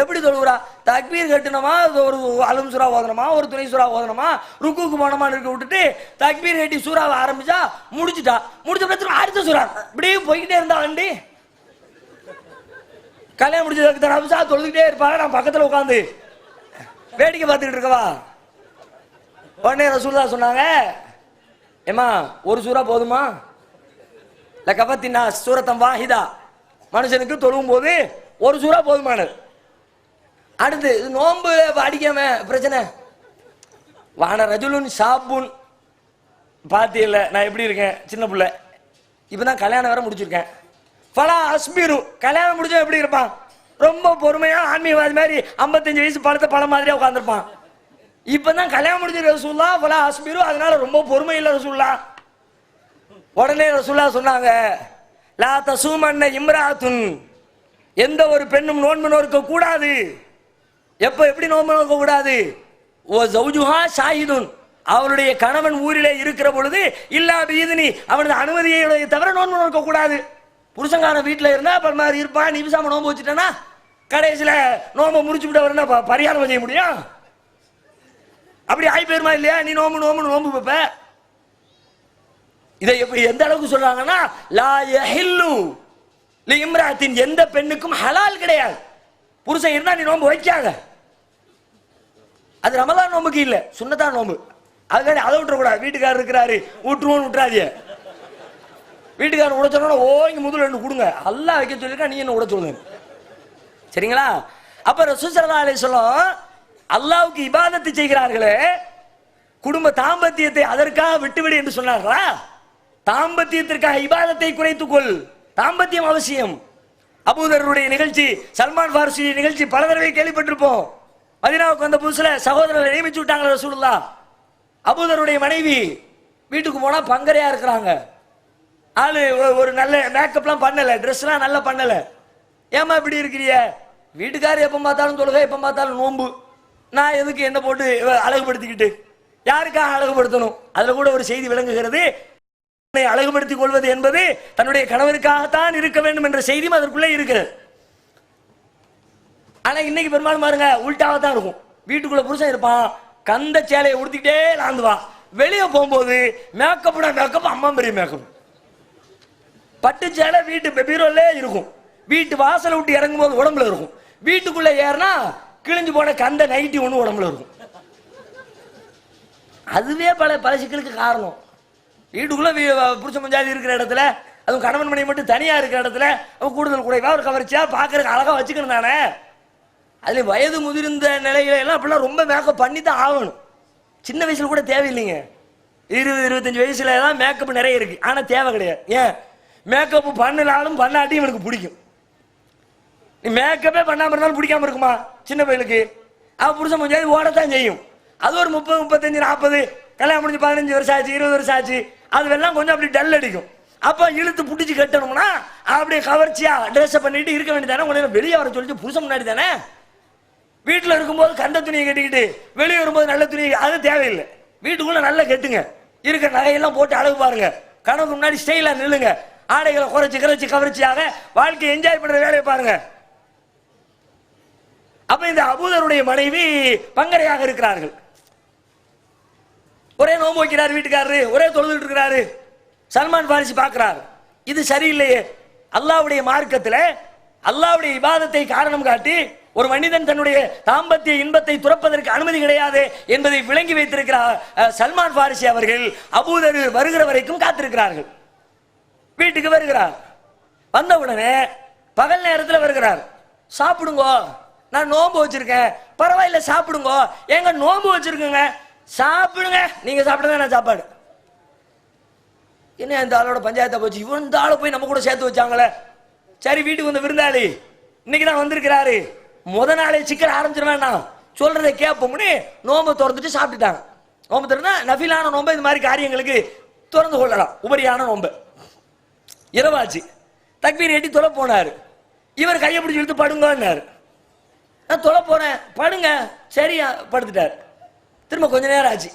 எப்படி தொழுகிறா? தக்பீர் கட்டணுமா, ஒரு அலும் சூறா ஓதணுமா, ஒரு துணை சூறா ஓதணுமா, ருக்குக்கு போனோமான்னு இருக்க விட்டுட்டு தக்பீர் கட்டி சூறாவை ஆரம்பிச்சா முடிச்சுட்டா. முடிச்ச அடுத்த சூறா இப்படியே போய்கிட்டே இருந்தா வண்டி. கல்யாணம் முடிச்சதுக்கு தரம்சா தொழுதுகிட்டே இருப்பாங்க. நான் பக்கத்தில் உட்காந்து வேடிக்கை பார்த்துக்கிட்டு இருக்கவா. உடனே ரசூலுல்லாஹ் சொன்னாங்க, ஏமா ஒரு சூறா போதுமா? லகபத்தினா சூரத்தம் வாஹிதா, மனுஷனுக்கு தொழுவும் போது ஒரு சூறா போதுமானது. அடுத்து நோன்பு அடிக்காம பிரச்சனை. வான ரஜுலுன் ஷாபுன், பாத்தியில்ல நான் எப்படி இருக்கேன், சின்ன பிள்ளை, இப்பதான் கல்யாணம் வேற முடிச்சிருக்கேன். ஃபலா அஸ்பிரு, கல்யாணம் முடிஞ்சா எப்படி இருப்பான்? ரொம்ப பொறுமையா ஆன்மீகவாதி மாதிரி 55 வயசு பழத்தை பழம் மாதிரியா உட்காந்துருப்பான். இப்பதான் கல்யாணம் முடிஞ்ச ரசூல்லா ஃபலா அஸ்பிரு, அதனால ரொம்ப பொறுமை இல்லை ரசூல்லா. உடனே ரசூல்லா சொன்னாங்க, லா தசூமன்ன இம்ராத்துன், எந்த ஒரு பெண்ணும் நோன்பு நோக்க கூடாது. எப்ப எப்படி நோன்பு நோக்க கூடாது? ஓ ஜௌஜுஹா ஷாஹிதுன், அவருடைய கணவன் ஊரிலே இருக்கிற பொழுது இல்லா பீதினி, அவனது அனுமதியை தவிர நோன்பு நோக்க கூடாது. புருஷங்கான வீட்டில் இருந்தா அப்ப மாதிரி இருப்பான், நிமிஷாம நோன்பு வச்சுட்டேன்னா கடைசியில் நோன்பை முடிச்சு விட்டு வரனா பரிகாரம் செய்ய முடியும்? அப்படி ஆகி போயிருமா இல்லையா? நீ நோம்பு வைப்ப. இதை எப்படி எந்த அளவுக்கு சொல்றாங்கன்னா, லா யஹில்லு லி இம்ராத்தின், எந்த பெண்ணுக்கும் ஹலால் கிடையாது. புருஷன் இருந்தா நீ நோம்பு வைக்காத. அது ரமலான் நோம்புக்கு இல்ல, சுன்னத்தான் நோம்பு. அதுக்காண்டி அதை விட்டுறக்கூடாது. வீட்டுக்காரர் இருக்கிறாரு விட்டுருவோன்னு விட்டுறாதிய. வீட்டுக்காரர் உடைச்சோன்னா இங்க முதல்ல 2 கொடுங்க, அல்லாஹ் வைக்க சொல்லிருக்கா, நீ என்ன உடைச்சு சொல்லுங்க, சரிங்களா? அப்ப ரசூல் ஸல்லல்லாஹு அலைஹி வஸல்லம் அல்லாஹ்வுக்கு இபாதத்து செய்கிறார்களே, குடும்ப தாம்பத்தியத்தை அதற்காக விட்டுவிடு என்று சொன்னார்களா? தாம்பத்தியத்திற்காக இபாதத்தை குறைத்துக்கொள், தாம்பத்தியம் அவசியம். அபூதருடைய நிகழ்ச்சி, சல்மான் ஃபாரிசி நிகழ்ச்சி பல தடவை கேள்விப்பட்டிருப்போம். மதீனாவுக்கு வந்த புதுசுல சகோதரரை நியமிச்சு விட்டாங்க ரசூலுல்லாஹ். அபூதருடைய மனைவி வீட்டுக்கு போனா பங்கரையா இருக்கிறாங்க. ஆளு ஒரு நல்ல மேக்கப்லாம் பண்ணல, ட்ரெஸ்லாம் நல்லா பண்ணல. ஏமா இப்படி இருக்கிறிய? வீட்டுக்காரர் எப்ப பார்த்தாலும் தொழுகை, எப்ப பார்த்தாலும் நோன்பு, நான் எதுக்கு என்ன போட்டு அழகுபடுத்திக்கிட்டு? யாருக்காக அழகுபடுத்தணும்? அதுல கூட ஒரு செய்தி விளங்குகிறது. அழகுபடுத்திக் கொள்வது என்பது தன்னுடைய கணவருக்காகத்தான் இருக்க வேண்டும் என்ற செய்தியும் அதற்குள்ளே இருக்கிறது. ஆனா இன்னைக்கு பெரும்பாலும் பாருங்க உள்டாவா தான் இருக்கும். வீட்டுக்குள்ள புருஷன் இருப்பான், கந்த சேலையை உடுத்திக்கிட்டே லாந்துவான். வெளியே போகும்போது மேக்கப் அம்மா பெரிய மேக்கப், பட்டு சேலை வீட்டு பீரோலே இருக்கும். வீட்டு வாசலை விட்டு இறங்கும் போது உடம்புல இருக்கும். வீட்டுக்குள்ள ஏறினா கிழிஞ்சு போன கந்த நைட்டி ஒண்ணு உடம்புல இருக்கும். அதுவே பல சிக்கலுக்கு காரணம். வீட்டுக்குள்ள புருஷ மஞ்சாதி இருக்கிற இடத்துல, அதுவும் கணவன் மனைவி மட்டும் தனியா இருக்கிற இடத்துல அவன் கூடுதல் குறைவா ஒரு கவர்ச்சியா பாக்குறதுக்கு அழகா வச்சுக்கணும் தானே. அதுல வயது முதிர்ந்த நிலையில எல்லாம் அப்படிலாம் ரொம்ப மேக்கப் பண்ணி தான் ஆகணும். சின்ன வயசுல கூட தேவையில்லைங்க. 20-25 வயசுல தான் மேக்கப் நிறைய இருக்கு, ஆனா தேவை கிடையாது. ஏன்? மேக்கப் பண்ணலாலும் பண்ணாட்டி இவனுக்கு பிடிக்கும். நீ மேக்கப்பே பண்ணாம இருந்தாலும் பிடிக்காம இருக்குமா சின்ன பையனுக்கு? அவன் புருஷன் மஞ்சாதி ஓடத்தான் செய்யும். அது ஒரு 30, 35, 40 கல்யாணம் முடிஞ்சு 15 வருஷம் ஆச்சு, 20 வருஷம் ஆச்சு, அதுவெல்லாம் கொஞ்சம் அப்படி டல் அடிக்கும். அப்ப இழுத்து புடிச்சு கட்டணும்னா அப்படியே கவர்ச்சியா ட்ரெஸ் பண்ணிட்டு இருக்க வேண்டியதானே. உடனே வெளியே வர சொல்லிட்டு புருஷன் முன்னாடி தானே. வீட்டுல இருக்கும்போது கந்த துணியை கட்டிக்கிட்டு வெளியே வரும்போது நல்ல துணி, அது தேவையில்லை. வீட்டுக்குள்ள நல்லா கெட்டுங்க, இருக்கிற நகையெல்லாம் போட்டு அழகு பாருங்க, கணவனுக்கு முன்னாடி ஸ்டைலா நில்லுங்க, ஆடைகளை குறைச்சி கவர்ச்சியாக வாழ்க்கை என்ஜாய் பண்ற வேலையை பாருங்க. அப்ப இந்த அபூதருடைய மனைவி பங்கரையாக இருக்கிறார்கள். ஒரே நோன்பு வைக்கிறார் வீட்டுக்காரரு, ஒரே தொழுதுட்டு இருக்கிறாரு. சல்மான் ஃபாரிசி பார்க்கிறார், இது சரியில்லையே. அல்லாஹ்வுடைய மார்க்கத்தில் அல்லாஹ்வுடைய இபாதத்தை காரணம் காட்டி ஒரு மனிதன் தன்னுடைய தாம்பத்திய இன்பத்தை துறப்பதற்கு அனுமதி கிடையாது என்பதை விளங்கி வைத்திருக்கிறார் சல்மான் ஃபாரிசி அவர்கள். அபூதர் வருகிற வரைக்கும் காத்திருக்கிறார்கள். வீட்டுக்கு வருகிறார். வந்த உடனே பகல் நேரத்தில் வருகிறார். சாப்பிடுங்கோ, நான் நோன்பு வச்சிருக்கேன். பரவாயில்ல சாப்பிடுங்க. எங்க நோன்பு வச்சிருக்கேங்க, சாப்பிடுங்க, நீங்க சாப்பிடுங்க, நான் சாப்பாடு. என்ன இந்த ஆளோட பஞ்சாயத்தை போச்சு, இவன் இந்த ஆளை போய் நம்ம கூட சேர்த்து வச்சாங்களே. சரி, வீட்டுக்கு வந்த விருந்தாளி இன்னைக்கு தான் வந்திருக்கிறாரு, முத நாளே சிக்கன் ஆரம்பிச்சிட வேண்டாம், சொல்றதை கேட்போம்னு நோம்பை திறந்துட்டு சாப்பிட்டுட்டாங்க. நோம்பு திறந்தா நஃபிலான நோம்பை இந்த மாதிரி காரியங்களுக்கு திறந்து கொள்ளலாம், உபரியான நோம்பு. இரவாச்சு, தக்பீர் எட்டி தொலை போனாரு. இவர் கையை பிடிச்சி இழுத்து படுங்கன்னாரு. நான் தொலை போறேன், படுங்க. சரியா படுத்துட்டாரு. திரும்ப கொஞ்ச நேரம் ஆச்சு,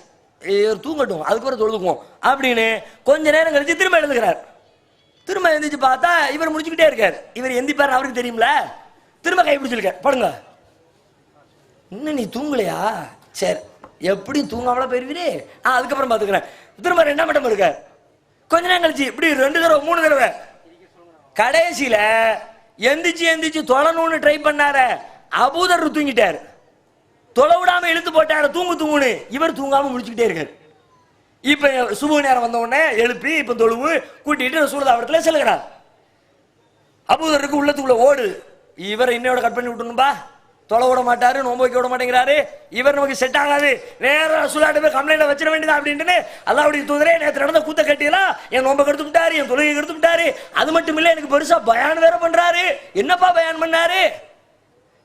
தூங்கட்டும், அதுக்கப்புறம் தொழுதுக்குவோம் அப்படின்னு கொஞ்ச நேரம் கழிச்சு திரும்ப எழுதுகிறார். திரும்ப எழுந்திரிச்சு பார்த்தா இவர் முடிச்சுக்கிட்டே இருக்காரு. இவர் எந்திப்பாரு அவருக்கு தெரியும்ல. திரும்ப கை பிடிச்சிருக்கார், படுங்க. இன்னும் நீ தூங்கலையா? சரி, எப்படி தூங்காமல போயிருவீரே, அதுக்கப்புறம் பாத்துக்கிறேன். திரும்ப 2ஆம் மட்டம் இருக்கார். கொஞ்ச நேரம் கழிச்சு இப்படி 2 தடவை 3 தடவை. கடைசியில எந்திரிச்சு தொழணும்னு ட்ரை பண்ணார, அபூதர் தூங்கிட்டாரு. தொலை விடாம இழுத்து போட்டாரு, தூங்குன்னு. இவர் தூங்காம முடிச்சுக்கிட்டே இருக்காரு. இப்ப சுப நேரம் வந்த உடனே எழுப்பி இப்ப தொழுவு கூட்டிட்டு ரசூலுல்லாஹ் செல்கிறார். அபூதருக்கு உள்ளத்துக்குள்ள ஓடு, இவரை இன்னையோட கட் பண்ணி விட்டணும்பா, தொலை விட மாட்டாரு, நோன்பு வைக்க விட மாட்டேங்கிறாரு, இவர் நமக்கு செட் ஆகாது, நேரம் ரசூலுல்லாஹ்ட்ட போய் கம்ப்ளைண்ட் வச்சிட வேண்டியதா அப்படின்ட்டு அல்லாஹ்வுடைய தூதரே நேற்று நடந்த கூத்த கட்டியெல்லாம் என் நோன்பை கெடுத்து விட்டாரு, என் தொழுகை கெடுத்து விட்டாரு. அது மட்டும் இல்லை, எனக்கு பெருசா பயான் வேற பண்றாரு. என்னப்பா பயான் பண்ணாரு?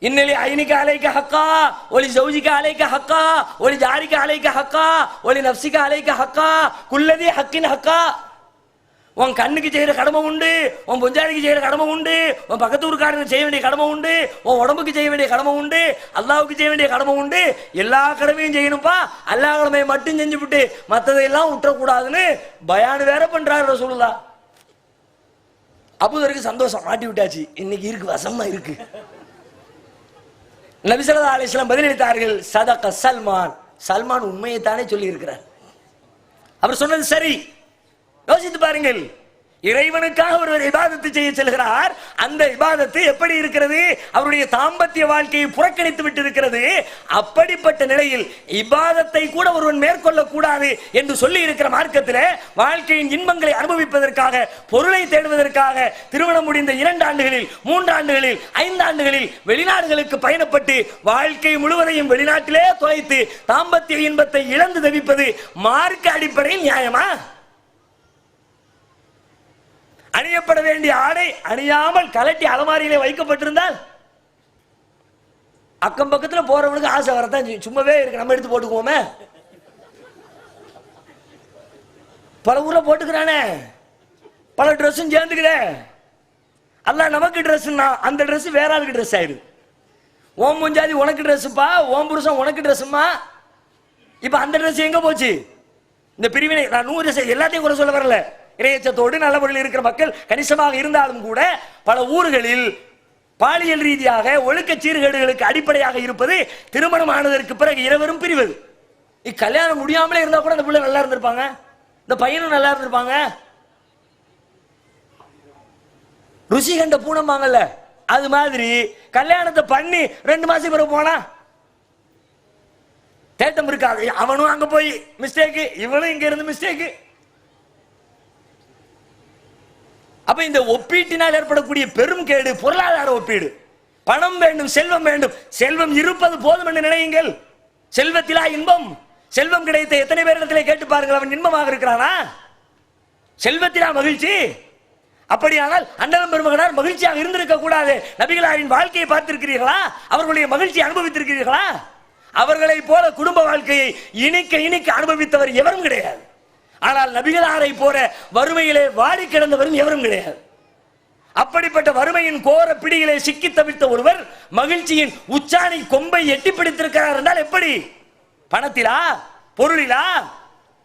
இன்னலி ஐனிக அலைக ஹக்கா ஒலி ஜௌஜிக அலைக ஹக்கா ஒலி ஜாரிக அலைக ஹக்கா ஒலி நஃப்ஸிக அலைக ஹக்கா குல்லதி ஹக்கின் ஹக்கா. உன் கண்ணுக்கு செய்யற கடமை உண்டு, உன் பொஞ்சாதிக்கு செய்யற கடமை உண்டு, உன் பக்கத்து ஊருக்காரனுக்கு செய்ய வேண்டிய கடமை உண்டு, உன் உடம்புக்கு செய்ய வேண்டிய கடமை உண்டு, அல்லாஹ்வுக்கு செய்ய வேண்டிய கடமை உண்டு. எல்லா கடமையும் செய்யணும்ப்பா. அல்லாஹ் கடமையை மட்டும் செஞ்சு விட்டு மற்றதையெல்லாம் விட்டுறக்கூடாதுன்னு பயான் வேற பண்றாரு ரசூலுல்லாஹ். அபூதருக்கு சந்தோஷம், மாட்டி விட்டாச்சு, இன்னைக்கு இருக்கு, வசமா இருக்கு. நபி ஸல்லல்லாஹு அலைஹி வஸல்லம் பதிலளித்தார்கள், சதக சல்மான், சல்மான் உண்மையை தானே சொல்லி இருக்கிறார். அவர் சொன்னது சரி. யோசித்து பாருங்கள், இறைவனுக்காக ஒருவர் இபாதத்து செய்ய செல்கிறார். அந்த இபாதத்து எப்படி இருக்கிறது? அவருடைய தாம்பத்திய வாழ்க்கையை புறக்கணித்து விட்டு இருக்கிறது. அப்படிப்பட்ட நிலையில் இபாதத்தை கூட ஒருவன் மேற்கொள்ள கூடாது என்று சொல்லி இருக்கிற மார்க்கத்தில் வாழ்க்கையின் இன்பங்களை அனுபவிப்பதற்காக, பொருளை தேடுவதற்காக திருமணம் முடிந்த 2 ஆண்டுகளில் 3 ஆண்டுகளில் 5 ஆண்டுகளில் வெளிநாடுகளுக்கு பயணப்பட்டு வாழ்க்கை முழுவதையும் வெளிநாட்டிலே தொலைத்து தாம்பத்திய இன்பத்தை இழந்து தவிப்பது மார்க்க அடிப்படையில் நியாயமா? அணியப்பட வேண்டிய ஆடை அணியாமல் கலட்டி அலமாரியிலே வைக்கப்பட்டிருந்தால் அக்கம் பக்கத்தில் போறவனுக்கு ஆசை வரத்தான், சும்மாவே இருக்கு, நம்ம எடுத்து போட்டுக்குவோமே. பல ஊர்ல போட்டுக்கிறானே, பல ட்ரெஸ்ஸும் சேர்ந்துக்கிறே. அல்லாஹ் நமக்கு ட்ரெஸ்னா அந்த ட்ரெஸ் வேற ஆளுக்கு ட்ரெஸ் ஆயிடுது. ஓம் முஞ்சாதி உனக்கு ட்ரெஸ்ஸுப்பா, ஓம் புருஷன் உனக்கு ட்ரெஸ்ஸுமா. இப்ப அந்த ட்ரெஸ் எங்க போச்சு? இந்த பிரிவினை நான் 100 எல்லாத்தையும் கூட சொல்ல வரல. இறையச்சத்தோடு நல்ல முறையில் இருக்கிற மக்கள் கணிசமாக இருந்தாலும் கூட பல ஊர்களில் பாலியல் ரீதியாக ஒழுக்க சீர்கேடுகளுக்கு அடிப்படையாக இருப்பது திருமணம் ஆனதற்கு பிறகு இருவரும் பிரிவது. கல்யாணம் முடியாமலே இருந்தா கூட அந்த பிள்ளை நல்லா இருந்திருப்பாங்க, இந்த பையனும் நல்லா இருந்திருப்பாங்க. ருசி கண்ட பூனம்பாங்கல்ல, அது மாதிரி கல்யாணத்தை பண்ணி 2 மாசம் பிறகு போனா தேட்டம் இருக்காது. அவனும் அங்க போய் மிஸ்டேக், இவனும் இங்க இருந்து மிஸ்டேக். அப்ப இந்த ஒப்பீட்டினால் ஏற்படக்கூடிய பெரும் கேடு பொருளாதார ஒப்பீடு. பணம் வேண்டும், செல்வம் வேண்டும், செல்வம் இருப்பது போதும் என்று நினையுங்கள். செல்வத்திலா இன்பம்? செல்வம் கிடைத்த எத்தனை பேரிடத்திலே கேட்டு பாருங்கள், அவன் இன்பமாக இருக்கிறானா? செல்வத்திலா மகிழ்ச்சி? அப்படியானால் அண்ணன் பெருமகனார் மகிழ்ச்சியாக இருந்திருக்க கூடாது. நபிகளாரின் வாழ்க்கையை பார்த்திருக்கிறீர்களா? அவர்களுடைய மகிழ்ச்சியை அனுபவித்திருக்கிறீர்களா? அவர்களை போல குடும்ப வாழ்க்கையை இனிக்க இனிக்க அனுபவித்தவர் எவரும் கிடையாது. ஆனால் நபிகளாரை போல வறுமையிலே வாடி கிடந்தவரும் எவரும் கிடையாது. அப்படிப்பட்ட வறுமையின் கோர பிடியிலே சிக்கி தவித்த ஒருவர் மகிழ்ச்சியின் உச்சாணி கொம்பை எட்டி பிடித்திருக்கிறார் என்றால் எப்படி? பணத்திலா, பொருளிலா,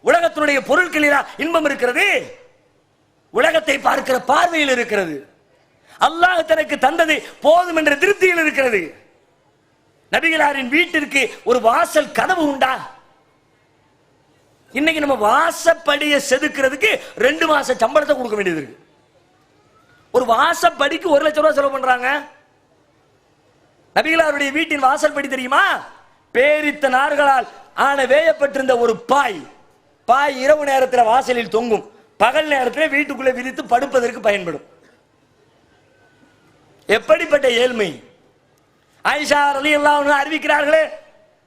உலகத்தினுடைய பொருட்களிலா இன்பம் இருக்கிறது? உலகத்தை பார்க்கிற பார்வையில் இருக்கிறது. அல்லாஹ் தனக்கு தந்தது போதும் என்ற திருப்தியில் இருக்கிறது. நபிகளாரின் வீட்டிற்கு ஒரு வாசல் கதவு உண்டா? இன்னைக்கு நம்ம வாசப்படியை செதுக்கிறதுக்கு 2 மாச சம்பளத்தை கொடுக்க வேண்டியது இருக்கு. ஒரு வாசப்படிக்கு 1 லட்சம் ரூபாய் செலவு பண்றாங்க. நபிகளாருடைய வீட்டின் வாசல் படி தெரியுமா? பேரித்த நார்களால் ஆன வேயப்பட்டிருந்த ஒரு பாய். இரவு நேரத்தில் வாசலில் தொங்கும், பகல் நேரத்தில் வீட்டுக்குள்ளே விரித்து படுப்பதற்கு பயன்படும். எப்படிப்பட்ட ஏழ்மை! ஆயிஷா ரலியல்லாஹு அன்ஹா அறிவிக்கிறார்களே,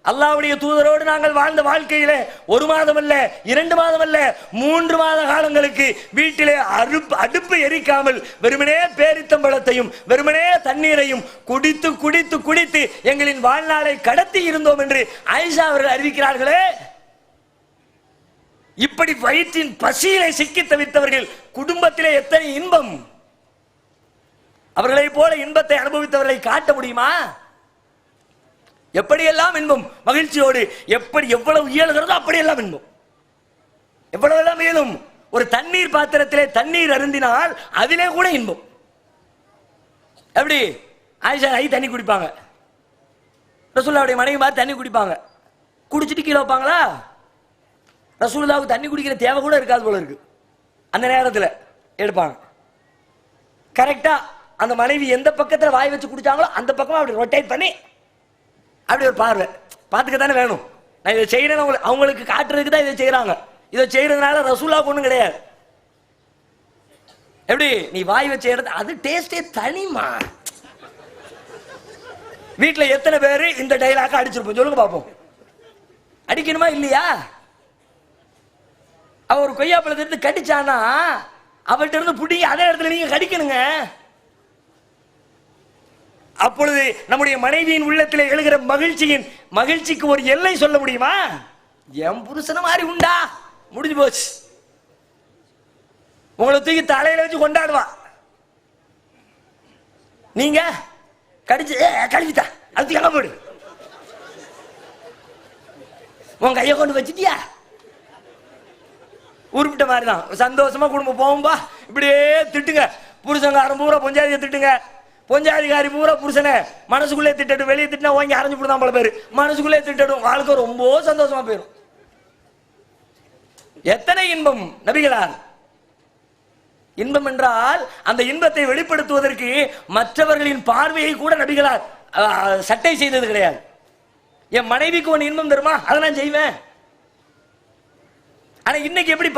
அல்லாஹ்வுடைய தூதரோடு நாங்கள் வாழ்ந்த வாழ்க்கையிலே 1 மாதம் அல்ல, 2 மாதம் அல்ல, 3 மாத காலங்களுக்கு வீட்டிலே அடுப்பு எரிக்காமல் வெறுமனே பேரித்தம்பழத்தையும் வெறுமனே தண்ணீரையும் குடித்து குடித்து குடித்து எங்களின் வாழ்நாளை கடத்தி இருந்தோம் என்று ஆயிஷா அவர்கள் அறிவிக்கிறார்களே. இப்படி வயிற்றின் பசியிலே சிக்கி தவித்தவர்கள் குடும்பத்திலே எத்தனை இன்பம்! அவர்களை போல இன்பத்தை அனுபவித்தவர்களை காட்ட முடியுமா? எப்படியெல்லாம் இன்பம்! மகிழ்ச்சியோடு எப்படி எவ்வளவு இயலுகிறதோ அப்படியெல்லாம் இன்பம். எவ்வளவெல்லாம் இயலும். ஒரு தண்ணீர் பாத்திரத்திலே தண்ணீர் அருந்தினால் அதிலே கூட இன்பம். எப்படி? ஆயிஷா தண்ணி குடிப்பாங்க, ரசூலுல்லாஹ்வுடைய மனைவி மாதிரி தண்ணி குடிப்பாங்க. குடிச்சிட்டு கீழே வைப்பாங்களா? ரசூலுல்லாஹ்வுக்கு தண்ணி குடிக்கிற தேவை கூட இருக்காது போல இருக்கு. அந்த நேரத்தில் எடுப்பாங்க. கரெக்டா அந்த மனைவி எந்த பக்கத்தில் வாய் வச்சு குடிச்சாங்களோ அந்த பக்கமா அப்படி ரொட்டேட் பண்ணி அப்படி ஒரு பார்வை பார்த்துக்க தானே வேணும். நான் இதை செய்யறேன்னு அவங்களுக்கு காட்டுறதுக்கு தான் இதை செய்யறாங்க. இதை செய்யறதுனால ரசூலுல்லாஹ் ஒண்ணும் கிடையாது. எப்படி? நீ வாய் வச்ச இடத்து அது டேஸ்டே தனிமா. வீட்டுல எத்தனை பேரு இந்த டைலாக அடிச்சிருப்போம் சொல்லுங்க பாப்போம். அடிக்கணுமா இல்லையா? அவ ஒரு கொய்யாப்பழத்தை எடுத்து கடிச்சானா அவள்கிட்ட இருந்து புடிங்க அதே இடத்துல நீங்க கடிக்கணுங்க. அப்பொழுது நம்முடைய மனைவியின் உள்ளத்தில் எழுகிற மகிழ்ச்சிக்கு ஒரு எல்லை சொல்ல முடியுமா? என் புருஷன மாதிரி உண்டா, முடிஞ்சு போச்சு. உங்களை தூக்கி தலையில வச்சு கொண்டாடுவா. நீங்க கடிச்சு கடிச்சுட்டா அது எங்க போடு, உன் கையை கொண்டு வச்சுட்டியா, உருப்பிட்ட மாதிரி தான். சந்தோஷமா குடும்பம் போகும்பா. இப்படியே திட்டுங்க, புருஷங்காரன் பூரா பொஞ்சாதியை திட்டுங்க, பொஞ்சாதிகாரி பூரா புருஷனை மனசுக்குள்ளே திட்டட்டும், வெளியே திட்டினா வாங்கி அரைஞ்சு போடுதான் பல பேர், மனசுக்குள்ளே திட்டட்டும், வாழ்க்கை ரொம்ப சந்தோஷமா போயிடும். எத்தனை இன்பம் நபிகளார். இன்பம் என்றால் அந்த இன்பத்தை வெளிப்படுத்துவதற்கு மற்றவர்களின் பார்வையை கூட நபிகளார் சட்டை செய்தது கிடையாது. என் மனைவிக்கு ஒன்று இன்பம் தருமா அதை நான் செய்வேன். ஆனா இன்னைக்கு எப்படி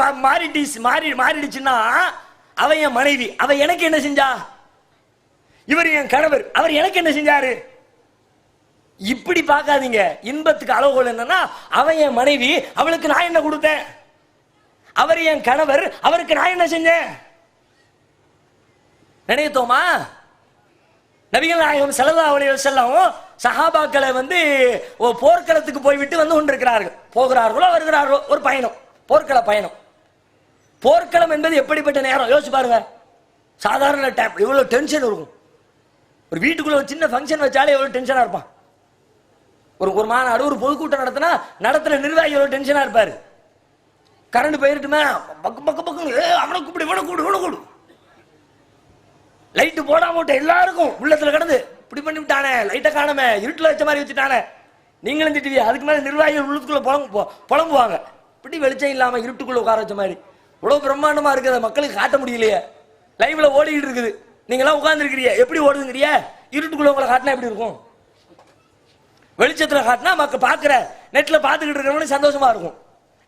மாறிடுச்சுன்னா, அவ என் மனைவி, அவ எனக்கு என்ன செஞ்சா, இவர் என் கணவர், அவர் எனக்கு என்ன செஞ்சாரு. இப்படி பார்க்காதீங்க. இன்பத்துக்கு அளவுகோல் என்னன்னா, அவன் என் மனைவி, அவளுக்கு நான் என்ன கொடுத்தேன், அவர் என் கணவர், அவருக்கு நான் என்ன செஞ்சேன் நினைத்தோமா? நபிகள் நாயகம் ஸல்லல்லாஹு அலைஹி வஸல்லம் சஹாபாக்களை போர்க்களத்துக்கு போய்விட்டு வந்து கொண்டிருக்கிறார்கள். போகிறார்களோ வருகிறார்களோ, ஒரு பயணம், போர்க்கள பயணம். போர்க்களம் என்பது எப்படிப்பட்ட நேரம் யோசிச்சு பாருங்க. சாதாரண டைம் எவ்வளவு டென்ஷன் இருக்கும். ஒரு வீட்டுக்குள்ள ஒரு சின்ன ஃபங்க்ஷன் வச்சாலே எவ்வளவு டென்ஷனா இருப்பான். ஒரு மாநாடு, ஒரு பொதுக்கூட்டம் நடத்துற நிர்வாகி எவ்வளவு டென்ஷனா இருப்பாரு. கரண்ட் போயிருட்டுமே அவனை கூப்பிடு, இவனை கூடு, இவனை கூடு, லைட்டு போடாம விட்ட எல்லாருக்கும் உள்ளத்துல கிடந்து இப்படி பண்ணி விட்டானே, லைட்டை காணாம இருட்டுல வச்ச மாதிரி வச்சுட்டானே, நீங்களும் திட்டுவீங்க. அதுக்கு மேல நிர்வாகிகள் உள்ளத்துக்குள்ள புலம்புவாங்க, இப்படி வெளிச்சம் இல்லாம இருட்டுக்குள்ள உட்கார வச்ச மாதிரி. இவ்வளவு பிரம்மாண்டமா இருக்குது, மக்களுக்கு காட்ட முடியலையே, லைவ்ல ஓடிக்கிட்டு இருக்குது, நீங்க எல்லாம் உட்கார்ந்து இருக்கிறீங்க, எப்படி ஓடுதுங்கிறிய, இருட்டுக்குள்ள உங்களை காட்டினா எப்படி இருக்கும்? வெளிச்சத்துல காட்டினா மக்கள் பாக்குற நெட்ல பாத்துக்கிட்டு இருக்கிறவங்க சந்தோஷமா இருக்கும்.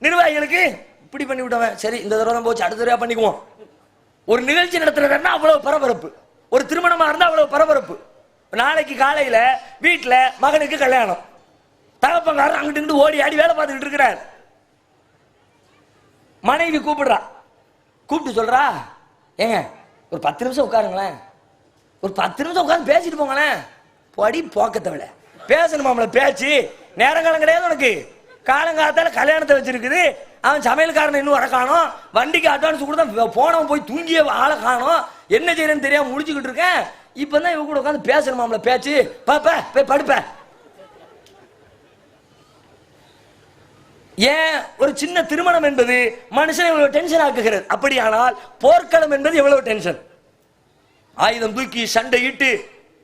நிர்வாகிகளுக்கு இப்படி பண்ணி விட்டவன், சரி இந்த தடவை தான் போச்சு, அடுத்த தடவை பண்ணிக்குவோம். ஒரு நிகழ்ச்சி நடத்துறதுன்னா அவ்வளவு பரபரப்பு, ஒரு திருமணமா இருந்தா அவ்வளவு பரபரப்பு. நாளைக்கு காலையில வீட்டுல மகனுக்கு கல்யாணம், தகப்பங்காரர் அங்கிட்டு ஓடி ஆடி வேலை பார்த்துக்கிட்டு இருக்கிறார். மனைவி கூப்பிடுறா, கூப்பிட்டு சொல்றா, ஏங்க ஒரு 10 நிமிஷம் உட்காருங்களேன், ஒரு 10 நிமிஷம் உட்கார்ந்து பேசிட்டு போங்களேன். படி போக்கத்தவளை பேசணுமாம்ல, பேச்சு நேரங்காலம் கிடையாது உனக்கு. காலங்காலத்தால கல்யாணத்தை வச்சிருக்குது, அவன் சமையல்காரன் இன்னும் வர காணும், வண்டிக்கு அட்வான்ஸ் கொடுத்தா போனவன் போய் தூங்கிய ஆளை காணும், என்ன செய்யறேன்னு தெரியாம முடிச்சுக்கிட்டு இருக்கேன். இப்பதான் இவங்க கூட உட்காந்து பேசணுமாம்ல பேச்சு, போய் படுப்ப. ஏன் ஒரு சின்ன திருமணம் என்பது மனுஷன் எவ்வளவு டென்ஷன் ஆக்குகிறது. அப்படியானால் போர்க்களம் என்பது எவ்வளவு டென்ஷன். ஆயுதம் தூக்கி சண்டையிட்டு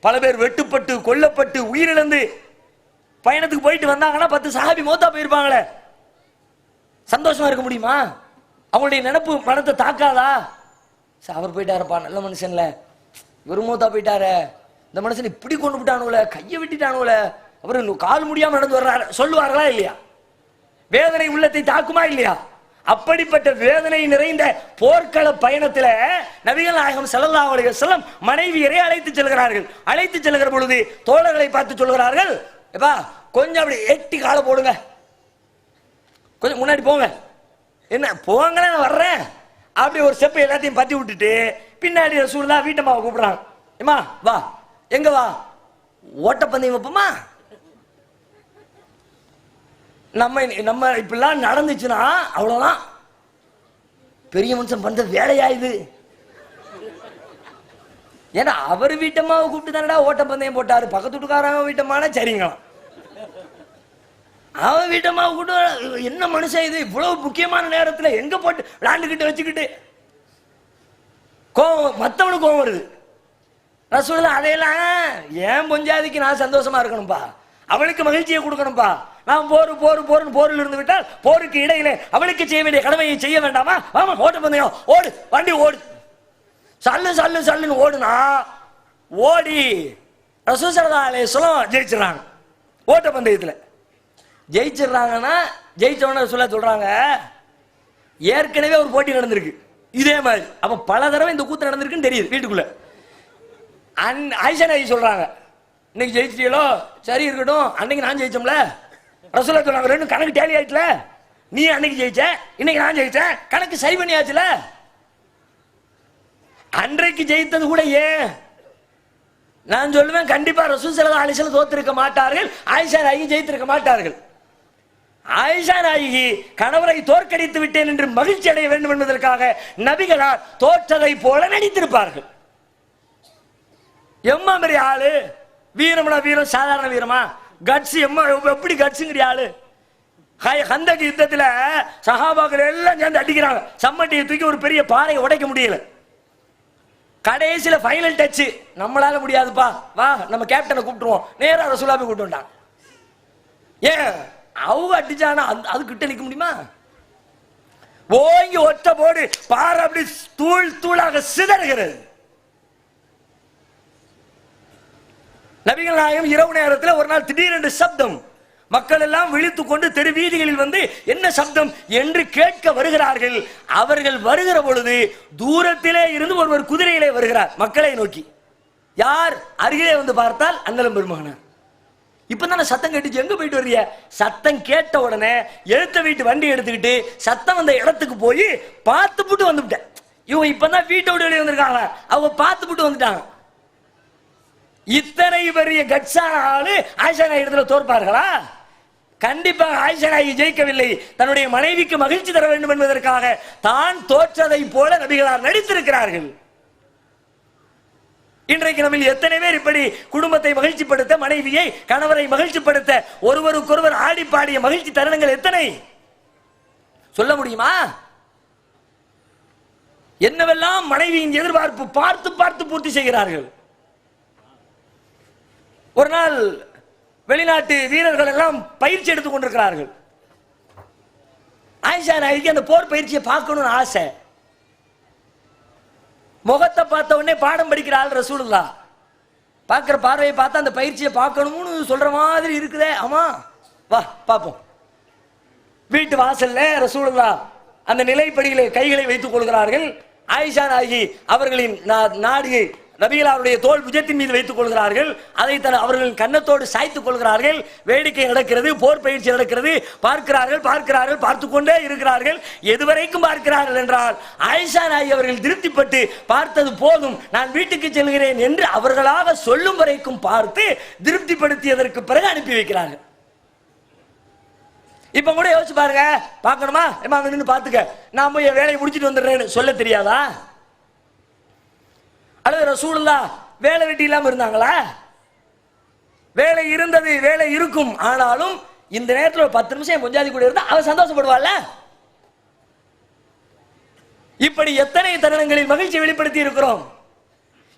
பல பேர் வெட்டுப்பட்டு கொல்லப்பட்டு உயிரிழந்து பயணத்துக்கு போயிட்டு வந்தாங்கன்னா 10 சஹாபி மௌத்தா போயிருப்பாங்களே, சந்தோஷமா இருக்க முடியுமா? அவங்களுடைய நினைப்பு மனத்தை தாக்காதா? அவர் போயிட்டாருப்பா நல்ல மனுஷன்ல, இவரு மௌத்தா போயிட்டாரு, இந்த மனுஷன் இப்படி கொண்டு விட்டானுல, கையை விட்டுட்டானுல, அவரு கால் முடியாம நடந்து வர்றாரு சொல்லுவார்களா இல்லையா? வேதனை உள்ளத்தை தாக்குமா இல்லையா? அப்படிப்பட்ட வேதனை நிறைந்த போர்க்கள பயணத்துல நபிகள் நாயகம் ஸல்லல்லாஹு அலைஹி வஸல்லம் மனைவியரை அழைத்து செல்கிறார்கள். அழைத்து செல்கிற பொழுது தோழர்களை பார்த்து சொல்கிறார்கள், எப்பா கொஞ்சம் அப்படி எட்டி காலை போடுங்க, கொஞ்சம் முன்னாடி போங்க, என்ன போங்க நான் வர்றேன். அப்படி ஒரு ஸ்டெப் எல்லாத்தையும் பத்தி விட்டுட்டு பின்னாடி ரசூலுல்லாஹ் வீட்டம்மாவை கூப்பிடுறாங்க, ஏமா வா, எங்க வா, ஓட்டப்பந்தயம் வைப்போமா? நம்ம இப்பெல்லாம் நடந்துச்சுன்னா அவ்வளவுதான், பெரிய மனுஷன் பண்ற வேலையா இது. ஏன்னா அவர் வீட்டம்மாவை கூப்பிட்டு தானடா ஓட்டப்பந்தயம் போட்டாரு, பக்கத்து வீட்டுக்காரங்க வீட்டம்மான சரிங்களாம், அவன் வீட்டம்மாவை கூப்பிட்டு என்ன மனுஷன் இது, இவ்வளவு முக்கியமான நேரத்துல எங்க போட்டு விளாண்டுக்கிட்டு வச்சுக்கிட்டு கோவம், மத்தவனுக்கு கோவம் வருது. ரசூலுல்லாஹ் அதையெல்லாம் ஏன் பொஞ்சாதிக்கு நான் சந்தோஷமா இருக்கணும்பா, அவளுக்கு மகிழ்ச்சியை கொடுக்கணும்பா, நான் போரில் இருந்து விட்டால் போருக்கு இடையிலே அவளுக்கு செய்ய வேண்டிய கடமையை செய்ய வேண்டாமா? ஆமா ஓட்டப்பந்தயம் ஓடு, வண்டி ஓடு, சல்லுன்னு ஓடுனா ஓடி ரசூல் ஸல்லல்லாஹு அலைஹி வஸல்லம் ஜெயிச்சிடறாங்க. ஓட்டப்பந்தயத்தில் ஜெயிச்சிடறாங்கன்னா ஜெயிச்சவன சொல்றாங்க, ஏற்கனவே ஒரு போட்டி நடந்திருக்கு இதே மாதிரி, அப்ப பல தடவை இந்த கூத்து நடந்திருக்குன்னு தெரியுது வீட்டுக்குள்ள. ஆயிஷா நபி சொல்றாங்க, இன்னைக்கு ஜெயிச்சிட்டீங்களோ, சரி இருக்கட்டும், அன்னைக்கு நான் ஜெயிச்சோம்ல, ரசூலுல்லாஹ் சொன்னாங்க ரெண்டும் கணக்கு டேலி ஆயிட்டுல, நீ அன்னைக்கு ஜெயிச்ச, இன்னைக்கு நான் ஜெயிச்சேன், கணக்கு சரி பண்ணியாச்சுல. அன்றைக்கு ஜெயித்தது கூட ஏன் நான் சொல்லுவேன், கண்டிப்பா ரசூல் ஸல்லல்லாஹு அலைஹி வஸல்லம் தோத்திருக்க மாட்டார்கள், ஆயிஷா நாயகி ஜெயித்திருக்க மாட்டார்கள். ஆயிஷா நாயகி கணவரை தோற்கடித்து விட்டேன் என்று மகிழ்ச்சி அடைய வேண்டும் என்பதற்காக நபிகளார் தோற்றதை போல நடித்திருப்பார்கள். எம்மா பெரிய ஆளு, வீரம்னா வீரம், சாதாரண வீரமா? கட்ஸ் எம்மா எப்படி கட்ஸுங்கிற ஆளு? ஹந்தக் யுத்தத்துல சஹாபாக்கள் எல்லாம் சேர்ந்து அடிக்கிறாங்க, சம்மட்டியை தூக்கி ஒரு பெரிய பாறையை உடைக்க முடியல. கடைசியில ஃபைனல் டச், நம்மளால முடியாதுப்பா, வா நம்ம கேப்டனை கூப்பிட்டுருவோம், நேரா ரசூலுல்லாஹ் கூப்பிட்டு வந்தாங்க. ஏன் அவங்க அடிச்சானா அது கிட்ட நிக்க முடியுமா? ஓங்கி ஒட்ட போடு, பாறை அப்படி தூள் தூளாக சிதறுகிறது. நபிகள் நாயகம் இரவு நேரத்தில் ஒரு நாள் திடீரென்று சப்தம், மக்கள் எல்லாம் விழித்துக் கொண்டு தெரு வீதிகளில் வந்து என்ன சப்தம் என்று கேட்க வருகிறார்கள். அவர்கள் வருகிற பொழுது தூரத்திலே இருந்து ஒருவர் குதிரையிலே வருகிறார் மக்களை நோக்கி. யார்? அருகிலே வந்து பார்த்தால் அண்ணலம் பெருமகனார். இப்பதானே சத்தம் கேட்டுச்சு, எங்க போயிட்டு வர்றிய? சத்தம் கேட்ட உடனே எழுத்த வீட்டு வண்டி எடுத்துக்கிட்டு சத்தம் வந்த இடத்துக்கு போய் பார்த்து புட்டு வந்துவிட்டேன். இவங்க இப்பதான் வீட்டை விட்டு வெளியே வந்திருக்காங்க, அவங்க பார்த்து புட்டு வந்துட்டாங்க. இத்தனை பெரிய கட்சான ஆளு ஆயிஷா நாயகி இடத்துல தோற்பார்களா? கண்டிப்பாக ஆயிஷா நாயகி ஜெயிக்கவில்லை. தன்னுடைய மனைவிக்கு மகிழ்ச்சி தர வேண்டும் என்பதற்காக தான் தோற்றதை போல நபிகளார் நடித்திருக்கிறார்கள். இன்றைக்கு நம்ம எத்தனை பேர் இப்படி குடும்பத்தை மகிழ்ச்சிப்படுத்த, மனைவியை கணவரை மகிழ்ச்சிப்படுத்த ஒருவருக்கொருவர் ஆடி பாடிய மகிழ்ச்சி தருணங்கள் எத்தனை சொல்ல முடியுமா? என்னவெல்லாம் மனைவியின் எதிர்பார்ப்பு பார்த்து பார்த்து பூர்த்தி செய்கிறார்கள். ஒரு நாள் வெளிநாட்டு வீரர்கள் எல்லாம் பயிற்சி எடுத்துக் கொண்டிருக்கிறார்கள். ஆயிஷா நாயகிக்கு அந்த போர் பயிற்சியை பார்க்கணும்னு ஆசை. முகத்தை பார்த்த உடனே பாடம் படிக்கிற ஆள் ரசூலுல்லாஹ். பார்க்கிற பார்வையை பார்த்தா அந்த பயிற்சியை பார்க்கணும்னு சொல்ற மாதிரி இருக்குதே. ஆமா வா பார்ப்போம். வீட்டு வாசல்ல ரசூலுல்லாஹ் அந்த நிலைப்படியிலே கைகளை வைத்துக் கொள்கிறார்கள். ஆயிஷா நாயகி அவர்களின் நாடியை நபிகளாருடைய தோல் புஜத்தின் மீது வைத்துக் கொள்கிறார்கள். அதை அவர்களின் கன்னத்தோடு சாய்த்துக் கொள்கிறார்கள். வேடிக்கை நடக்கிறது, போர் பயிற்சி நடக்கிறது. பார்க்கிறார்கள், பார்த்து கொண்டே இருக்கிறார்கள். எதுவரைக்கும் பார்க்கிறார்கள் என்றால் ஆயிஷா நாயகி அவர்கள் திருப்திப்பட்டு பார்த்தது போதும், நான் வீட்டுக்கு செல்கிறேன் என்று அவர்களாக சொல்லும் வரைக்கும் பார்த்து திருப்திப்படுத்தியதற்கு பிறகு அனுப்பி வைக்கிறார்கள். இப்ப கூட யோசிச்சு பாருங்க, பார்க்கணுமா நின்று பார்த்துக்க, நான் போய் வேலையை முடிச்சுட்டு வந்துடுறேன்னு சொல்ல தெரியாதா? அல்லது ரசூலுல்லாஹ் வேலை வெட்டி இல்லாம இருந்தாங்களா? வேலை இருந்தது, வேலை இருக்கும். ஆனாலும் இந்த நேரத்தில் ஒரு 10 நிமிஷம் பொஞ்சாதி கூட இருந்தா அவ சந்தோஷப்படுவாள்ல. இப்படி எத்தனை தருணங்களில் மகிழ்ச்சி வெளிப்படுத்தி இருக்கிறோம்.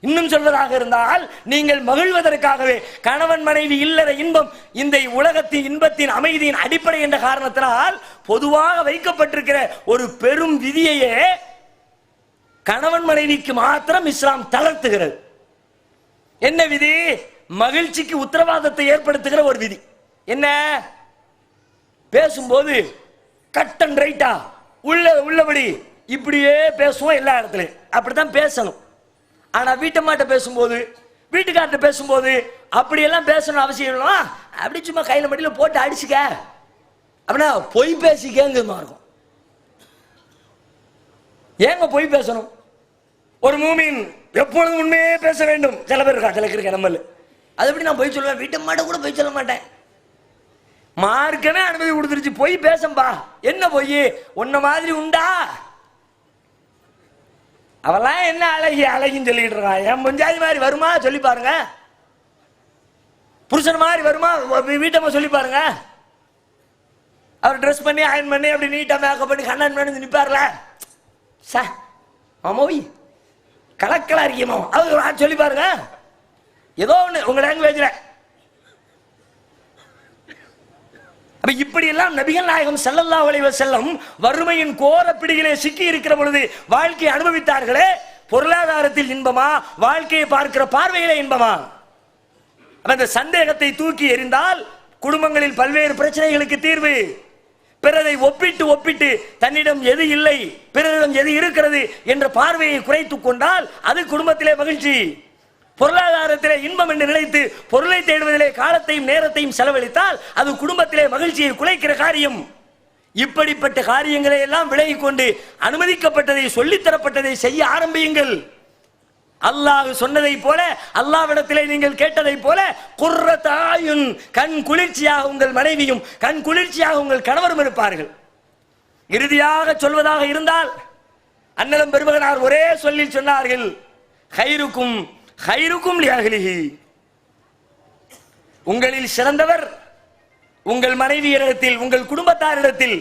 இன்னும் சொல்வதாக இருந்தால், நீங்கள் மகிழ்வதற்காகவே கணவன் மனைவி இல்லற இன்பம் இந்த உலகத்தின் இன்பத்தின் அமைதியின் அடிப்படை என்ற காரணத்தினால் பொதுவாக வைக்கப்பட்டிருக்கிற ஒரு பெரும் விதியையே கணவன் மனைவிக்கு மாத்திரம் இஸ்லாம் தளர்த்துகிறது. என்ன விதி? மகிழ்ச்சிக்கு உத்தரவாதத்தை ஏற்படுத்துகிற ஒரு விதி. என்ன? பேசும்போது கட் அண்ட் ரைட்டா உள்ளபடி இப்படியே பேசுவோம் எல்லா இடத்துலையும், அப்படித்தான் பேசணும். ஆனா வீட்டம்மாட்ட பேசும்போது, வீட்டுக்கார்ட்ட பேசும்போது அப்படியெல்லாம் பேசணும் அவசியம் இல்லைனா அப்படி சும்மா கையில மடியில போட்டு அடிச்சுக்க அப்படின்னா பொய் பேசிக்கேங்குமா இருக்கும். ஏங்க பொய் பேசணும்? ஒரு மூமின் எப்பொழுதும் உண்மையே பேச வேண்டும். சில பேர் இருக்கா, சில இருக்க நம்மள அது எப்படி நான் பொய் சொல்லுவேன், வீட்டம்மாட்ட கூட பொய் சொல்ல மாட்டேன். மார்க்கமே அனுமதி கொடுத்துருச்சு, பொய் பேசம்பா. என்ன பொய்? உன்ன மாதிரி உண்டா? அவெல்லாம் என்ன அழகின்னு சொல்லிட்டு இருக்கான். என் பொஞ்சாதி மாதிரி வருமா சொல்லி பாருங்க, புருஷன் மாதிரி வருமா வீட்டம்மா சொல்லி பாருங்க. அவர் ட்ரெஸ் பண்ணி அயன் பண்ணி அப்படி நீட்டா மேக்கப் பண்ணி கண்ணன் பண்ணி நிற்பார்ல, மாமோய் கலக்கலா இருக்கிய மாமா, அவர் சொல்லி பாருங்க. ஏதோ ஒண்ணு உங்க லாங்குவேஜ்ல. இப்படி எல்லாம் நபிகள் நாயகம் ஸல்லல்லாஹு அலைஹி வஸல்லம் வறுமையின் கோர பிடியிலே சிக்கி இருக்கிற பொழுது வாழ்க்கையை அனுபவித்தார்களே, பொருளாதாரத்தில் இன்பமா, வாழ்க்கையை பார்க்கிற பார்வையிலே இன்பமா? அந்த சந்தேகத்தை தூக்கி எறிந்தால் குடும்பங்களில் பல்வேறு பிரச்சனைகளுக்கு தீர்வு. பிறரை ஒப்பிட்டு தன்னிடம் எது இல்லை, பிறரிடம் எது இருக்கிறது என்ற பார்வையை குறைத்துக் கொண்டால் அது குடும்பத்திலே மகிழ்ச்சி. பொருளாதாரத்திலே இன்பம் என்று நினைத்து பொருளை தேடுவதிலே காலத்தையும் நேரத்தையும் செலவழித்தால் அது குடும்பத்திலே மகிழ்ச்சியை குலைக்கிற காரியம். இப்படிப்பட்ட காரியங்களை எல்லாம் விலகிக் கொண்டு அனுமதிக்கப்பட்டதை சொல்லித்தரப்பட்டதை செய்ய ஆரம்பியுங்கள். அல்லாஹ் சொன்னதை போல, அல்லாஹ்விடத்திலே நீங்கள் கேட்டதை போல, குர்ரத் ஆயுன், கண் குளிர்ச்சியாக உங்கள் மனைவியும் கண் குளிர்ச்சியாக உங்கள் கணவரும் இருப்பார்கள். இறுதியாக சொல்வதாக இருந்தால் அன்னலம் பெருமகனார் ஒரே சொல்லில் சொன்னார்கள், ஹைருக்கும் ஹைருக்கும் லிஅஹ்லிஹி, உங்களில் சிறந்தவர் உங்கள் மனைவியிடத்தில், உங்கள் குடும்பத்தாரிடத்தில்,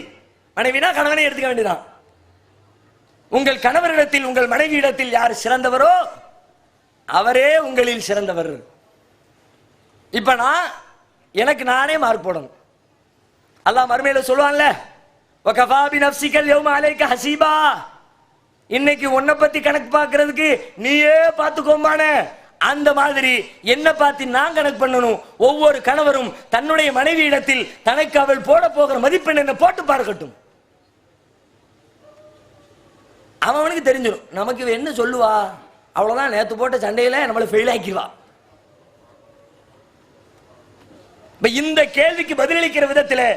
மனைவினா கணவனை எடுத்துக்க வேண்டியதான், உங்கள் கணவரிடத்தில் உங்கள் மனைவியிடத்தில் யார் சிறந்தவரோ அவரே உங்களில் சிறந்தவர். இப்ப நான் எனக்கு நானே மார்க் போடணும். அல்லாஹ் மறுமையில சொல்லுவான்ல, வகஃபா பினஃப்ஸிகல் யௌம அலைக ஹஸீபா, இன்னைக்கு உன்னை பத்தி கணக்கு பார்க்கிறதுக்கு நீயே பார்த்துக்கோமானே, அந்த மாதிரி என்ன பார்த்து நான் கணக்கு பண்ணணும். ஒவ்வொரு கணவரும் தன்னுடைய மனைவியிடத்தில் தனக்கு அவள் போட போகிற மதிப்பெண் என்ன போட்டு பார்க்கட்டும். அவனுக்கு தெரிஞ்சிடும் நமக்கு என்ன சொல்லுவா, அவ்வளவுதான், நேத்து போட்ட சண்டையில நம்மளை ஃபெயில் ஆக்கிடுவா. இந்த கேள்விக்கு பதிலளிக்கிற விதத்தில்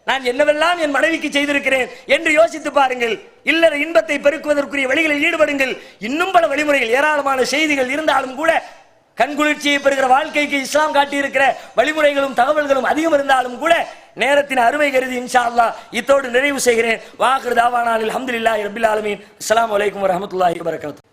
நான் என்னவெல்லாம் என் மனைவிக்கு செய்திருக்கிறேன் என்று யோசித்து பாருங்கள். இல்லற இன்பத்தை பெருக்குவதற்குரிய வழிகளில் ஈடுபடுங்கள். இன்னும் பல வழிமுறைகள், ஏராளமான செய்திகள் இருந்தாலும் கூட, கண்குளிர்ச்சியை பெறுகிற வாழ்க்கைக்கு இஸ்லாம் காட்டியிருக்கிற வழிமுறைகளும் தகவல்களும் அதிகம் இருந்தாலும் கூட, நேரத்தின் அருமை கருதி இன்ஷா அல்லாஹ் இத்தோடு நிறைவு செய்கிறேன். வாஹிரு தாவானா அல்ஹம்துலில்லாஹி ரப்பில் ஆலமீன். அஸ்ஸலாமு அலைக்கும் வரஹ்மத்துல்லாஹி வபரகாத்துஹு.